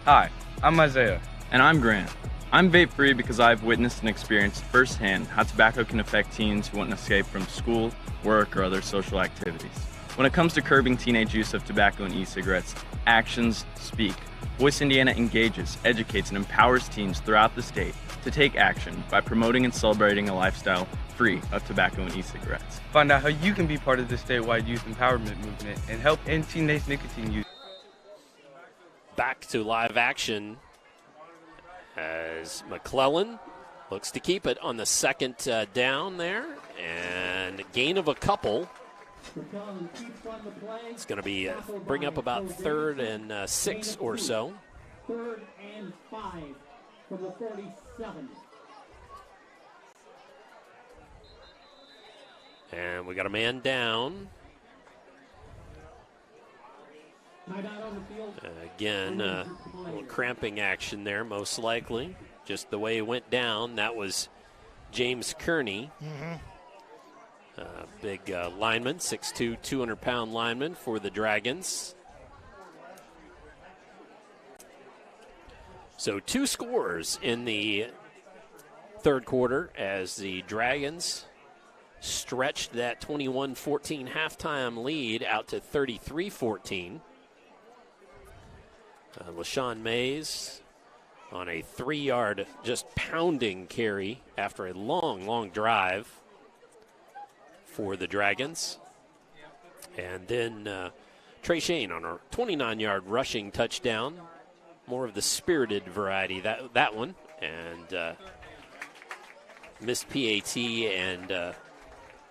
Hi, I'm Isaiah. And I'm Grant. I'm vape-free because I've witnessed and experienced firsthand how tobacco can affect teens who want to escape from school, work, or other social activities. When it comes to curbing teenage use of tobacco and e-cigarettes, actions speak. Voice Indiana engages, educates, and empowers teens throughout the state to take action by promoting and celebrating a lifestyle free of tobacco and e-cigarettes. Find out how you can be part of the statewide youth empowerment movement and help end teenage nicotine use. Back to live action as McClellan looks to keep it on the second down there, and gain of a couple. It's going to be bring up about 3rd and 6 or so. 3rd and 5 from the 47. And we got a man down. Again, a little cramping action there, most likely. Just the way it went down. That was James Kearney. Big lineman, 6'2", 200-pound lineman for the Dragons. So 2 scores in the third quarter as the Dragons stretched that 21-14 halftime lead out to 33-14. LaShawn Mays on a 3-yard just pounding carry after a long drive for the Dragons. And then Trey Shane on a 29-yard rushing touchdown. More of the spirited variety, that one. And missed PAT and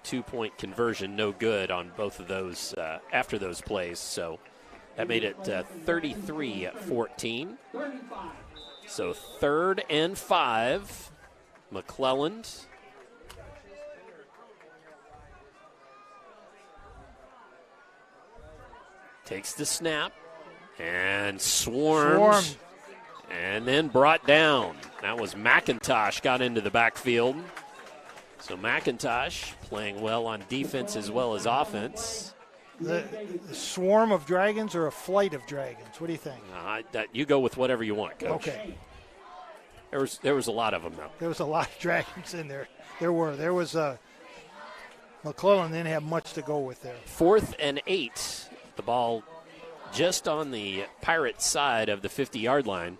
2-point conversion, no good on both of those after those plays. So that made it 33-14. So 3rd and 5. McClelland. Takes the snap and swarmed. And then brought down. That was McIntosh, got into the backfield. So McIntosh playing well on defense as well as offense. The swarm of dragons or a flight of dragons? What do you think? You go with whatever you want, Coach. Okay. There was a lot of them, though. There was a lot of dragons in there. There was McClellan didn't have much to go with there. 4th and 8. The ball just on the Pirates side of the 50-yard line.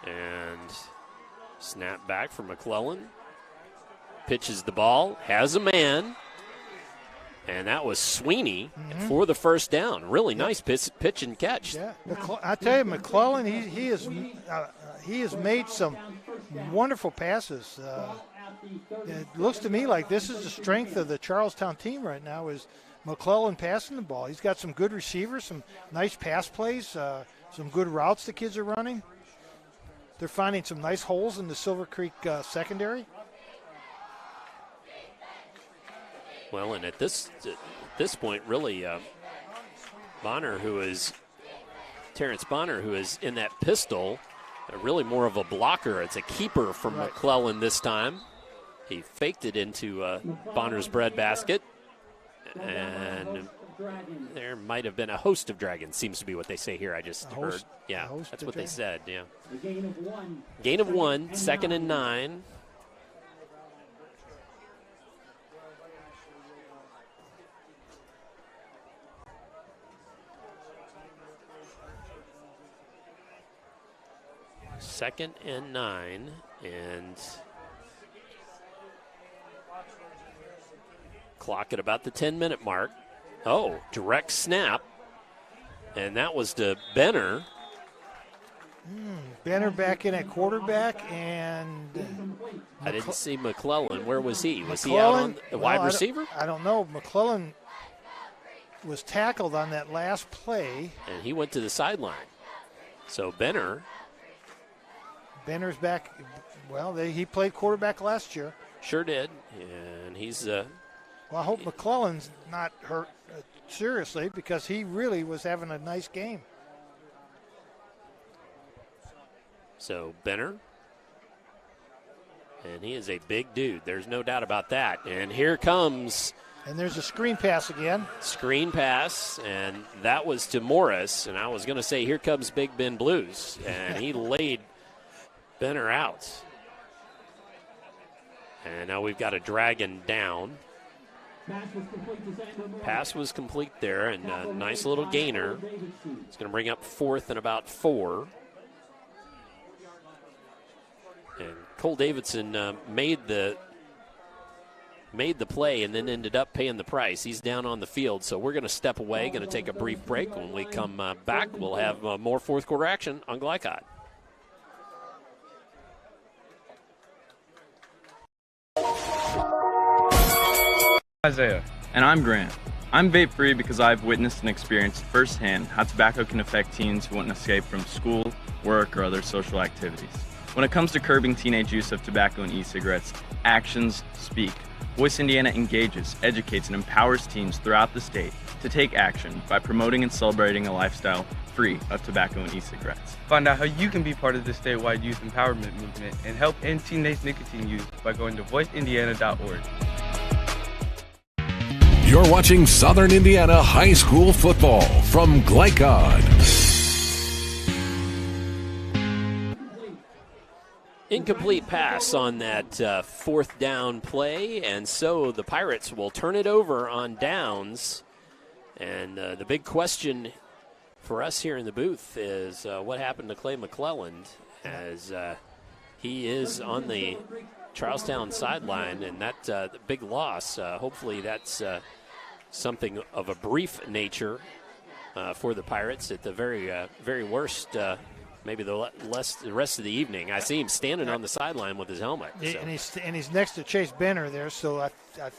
And snap back for McClellan. Pitches the ball, has a man. And that was Sweeney for the first down. Really nice pitch and catch. Yeah, I tell you, McClellan, he has made some wonderful passes. It looks to me like this is the strength of the Charlestown team right now is McClellan passing the ball. He's got some good receivers, some nice pass plays, some good routes the kids are running. They're finding some nice holes in the Silver Creek secondary. Well, and at this point, really, Terrence Bonner, who is in that pistol, really more of a blocker. It's a keeper from McClellan this time. He faked it into Bonner's breadbasket, and there might have been a host of dragons, seems to be what they say here. I just heard. Yeah, that's what they said, yeah. Gain of 1, 2nd and 9. Second and 9, and clock at about the 10-minute mark. Oh, direct snap, and that was to Benner. Benner back in at quarterback, and I didn't see McClellan. Where was he? Was he out on the wide receiver? I don't know. McClellan was tackled on that last play, and he went to the sideline. So Benner's back. Well, he played quarterback last year. Sure did, and he's. Well, I hope McClellan's not hurt seriously because he really was having a nice game. So Benner, and he is a big dude. There's no doubt about that. And here comes. And there's a screen pass again. Screen pass, and that was to Morris. And I was going to say, here comes Big Ben Blues, and he laid Benner out. And now we've got a dragon down. Pass was complete there, and a nice little gainer. It's going to bring up 4th and about 4. And Cole Davidson made the play and then ended up paying the price. He's down on the field, so we're going to step away, going to take a brief break. When we come back, we'll have more fourth quarter action on Glycod. Isaiah. And I'm Grant. I'm vape-free because I've witnessed and experienced firsthand how tobacco can affect teens who want to escape from school, work, or other social activities. When it comes to curbing teenage use of tobacco and e-cigarettes, actions speak. Voice Indiana engages, educates, and empowers teens throughout the state to take action by promoting and celebrating a lifestyle free of tobacco and e-cigarettes. Find out how you can be part of the statewide youth empowerment movement and help end teenage nicotine use by going to voiceindiana.org. You're watching Southern Indiana High School football from Glycod. Incomplete pass on that 4th down play, and so the Pirates will turn it over on downs. And the big question for us here in the booth is what happened to Clay McClelland, as he is on the Charlestown sideline, and that's a big loss. Hopefully that's something of a brief nature for the Pirates at the very worst. Maybe the rest of the evening. I see him standing on the sideline with his helmet. So. And he's next to Chase Benner there. So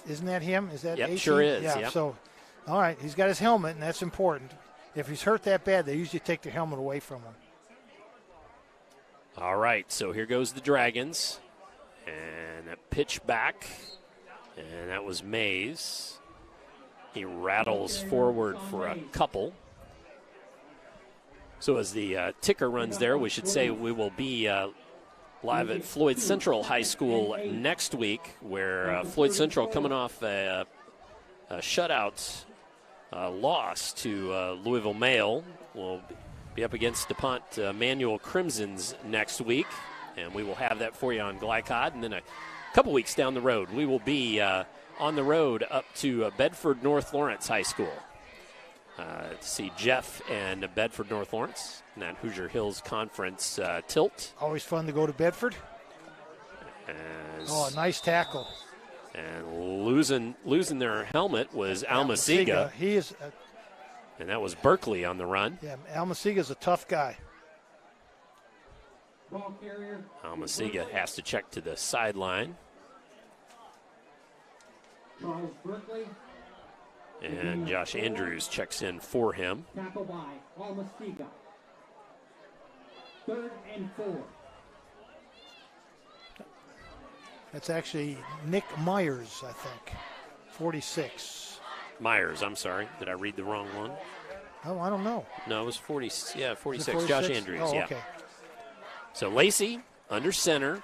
isn't that him? Is that? Yep, 18? sure is. Yeah. Yep. So, all right, he's got his helmet, and that's important. If he's hurt that bad, they usually take their helmet away from him. All right, so here goes the Dragons, and a pitch back, and that was Mays. He rattles forward for a couple. So as the ticker runs there, we should say we will be live at Floyd Central High School next week, where Floyd Central, coming off a shutout loss to Louisville Male, will be up against DuPont Manual Crimsons next week, and we will have that for you on Glycod. And then a couple weeks down the road, we will be on the road up to Bedford North Lawrence High School. To see Jeff and Bedford North Lawrence in that Hoosier Hills Conference tilt. Always fun to go to Bedford. Nice tackle. And losing their helmet was Almasiga. He is. And that was Berkeley on the run. Yeah, Almasiga's a tough guy. Almasiga has to check to the sideline. Charles Berkeley. And Josh Andrews checks in for him. Tackle by Almasiga. 3rd and 4. That's actually Nick Myers, I think. 46. Myers, I'm sorry. Did I read the wrong one? Oh, I don't know. No, it was 40. Yeah, 46. 46? Josh Andrews, oh, yeah. Okay. So Lacey under center.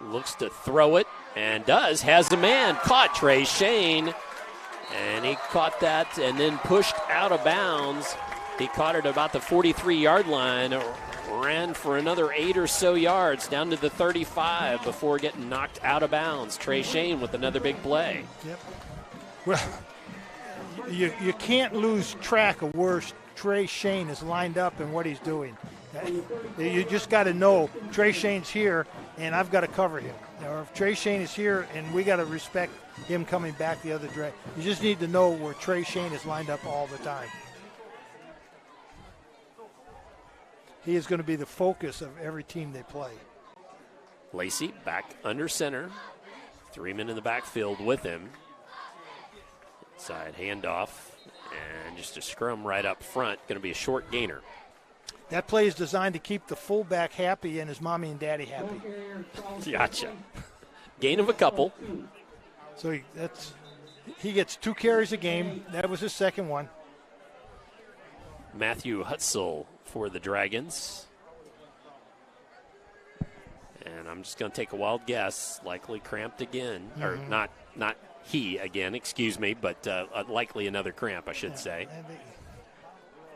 Looks to throw it and does. Has the man. Caught Trey Shane. And he caught that and then pushed out of bounds. He caught it about the 43-yard line, ran for another 8 or so yards down to the 35 before getting knocked out of bounds. Trey Shane with another big play. Yep. Well, you can't lose track of where Trey Shane is lined up and what he's doing. You just got to know Trey Shane's here, and I've got to cover him. Or if Trey Shane is here, and we got to respect him coming back the other direction. You just need to know where Trey Shane is lined up all the time. He is going to be the focus of every team they play. Lacey back under center. 3 men in the backfield with him. Side handoff, and just a scrum right up front. Going to be a short gainer. That play is designed to keep the fullback happy and his mommy and daddy happy. Gotcha. Gain of a couple. So he gets 2 carries a game. That was his second one. Matthew Hutzel for the Dragons. And I'm just going to take a wild guess. Likely cramped again. Mm-hmm. Or not he again, excuse me, but likely another cramp, I should say.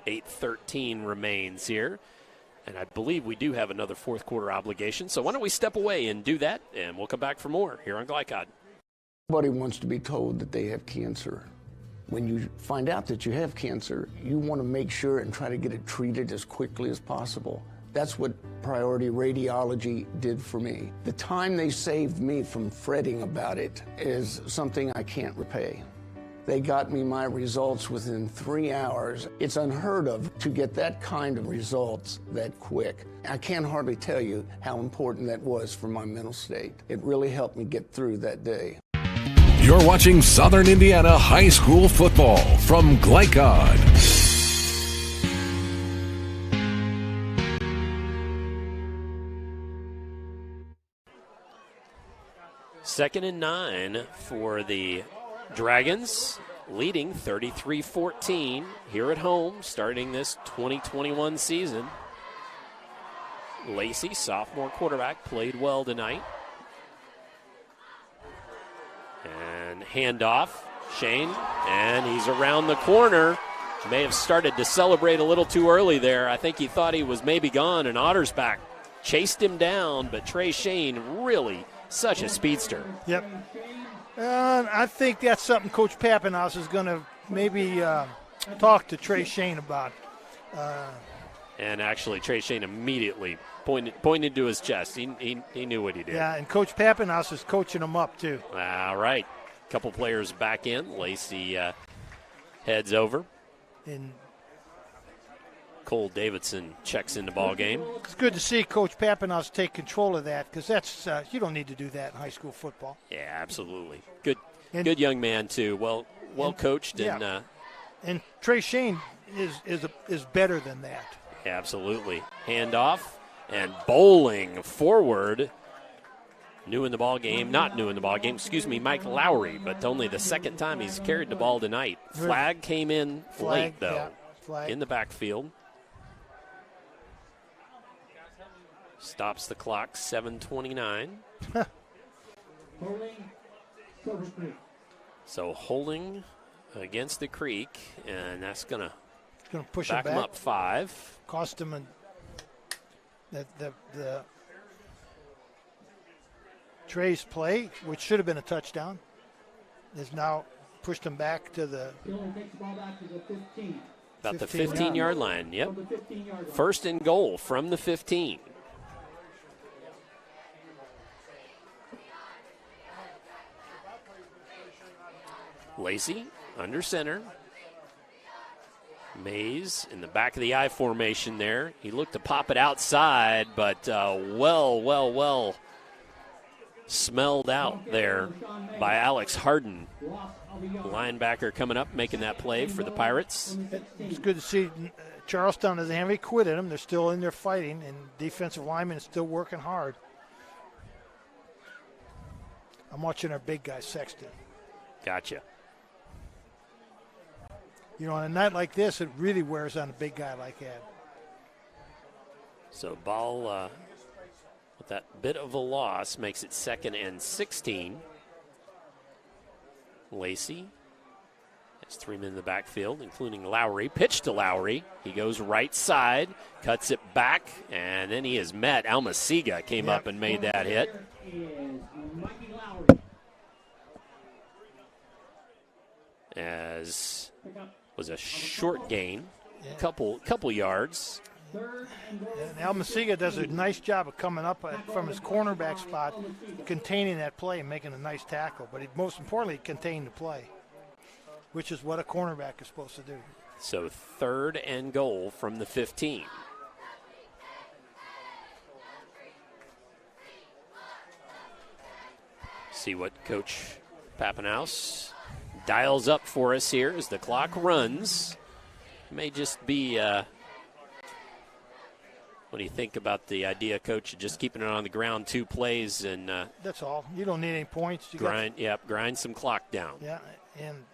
8:13 remains here. And I believe we do have another fourth quarter obligation. So why don't we step away and do that, and we'll come back for more here on Glycod. Nobody wants to be told that they have cancer. When you find out that you have cancer, you want to make sure and try to get it treated as quickly as possible. That's what Priority Radiology did for me. The time they saved me from fretting about it is something I can't repay. They got me my results within 3 hours. It's unheard of to get that kind of results that quick. I can't hardly tell you how important that was for my mental state. It really helped me get through that day. You're watching Southern Indiana High School football from Glycod. 2nd and 9 for the Dragons, leading 33-14 here at home, starting this 2021 season. Lacey, sophomore quarterback, played well tonight. And handoff, Shane, and he's around the corner. May have started to celebrate a little too early there. I think he thought he was maybe gone, and Ottersbach chased him down, but Trey Shane really such a speedster. Yep. I think that's something Coach Pappenhaus is going to maybe talk to Trey Shane about. And actually, Trey Shane immediately pointed to his chest. He knew what he did. Yeah, and Coach Pappenhaus is coaching him up, too. All right. Couple players back in. Lacey heads over. And Cole Davidson checks into ball game. It's good to see Coach Papineau take control of that because that's you don't need to do that in high school football. Yeah, absolutely. Good young man too. Well coached and Trey Shane is better than that. Absolutely. Handoff and bowling forward. Not new in the ball game, Mike Lowry, but only the second time he's carried the ball tonight. Flag came in late, though, in the backfield. Stops the clock, 7:29. So holding against the Creek, and that's going to push back him up 5. Cost him the Trey's play, which should have been a touchdown, is now pushed him back to the about the 15-yard line. Yep. First and goal from the 15. Lacey under center. Mays in the back of the I formation there. He looked to pop it outside, but well smelled out there by Alex Harden. Linebacker coming up, making that play for the Pirates. It's good to see Charlestown doesn't have any quit in them. They're still in there fighting, and defensive lineman is still working hard. I'm watching our big guy, Sexton. Gotcha. On a night like this, it really wears on a big guy like that. So ball with that bit of a loss makes it 2nd and 16. Lacey has 3 men in the backfield, including Lowry. Pitch to Lowry. He goes right side, cuts it back, and then he is met. Almasiga came up and made that hit. As was a short gain, couple yards. And Almasiga does a nice job of coming up from his cornerback spot, containing that play and making a nice tackle. But most importantly, contain the play, which is what a cornerback is supposed to do. So 3rd and goal from the 15. See what Coach Papineau dials up for us here as the clock runs. It may just be, what do you think about the idea, Coach, of just keeping it on the ground 2 plays and that's all. You don't need any points. Grind some clock down. Yeah, and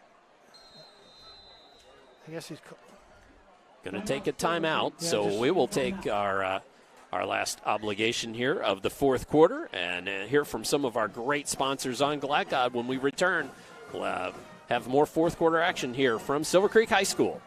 I guess he's going to take a timeout, so we will take our last obligation here of the 4th quarter and hear from some of our great sponsors on Glackod. When we return, we'll have more 4th quarter action here from Silver Creek High School.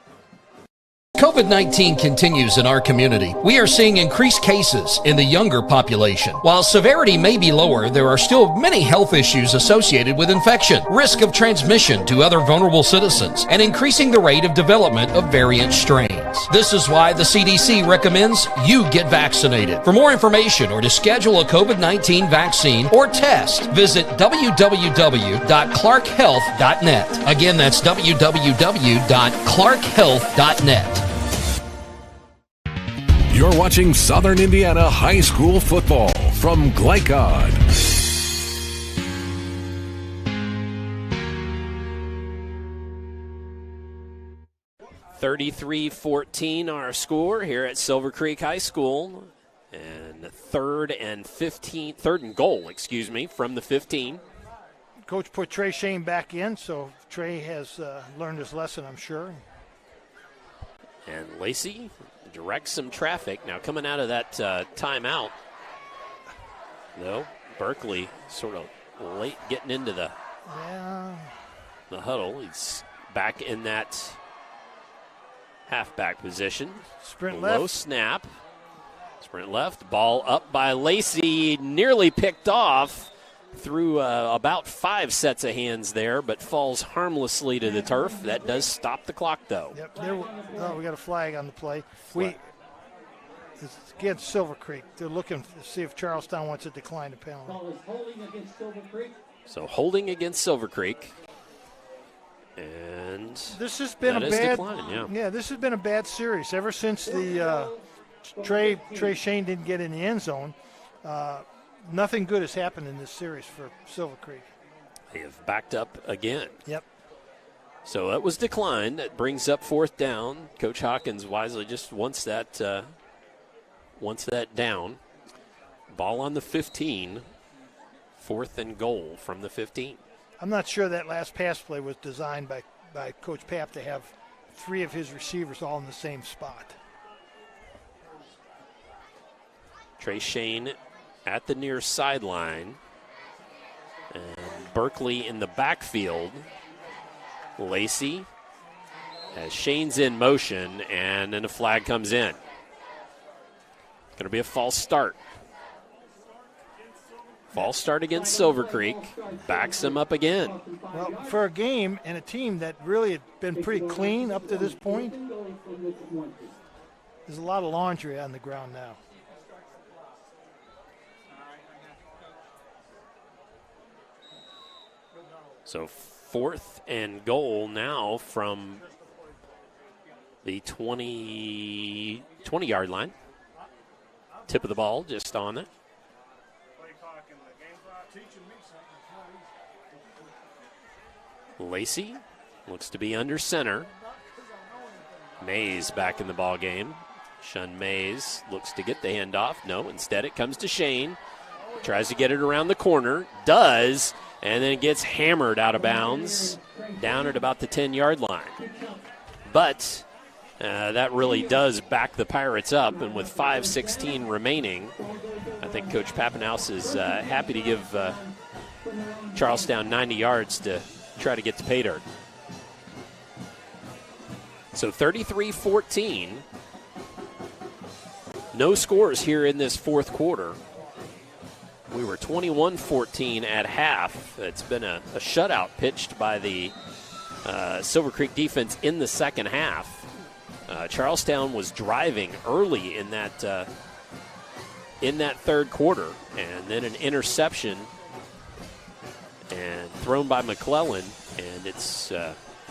COVID-19 continues in our community. We are seeing increased cases in the younger population. While severity may be lower, there are still many health issues associated with infection, risk of transmission to other vulnerable citizens, and increasing the rate of development of variant strains. This is why the CDC recommends you get vaccinated. For more information or to schedule a COVID-19 vaccine or test, visit www.clarkhealth.net. Again, that's www.clarkhealth.net. You're watching Southern Indiana High School football from Glackod. (33-14) our score here at Silver Creek High School, and 3rd and goal, from the 15. Coach put Trey Shane back in, so Trey has learned his lesson, I'm sure. And Lacey directs some traffic. Now coming out of that timeout, though, Berkeley sort of late getting into the huddle. He's back in that halfback position. Sprint Low left. snap. Sprint left. Ball up by Lacey. Nearly picked off through about 5 sets of hands there, but falls harmlessly to the turf. That does stop the clock, though. Yep. We got a flag on the play. It's against Silver Creek. They're looking to see if Charlestown wants to decline the penalty. So holding against Silver Creek. And this has been decline, this has been a bad series ever since the Trey Shane didn't get in the end zone. Nothing good has happened in this series for Silver Creek. They have backed up again. Yep. So that was declined. That brings up 4th down. Coach Hawkins wisely just wants that down. Ball on the 15. 4th and goal from the 15. I'm not sure that last pass play was designed by Coach Papp to have 3 of his receivers all in the same spot. Trey Shane at the near sideline. And Berkeley in the backfield. Lacey as Shane's in motion, and then a flag comes in. Going to be a false start. False start against Silver Creek. Backs them up again. Well, for a game and a team that really had been pretty clean up to this point, there's a lot of laundry on the ground now. So 4th and goal now from the 20-yard line. Tip of the ball just on it. Lacey looks to be under center. Mays back in the ball game. Shun Mays looks to get the handoff. No, instead it comes to Shane. Tries to get it around the corner. Does. And then it gets hammered out of bounds down at about the 10-yard line. But that really does back the Pirates up. And with 5:16 remaining, I think Coach Pappenhaus is happy to give Charlestown 90 yards to try to get to pay dirt. So 33-14. No scores here in this 4th quarter. We were 21-14 at half. It's been a shutout pitched by the Silver Creek defense in the second half. Charlestown was driving early in that 3rd quarter, and then an interception and thrown by McClellan, and it's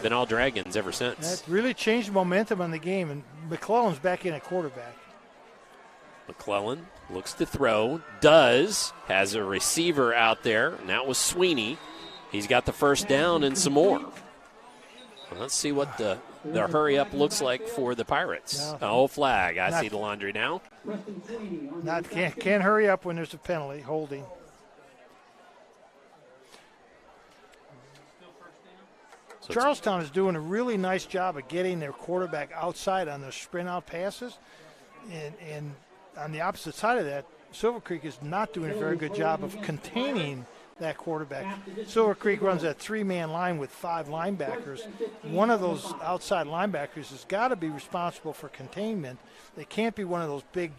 been all Dragons ever since. That really changed the momentum on the game, and McClellan's back in at quarterback. McClellan looks to throw, has a receiver out there, and that was Sweeney. He's got the first down and some more. Well, let's see what the hurry-up looks like for the Pirates. Oh, flag. I see the laundry now. Can't hurry up when there's a penalty, holding. So Charlestown is doing a really nice job of getting their quarterback outside on those sprint-out passes, and on the opposite side of that, Silver Creek is not doing a very good job of containing that quarterback. Silver Creek runs that 3-man line with 5 linebackers. One of those outside linebackers has got to be responsible for containment. They can't be one of those big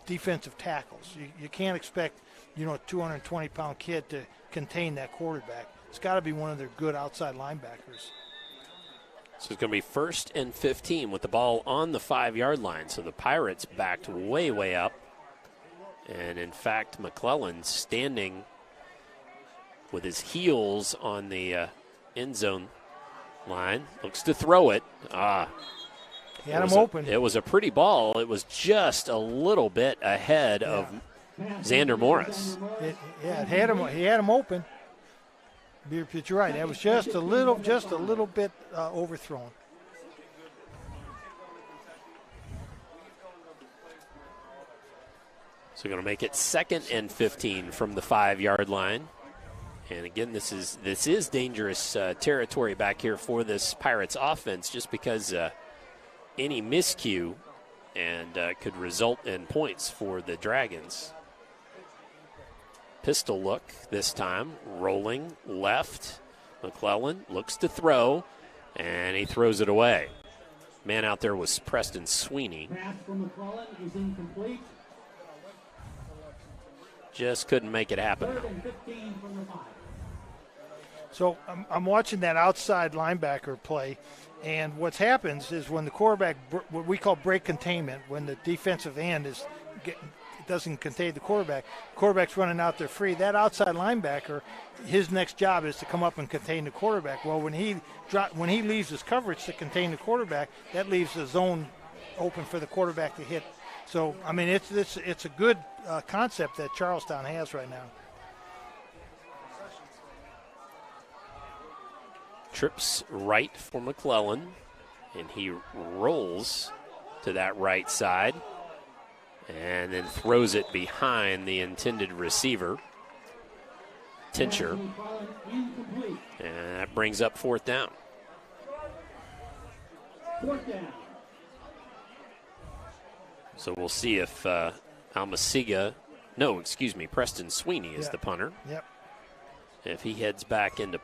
defensive tackles. You can't expect, a 220-pound kid to contain that quarterback. It's got to be one of their good outside linebackers. So it's going to be 1st and 15 with the ball on the 5-yard line. So the Pirates backed way, way up. And, in fact, McClellan standing with his heels on the end zone line. Looks to throw it. He had him open. It was a pretty ball. It was just a little bit ahead of Xander Morris. He had him open. But you're right. That was just a little bit overthrown. So we're going to make it 2nd and 15 from the 5-yard line. And again, this is dangerous territory back here for this Pirates offense, just because any miscue and could result in points for the Dragons. Pistol look this time, rolling left. McClellan looks to throw, and he throws it away. Man out there was Preston Sweeney. Pass from McClellan is incomplete. Just couldn't make it happen. 3rd and 15 from the 5. So I'm watching that outside linebacker play, and what happens is when the quarterback, what we call break containment, when the defensive end is doesn't contain the quarterback. Quarterback's running out there free. That outside linebacker, his next job is to come up and contain the quarterback. Well, when he leaves his coverage to contain the quarterback, that leaves the zone open for the quarterback to hit. So, I mean, it's a good concept that Charlestown has right now. Trips right for McClellan, and he rolls to that right side and then throws it behind the intended receiver, Tincher. And that brings up fourth down. So we'll see if Preston Sweeney is the punter. Yep. If he heads back into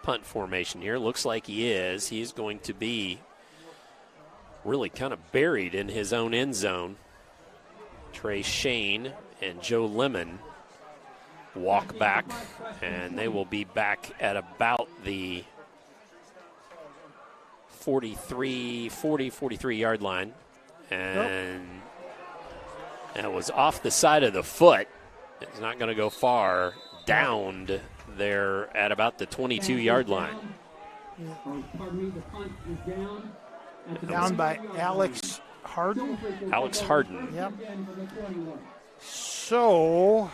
punt formation here, looks like he is. He's going to be really kind of buried in his own end zone. Trey Shane and Joe Lemon walk back, and they will be back at about the 43-yard line. And that was off the side of the foot. It's not going to go far. Downed there at about the 22-yard line. Down by Alex Harden. Alex Harden. Yep. So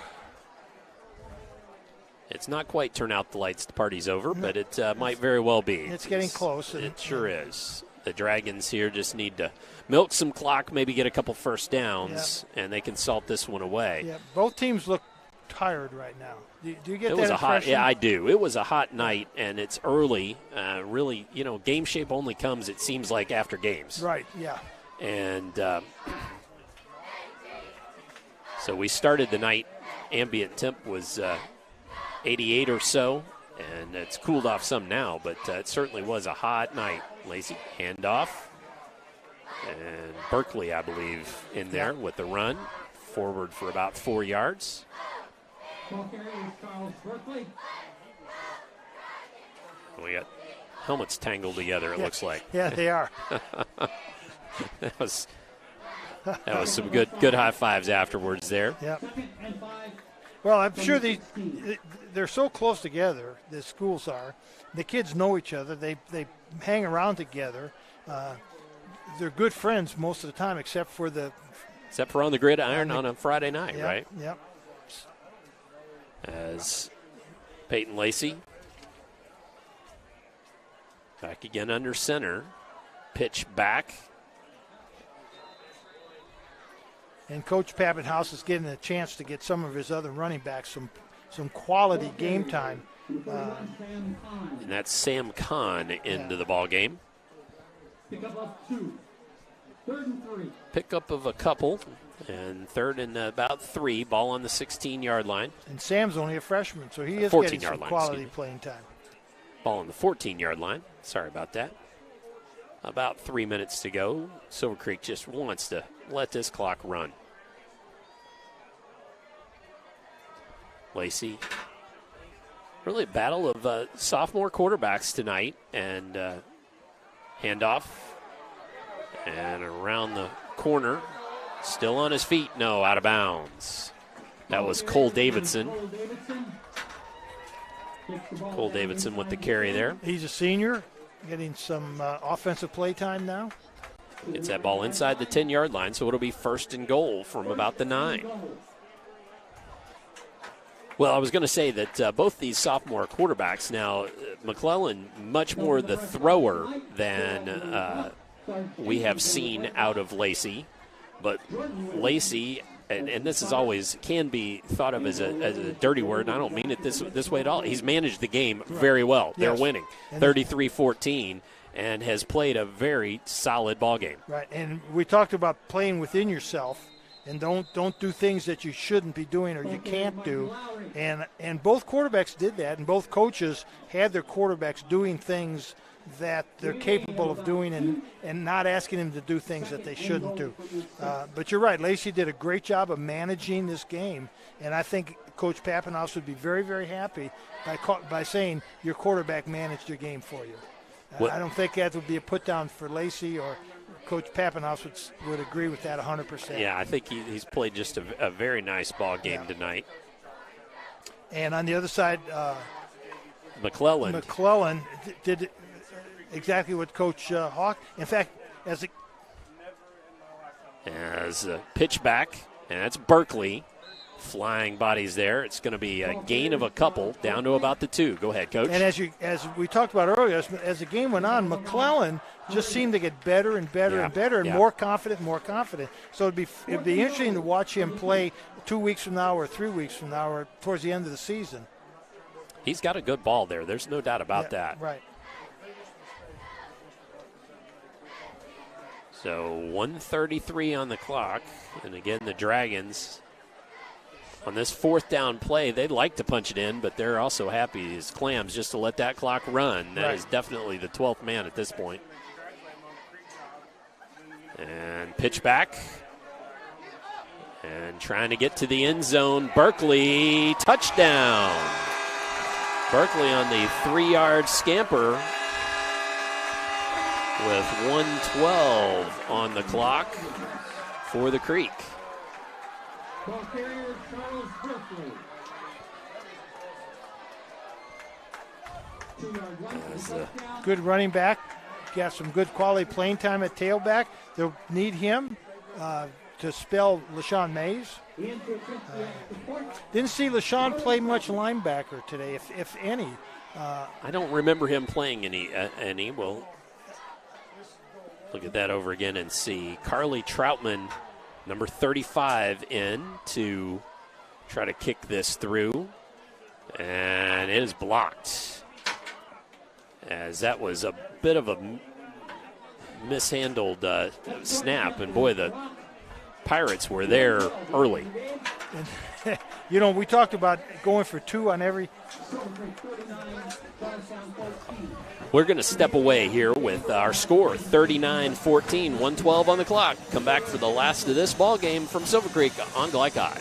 it's not quite turn out the lights, the party's over, but it might very well be. It's getting close. It sure is. The Dragons here just need to milk some clock, maybe get a couple first downs, and they can salt this one away. Yeah, both teams look tired right now. Do you get that that impression? Yeah, I do. It was a hot night, and it's early. Really, game shape only comes, it seems like, after games. Right, yeah. And so we started the night, ambient temp was 88 or so, and it's cooled off some now, but it certainly was a hot night. Lacy handoff, and Berkeley, I believe, in there with the run, forward for about 4 yards. We got helmets tangled together, it looks like. Yeah, they are. That was some good high fives afterwards there. Yep. Well, I'm sure they're so close together, the schools are. The kids know each other. They hang around together. They're good friends most of the time, except for on the gridiron on a Friday night, right? Yep. As Peyton Lacey back again under center, pitch back. And Coach Pappenhouse is getting a chance to get some of his other running backs some quality game time. And that's Sam Kahn into the ball game. Pickup of 2. 3rd and 3. Pickup of a couple, and 3rd and about 3. Ball on the 16-yard line. And Sam's only a freshman, so he is getting some line, quality playing time. Ball on the 14-yard line. Sorry about that. About 3 minutes to go. Silver Creek just wants to let this clock run. Lacey. Really a battle of sophomore quarterbacks tonight. And handoff. And around the corner. Still on his feet. No, out of bounds. That was Cole Davidson. Cole Davidson with the carry there. He's a senior, getting some offensive play time now. Gets that ball inside the 10-yard line, so it'll be 1st and goal from about the 9. Well, I was going to say that both these sophomore quarterbacks now, McClellan much more the thrower than we have seen out of Lacey. But Lacey, and this is always can be thought of as a dirty word, and I don't mean it this way at all. He's managed the game very well. They're winning 33-14 and has played a very solid ball game. Right, and we talked about playing within yourself and don't do things that you shouldn't be doing or you can't do. And both quarterbacks did that, and both coaches had their quarterbacks doing things that they're capable of doing and not asking them to do things that they shouldn't do. But you're right, Lacey did a great job of managing this game, and I think Coach Pappenhouse would be very, very happy by saying your quarterback managed your game for you. I don't think that would be a put down for Lacey or Coach Pappenhaus would agree with that 100%. Yeah, I think he's played just a very nice ball game tonight. And on the other side, McClellan did exactly what Coach Hawk. In fact, as a pitch back, and that's Berkeley. Flying bodies there. It's going to be a gain of a couple down to about the 2. Go ahead, Coach. And as we talked about earlier, as the game went on, McClellan just seemed to get better and better and better and more confident and more confident. So it'd be interesting to watch him play 2 weeks from now or 3 weeks from now or towards the end of the season. He's got a good ball there. There's no doubt about that. Right. So 1:33 on the clock. And again, the Dragons on this 4th down play, they'd like to punch it in, but they're also happy as clams just to let that clock run. That is definitely the 12th man at this point. And pitch back. And trying to get to the end zone. Berkeley, touchdown. Berkeley on the 3-yard scamper with 1:12 on the clock for the Creek. Ball carrier Charles Berkeley. 2-yard run. Good running back. Got some good quality playing time at tailback. They'll need him to spell LaShawn Mays. Didn't see LaShawn play much linebacker today, if any. I don't remember him playing any. We'll look at that over again and see. Carly Troutman, number 35, in to try to kick this through. And it is blocked, as that was a bit of a mishandled snap. And, boy, the Pirates were there early. And, we talked about going for 2 on every. We're going to step away here with our score, 39-14, 1:12 on the clock. Come back for the last of this ball game from Silver Creek on Gleich High.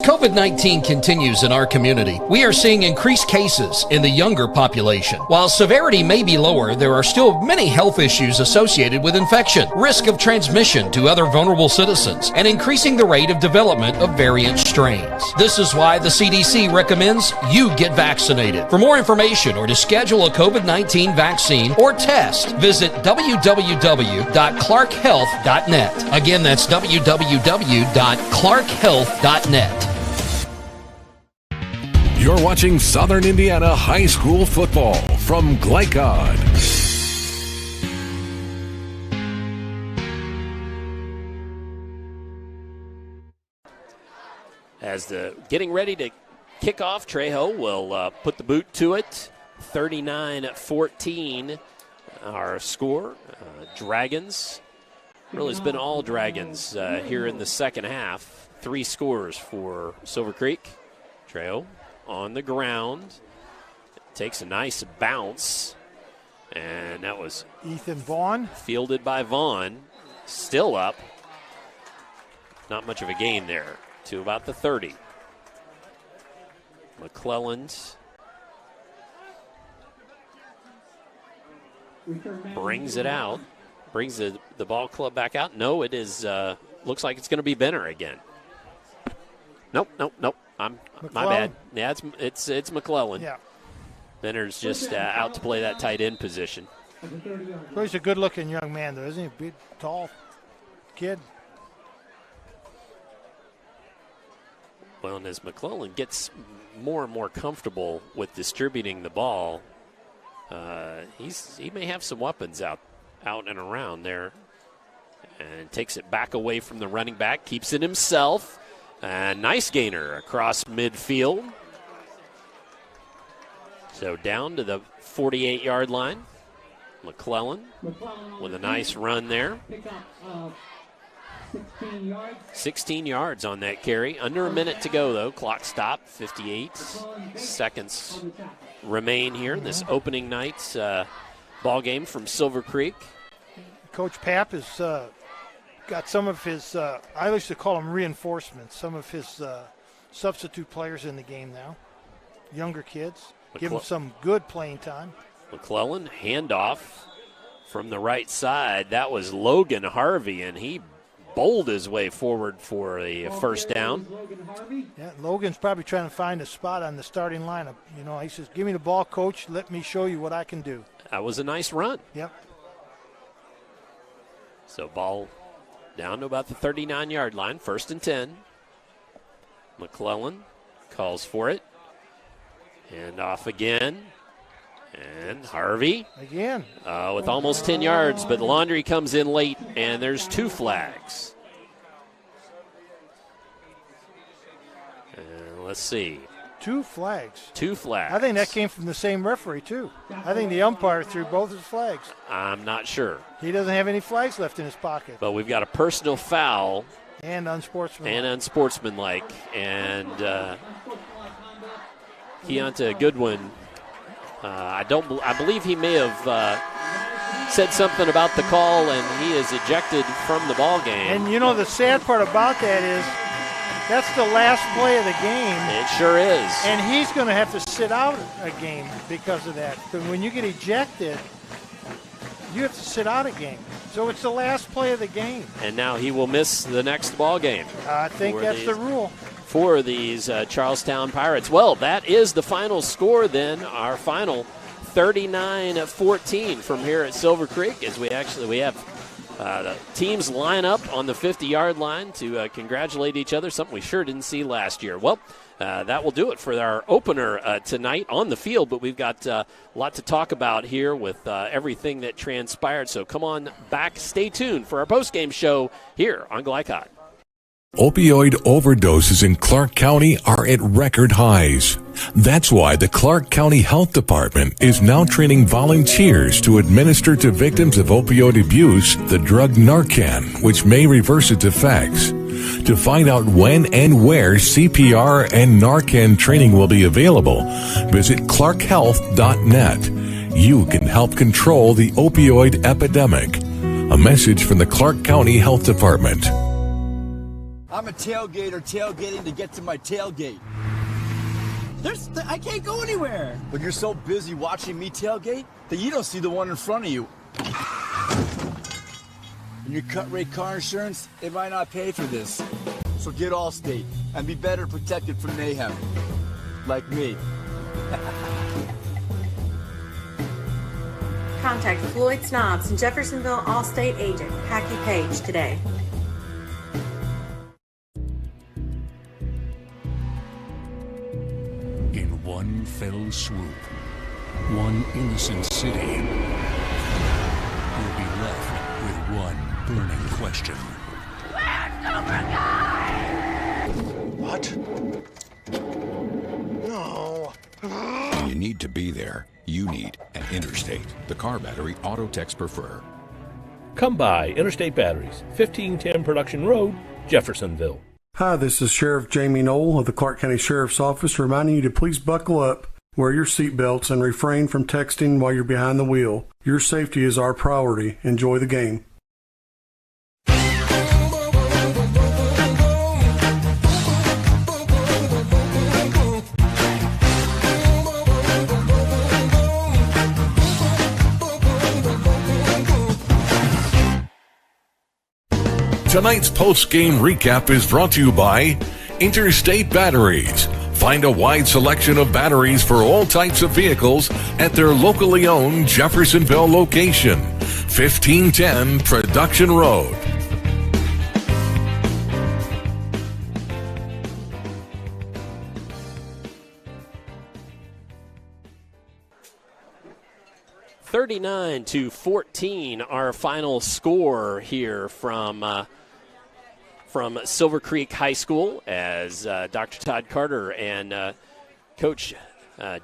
COVID-19 continues in our community. We are seeing increased cases in the younger population. While severity may be lower, there are still many health issues associated with infection, risk of transmission to other vulnerable citizens, and increasing the rate of development of variant strains. This is why the CDC recommends you get vaccinated. For more information or to schedule a COVID-19 vaccine or test, visit www.clarkhealth.net. Again, that's www.clarkhealth.net. You're watching Southern Indiana High School football from Gleich. As getting ready to kick off, Trejo will put the boot to it. 39-14, our score. Dragons. Really, it's been all Dragons here in the second half. 3 scores for Silver Creek. Trejo on the ground, takes a nice bounce, and that was Ethan Vaughn, fielded by Vaughn, still up. Not much of a gain there, to about the 30. McClellan's brings it out, brings the ball club back out. No, it is, looks like it's going to be Benner again. Nope. My bad. Yeah, it's McClellan. Yeah. Benner's just out to play that tight end position. Well, he's a good-looking young man, though, isn't he? Big, tall kid. Well, and as McClellan gets more and more comfortable with distributing the ball, he may have some weapons out and around there. And takes it back away from the running back, keeps it himself. And nice gainer across midfield. So down to the 48-yard line. McClellan with a nice run there. 16 yards on that carry. Under a minute to go, though. Clock stopped. 58 seconds remain here in this opening night's ball game from Silver Creek. Coach Papp has got some of his, I used to call them reinforcements, some of his substitute players in the game now. Younger kids. Give them some good playing time. McClellan, handoff from the right side. That was Logan Harvey, and he bowled his way forward for a first down. Yeah, Logan's probably trying to find a spot on the starting lineup. You know, he says, give me the ball, coach. Let me show you what I can do. That was a nice run. Yep. So ball down to about the 39-yard line, 1st and 10. McClellan calls for it. And off again. And Harvey. Again. With almost 10 yards, but Laundry comes in late, and there's 2 flags. And let's see. 2 flags. 2 flags. I think that came from the same referee, too. I think the umpire threw both his flags. I'm not sure. He doesn't have any flags left in his pocket. But we've got a personal foul. And unsportsmanlike. And unsportsmanlike. And Keonta Goodwin, I believe he may have said something about the call, and he is ejected from the ball game. And you know the sad part about that is that's the last play of the game. It sure is. And he's going to have to sit out a game because of that. But when you get ejected, you have to sit out a game. So it's the last play of the game. And now he will miss the next ball game. I think that's the rule. For these Charlestown Pirates. Well, that is the final score then, our final 39-14 from here at Silver Creek, as we have the teams line up on the 50-yard line to congratulate each other, something we sure didn't see last year. Well, that will do it for our opener tonight on the field, but we've got a lot to talk about here with everything that transpired. So come on back, stay tuned for our postgame show here on Glycott. Opioid overdoses in Clark County are at record highs. That's why the Clark County Health Department is now training volunteers to administer to victims of opioid abuse the drug Narcan, which may reverse its effects. To find out when and where CPR and Narcan training will be available, visit clarkhealth.net. You can help control the opioid epidemic. A message from the Clark County Health Department. I'm a tailgater tailgating to get to my tailgate. I can't go anywhere. But you're so busy watching me tailgate that you don't see the one in front of you. And your cut rate car insurance, it might not pay for this. So get Allstate and be better protected from mayhem. Like me. Contact Floyd Snobs and Jeffersonville Allstate agent Packy Page today. In one fell swoop, one innocent city will be left with one burning question. Where's Super Guy? What? No. When you need to be there, you need an Interstate, the car battery auto techs prefer. Come by Interstate Batteries, 1510 Production Road, Jeffersonville. Hi, this is Sheriff Jamie Knoll of the Clark County Sheriff's Office reminding you to please buckle up, wear your seatbelts, and refrain from texting while you're behind the wheel. Your safety is our priority. Enjoy the game. Tonight's post-game recap is brought to you by Interstate Batteries. Find a wide selection of batteries for all types of vehicles at their locally owned Jeffersonville location, 1510 Production Road. (39-14), our final score here from Silver Creek High School, as Dr. Todd Carter and Coach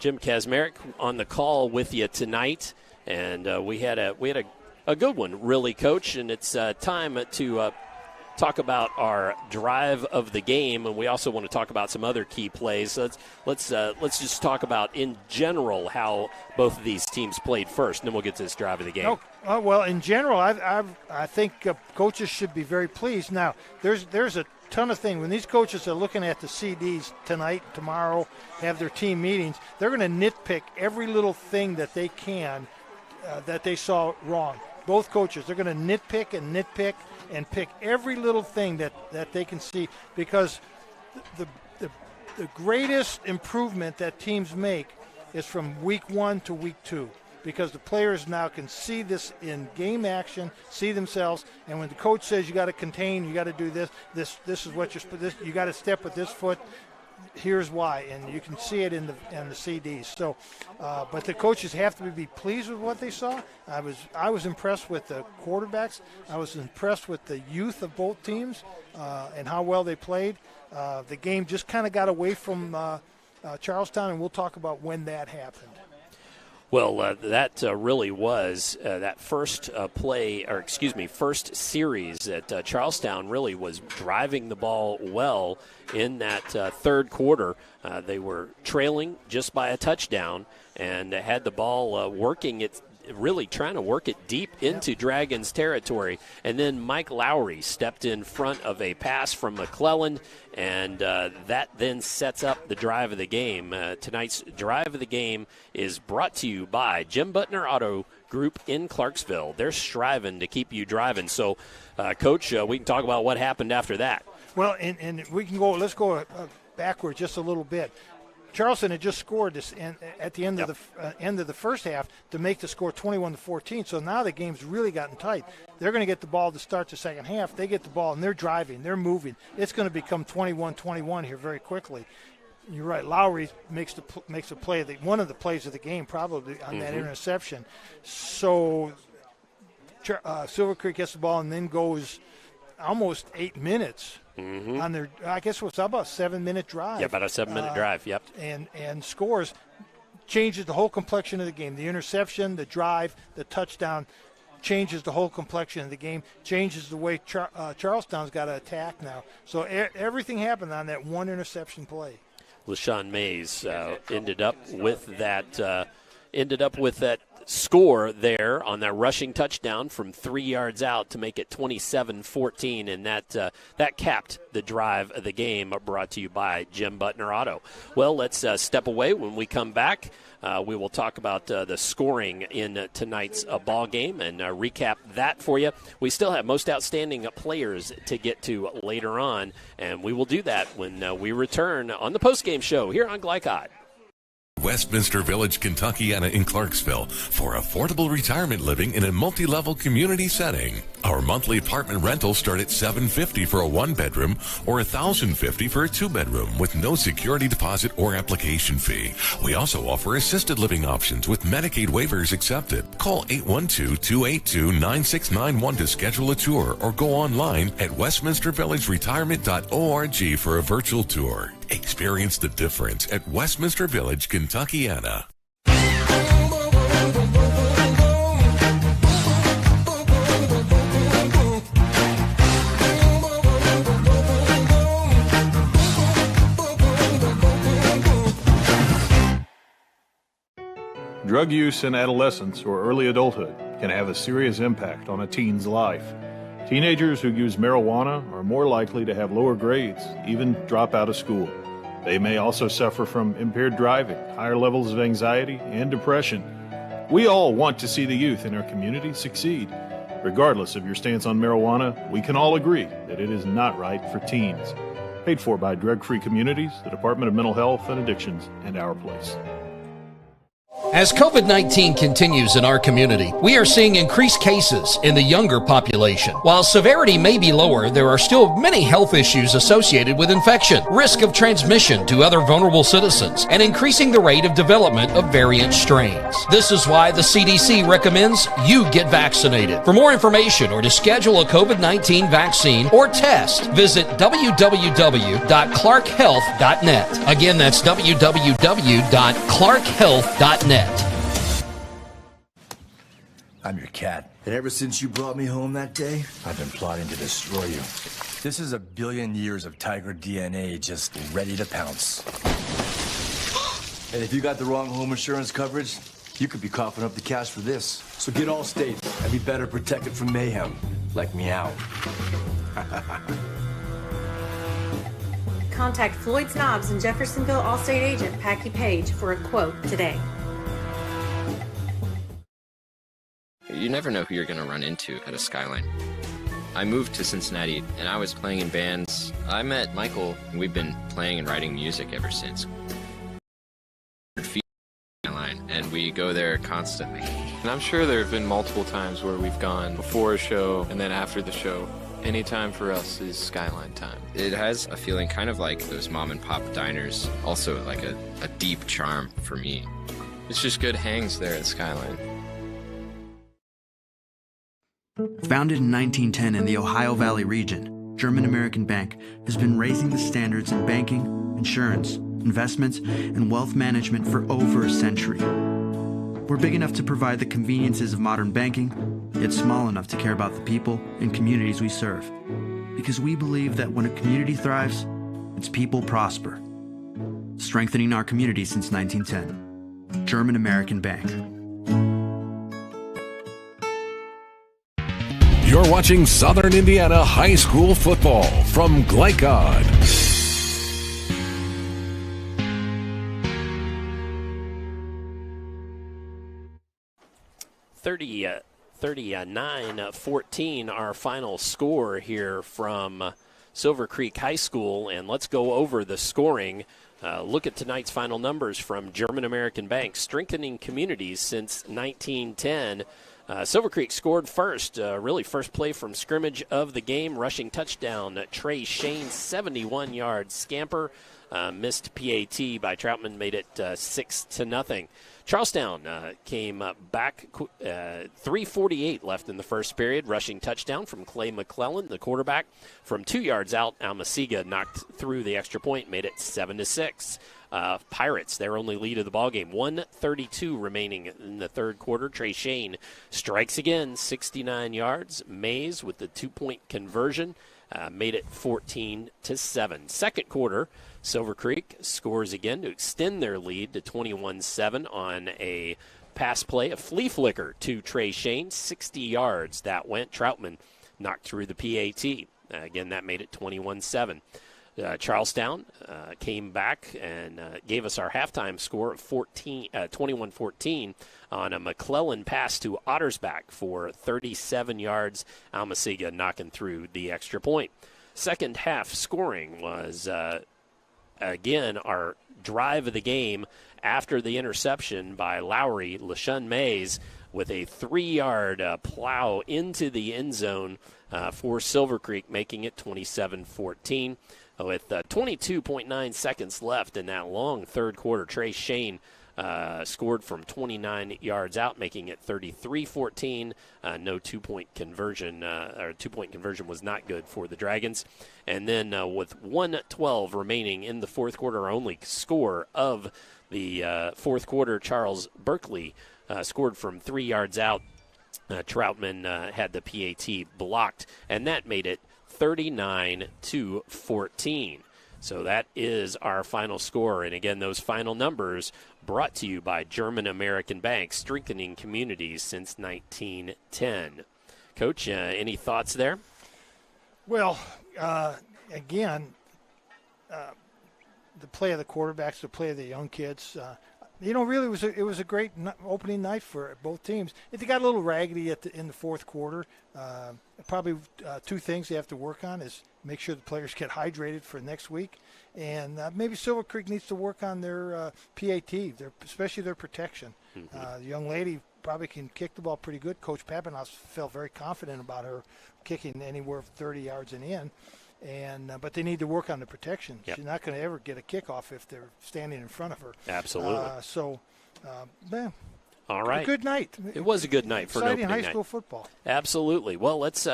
Jim Kazmarek on the call with you tonight, and we had a good one, really, Coach. And it's time to talk about our drive of the game, and we also want to talk about some other key plays. So let's just talk about in general how both of these teams played first, and then we'll get to this drive of the game. Well, in general, I think coaches should be very pleased. Now, there's a ton of things. When these coaches are looking at the CDs tonight, tomorrow, have their team meetings, they're going to nitpick every little thing that they can that they saw wrong. both coaches, they're going to nitpick and pick every little thing that they can see, because the greatest improvement that teams make is from week 1 to week 2, because the players now can see this in game action, see themselves, and when the coach says you got to contain, you got to do this is what you got to step with this foot. Here's why, and you can see it in the CDs. So, but the coaches have to be pleased with what they saw. I was impressed with the quarterbacks. I was impressed with the youth of both teams and how well they played. The game just kind of got away from Charlestown, and we'll talk about when that happened. Well, that really was that first first series that Charlestown really was driving the ball well in that third quarter. They were trailing just by a touchdown and had the ball working it, really trying to work it deep into Dragons territory. And then Mike Lowry stepped in front of a pass from McClellan, and that then sets up the drive of the game. Tonight's drive of the game is brought to you by Jim Butner Auto Group in Clarksville. They're striving to keep you driving. So, Coach, we can talk about what happened after that. Well, and we can go. Let's go backward just a little bit. Charleston had just scored this at the end of the end of the first half to make the score 21-14. So now the game's really gotten tight. They're going to get the ball to start the second half. They get the ball and they're driving, they're moving. It's going to become 21-21 here very quickly. You're right. Lowry makes a play, one of the plays of the game, probably on that interception. So Silver Creek gets the ball and then goes almost 8 minutes. On their, I guess it was about a 7-minute drive. Yeah, about a 7-minute drive, yep. And scores, changes the whole complexion of the game. The interception, the drive, the touchdown changes the whole complexion of the game, changes the way Charlestown's got to attack now. So everything happened on that one interception play. LaShawn Mays ended up with that score there on that rushing touchdown from 3 yards out to make it 27-14, and that capped the drive of the game, brought to you by Jim Butner Auto. Well, let's step away. When we come back, we will talk about the scoring in tonight's ball game and recap that for you. We still have most outstanding players to get to later on, and we will do that when we return on the postgame show here on Glycod. Westminster Village, Kentuckiana in Clarksville for affordable retirement living in a multi-level community setting. Our monthly apartment rentals start at $750 for a one-bedroom or $1,050 for a two-bedroom with no security deposit or application fee. We also offer assisted living options with Medicaid waivers accepted. Call 812-282-9691 to schedule a tour or go online at westminstervillageretirement.org for a virtual tour. Experience the difference at Westminster Village, Kentuckiana. Drug use in adolescence or early adulthood can have a serious impact on a teen's life. Teenagers who use marijuana are more likely to have lower grades, even drop out of school. They may also suffer from impaired driving, higher levels of anxiety, and depression. We all want to see the youth in our community succeed. Regardless of your stance on marijuana, we can all agree that it is not right for teens. Paid for by Drug-Free Communities, the Department of Mental Health and Addictions, and Our Place. As COVID-19 continues in our community, we are seeing increased cases in the younger population. While severity may be lower, there are still many health issues associated with infection, risk of transmission to other vulnerable citizens, and increasing the rate of development of variant strains. This is why the CDC recommends you get vaccinated. For more information or to schedule a COVID-19 vaccine or test, visit www.clarkhealth.net. Again, that's www.clarkhealth.net. I'm your cat. And ever since you brought me home that day, I've been plotting to destroy you. This is 1 billion years of tiger DNA just ready to pounce. And if you got the wrong home insurance coverage, you could be coughing up the cash for this. So get Allstate and be better protected from mayhem, like meow. Contact Floyd Snobbs and Jeffersonville Allstate agent Packy Page for a quote today. You never know who you're going to run into at a Skyline. I moved to Cincinnati, and I was playing in bands. I met Michael, and we've been playing and writing music ever since. And we go there constantly. And I'm sure there have been multiple times where we've gone before a show and then after the show. Any time for us is Skyline time. It has a feeling kind of like those mom and pop diners, also like a deep charm for me. It's just good hangs there at Skyline. Founded in 1910 in the Ohio Valley region, German American Bank has been raising the standards in banking, insurance, investments, and wealth management for over a century. We're big enough to provide the conveniences of modern banking, yet small enough to care about the people and communities we serve. Because we believe that when a community thrives, its people prosper. Strengthening our community since 1910. German American Bank. You're watching Southern Indiana High School football from Glycod. 39-14, our final score here from Silver Creek High School. And let's go over the scoring. Look at tonight's final numbers from German American Bank, strengthening communities since 1910. Silver Creek scored first, really first play from scrimmage of the game, rushing touchdown. Trey Shane, 71-yard scamper, missed PAT by Troutman, made it 6-0. Charlestown came back, 3:48 left in the first period, rushing touchdown from Clay McClellan, the quarterback. From 2 yards out, Almasiga knocked through the extra point, made it 7-6. Pirates, their only lead of the ballgame. 1:32 remaining in the third quarter. Trey Shane strikes again, 69 yards. Mays with the 2-point conversion made it 14-7. Second quarter, Silver Creek scores again to extend their lead to 21-7 on a pass play, a flea flicker to Trey Shane, 60 yards. That went. Troutman knocked through the PAT. Again, that made it 21-7. Charlestown came back and gave us our halftime score of 21-14 on a McClellan pass to Ottersbach for 37 yards. Almasiga knocking through the extra point. Second half scoring was, again, our drive of the game after the interception by Lowry. LaShun Mays with a 3-yard plow into the end zone for Silver Creek, making it 27-14. With 22.9 seconds left in that long third quarter, Trey Shane scored from 29 yards out, making it 33-14. No two-point conversion, or two-point conversion was not good for the Dragons. And then with 1:12 remaining in the fourth quarter, our only score of the fourth quarter, Charles Berkeley scored from 3 yards out. Troutman had the PAT blocked, and that made it 39-14. So that is our final score. And again, those final numbers brought to you by German American Bank, strengthening communities since 1910. Coach, any thoughts there? Well, again, the play of the quarterbacks, the play of the young kids, really it was a great opening night for both teams. They got a little raggedy in the fourth quarter. Probably two things they have to work on is make sure the players get hydrated for next week, and maybe Silver Creek needs to work on their PAT, especially their protection. The young lady probably can kick the ball pretty good. Coach Pappenhaus felt very confident about her kicking anywhere 30 yards and in. But they need to work on the protection. Yep. She's not going to ever get a kickoff if they're standing in front of her. Absolutely. All right. A good night. It was a good night for an opening night. Exciting high school football. Absolutely. Well, let's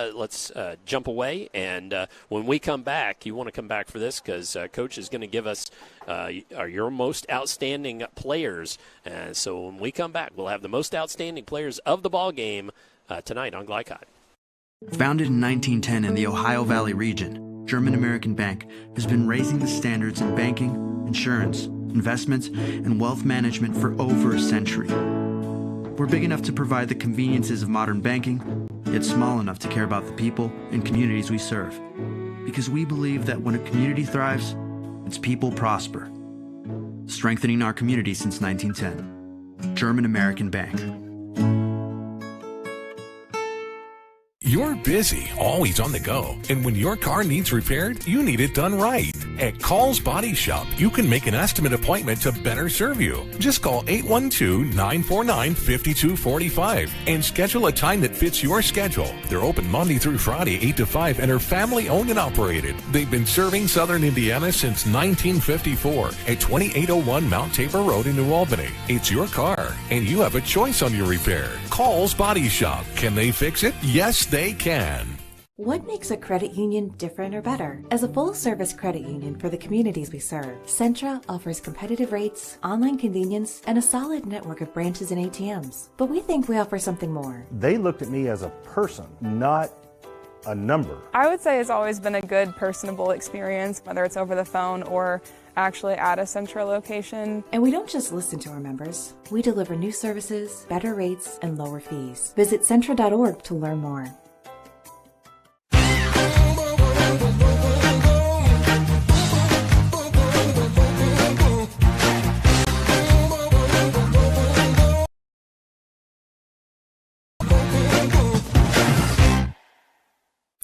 jump away, and when we come back, you want to come back for this because Coach is going to give us your most outstanding players. So when we come back, we'll have the most outstanding players of the ball game tonight on Glycod. Founded in 1910 in the Ohio Valley region, German American Bank has been raising the standards in banking, insurance, investments, and wealth management for over a century. We're big enough to provide the conveniences of modern banking, yet small enough to care about the people and communities we serve. Because we believe that when a community thrives, its people prosper. Strengthening our community since 1910. German American Bank. busy, always on the go. And when your car needs repaired, you need it done right. At Call's Body Shop, you can make an estimate appointment to better serve you. Just call 812-949-5245 and schedule a time that fits your schedule. They're open Monday through Friday, 8 to 5, and are family owned and operated. They've been serving Southern Indiana since 1954 at 2801 Mount Tabor Road in New Albany. It's your car, and you have a choice on your repair. Call's Body Shop. Can they fix it? Yes, they can. What makes a credit union different or better? As a full-service credit union for the communities we serve, Centra offers competitive rates, online convenience, and a solid network of branches and ATMs. But we think we offer something more. They looked at me as a person, not a number. I would say it's always been a good, personable experience, whether it's over the phone or actually at a Centra location. And we don't just listen to our members. We deliver new services, better rates, and lower fees. Visit Centra.org to learn more.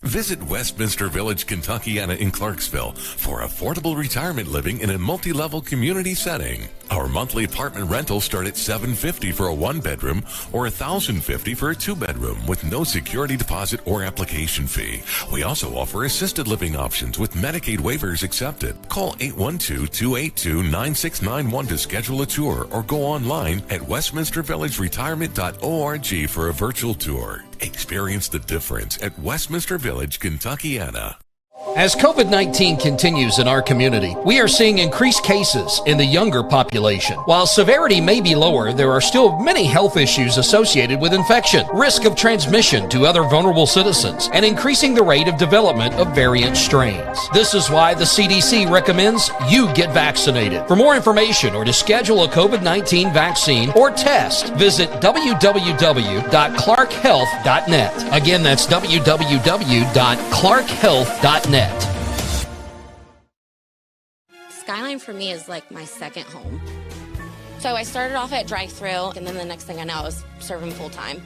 Visit Westminster Village, Kentuckiana in Clarksville for affordable retirement living in a multi-level community setting. Our monthly apartment rentals start at $750 for a one-bedroom or $1,050 for a two-bedroom with no security deposit or application fee. We also offer assisted living options with Medicaid waivers accepted. Call 812-282-9691 to schedule a tour or go online at westminstervillageretirement.org for a virtual tour. Experience the difference at Westminster Village, Kentuckiana. As COVID-19 continues in our community, we are seeing increased cases in the younger population. While severity may be lower, there are still many health issues associated with infection, risk of transmission to other vulnerable citizens, and increasing the rate of development of variant strains. This is why the CDC recommends you get vaccinated. For more information or to schedule a COVID-19 vaccine or test, visit www.clarkhealth.net. Again, that's www.clarkhealth.net. Skyline for me is like my second home. So I started off at drive-thru, and then the next thing I know, I was serving full-time.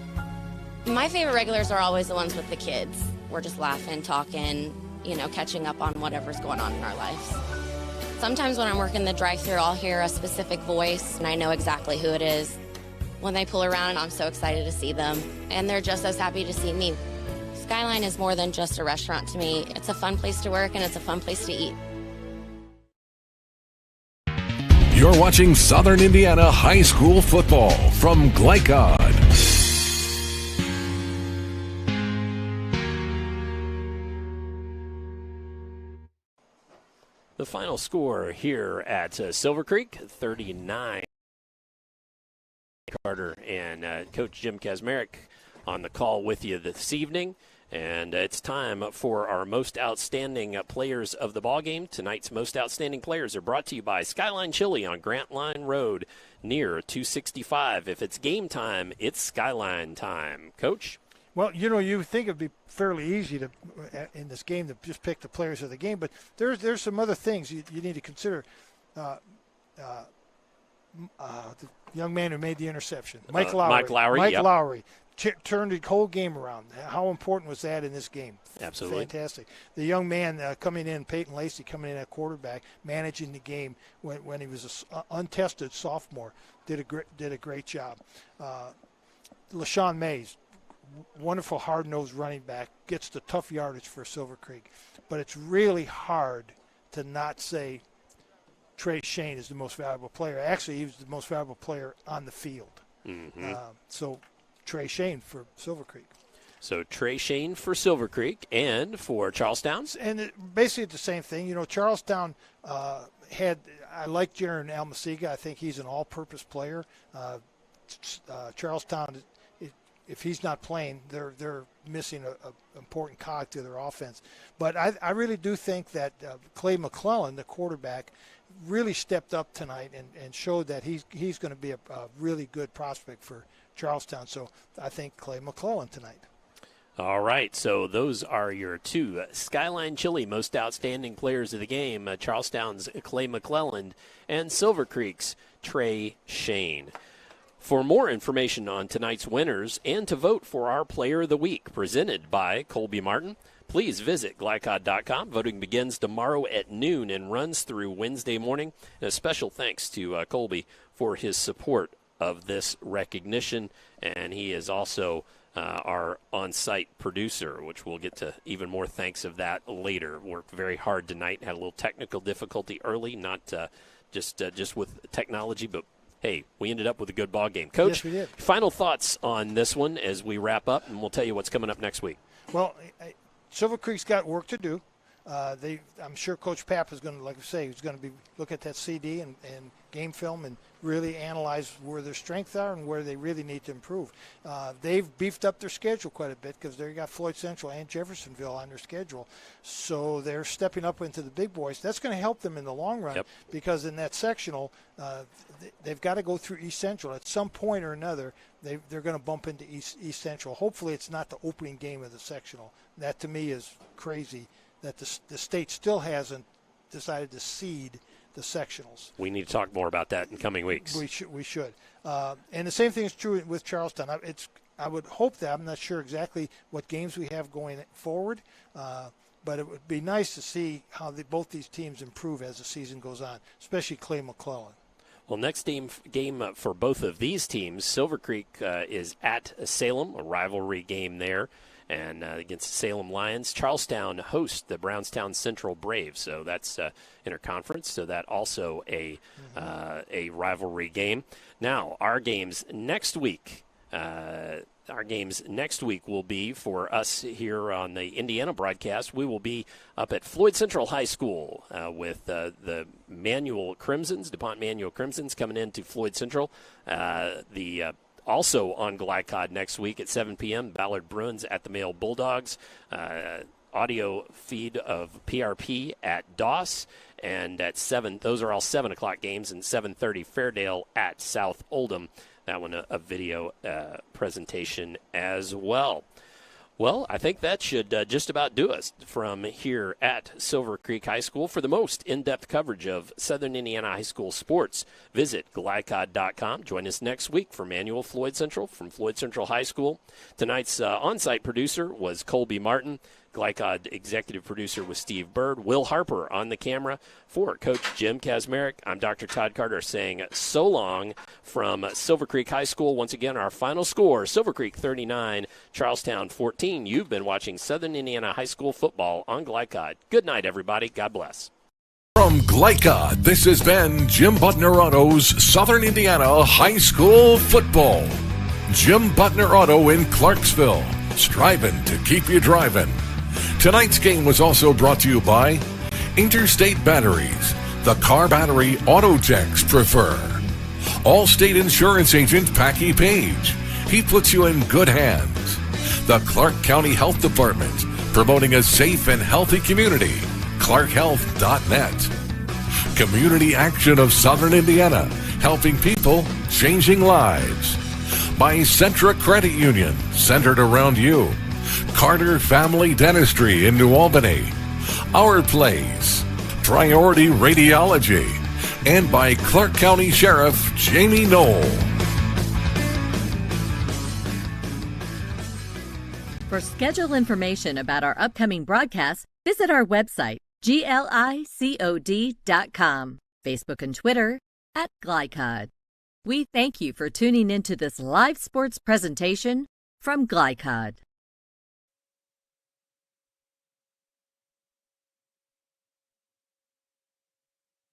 My favorite regulars are always the ones with the kids. We're just laughing, talking, catching up on whatever's going on in our lives. Sometimes when I'm working the drive-thru, I'll hear a specific voice, and I know exactly who it is. When they pull around, I'm so excited to see them, and they're just as happy to see me. Skyline is more than just a restaurant to me. It's a fun place to work, and it's a fun place to eat. You're watching Southern Indiana High School football from Glycod. The final score here at Silver Creek, 39. Carter and Coach Jim Kazmarek on the call with you this evening. And it's time for our most outstanding players of the ballgame. Tonight's most outstanding players are brought to you by Skyline Chili on Grant Line Road near 265. If it's game time, it's Skyline time. Coach? Well, you think it'd be fairly easy to in this game to just pick the players of the game, but there's some other things you need to consider. The young man who made the interception, Mike Lowry. Mike Lowry. Turned the whole game around. How important was that in this game? Absolutely. Fantastic. The young man coming in, Peyton Lacey, coming in at quarterback, managing the game when he was an untested sophomore, did a great job. LaShawn Mays, wonderful hard-nosed running back, gets the tough yardage for Silver Creek. But it's really hard to not say Trey Shane is the most valuable player. Actually, he was the most valuable player on the field. Mm-hmm. So Trey Shane for Silver Creek. So Trey Shane for Silver Creek and for Charlestown? And basically the same thing. Charlestown I like Jaron Almasiga. I think he's an all-purpose player. Charlestown, if he's not playing, they're missing an important cog to their offense. But I really do think that Clay McClellan, the quarterback, really stepped up tonight and showed that he's going to be a really good prospect for Charlestown. So I think Clay McClellan tonight. All right, so those are your two Skyline Chili most outstanding players of the game, Charlestown's Clay McClellan and Silver Creek's Trey Shane. For more information on tonight's winners and to vote for our Player of the Week, presented by Colby Martin, please visit glycod.com. Voting begins tomorrow at noon and runs through Wednesday morning. And a special thanks to Colby for his support of this recognition. And he is also our on-site producer, which we'll get to even more thanks of that later. Worked very hard tonight. Had a little technical difficulty early, not just with technology, but hey, we ended up with a good ball game. Coach, yes, we did. Final thoughts on this one as we wrap up, and we'll tell you what's coming up next week. Well, Silver Creek's got work to do. I'm sure Coach Papp is going to, like I say, he's going to be look at that CD and game film and really analyze where their strengths are and where they really need to improve. They've beefed up their schedule quite a bit because they've got Floyd Central and Jeffersonville on their schedule. So they're stepping up into the big boys. That's going to help them in the long run because in that sectional, they've got to go through East Central. At some point or another, they're going to bump into East Central. Hopefully it's not the opening game of the sectional. That, to me, is crazy that the state still hasn't decided to seed the sectionals. We need to talk more about that in coming weeks. We should. And the same thing is true with Charlestown. I would hope that. I'm not sure exactly what games we have going forward, but it would be nice to see how both these teams improve as the season goes on, especially Clay McClellan. Well, next game for both of these teams, Silver Creek is at Salem, a rivalry game there. And against the Salem Lions, Charlestown hosts the Brownstown Central Braves. So that's interconference. So that also a rivalry game. Now our games next week. Will be for us here on the Indiana broadcast. We will be up at Floyd Central High School with the Manual Crimsons, DuPont Manual Crimsons, coming into Floyd Central. Also on Glycod next week at 7 p.m., Ballard Bruins at the Male Bulldogs. Audio feed of PRP at Doss. And at 7, those are all 7 o'clock games, and 7:30 Fairdale at South Oldham. That one a video presentation as well. Well, I think that should just about do us from here at Silver Creek High School. For the most in-depth coverage of Southern Indiana high school sports, visit glycod.com. Join us next week for Manual Floyd Central from Floyd Central High School. Tonight's on-site producer was Colby Martin. Glycod executive producer was Steve Bird. Will Harper on the camera. For Coach Jim Kazmarek, I'm Dr. Todd Carter saying so long from Silver Creek High School. Once again, our final score, Silver Creek 39, Charlestown 14. You've been watching Southern Indiana High School football on Glycod. Good night, everybody. God bless. From Glycod, this has been Jim Butner Auto's Southern Indiana High School football. Jim Butner Auto in Clarksville, striving to keep you driving. Tonight's game was also brought to you by Interstate Batteries, the car battery auto techs prefer. Allstate Insurance Agent Packy Page, he puts you in good hands. The Clark County Health Department, promoting a safe and healthy community. clarkhealth.net. Community Action of Southern Indiana, helping people, changing lives. By Centra Credit Union, centered around you. Carter Family Dentistry in New Albany. Our Place. Priority Radiology. And by Clark County Sheriff Jamie Knoll. For schedule information about our upcoming broadcasts, visit our website, glicod.com, Facebook and Twitter @Glycod. We thank you for tuning into this live sports presentation from Glycod.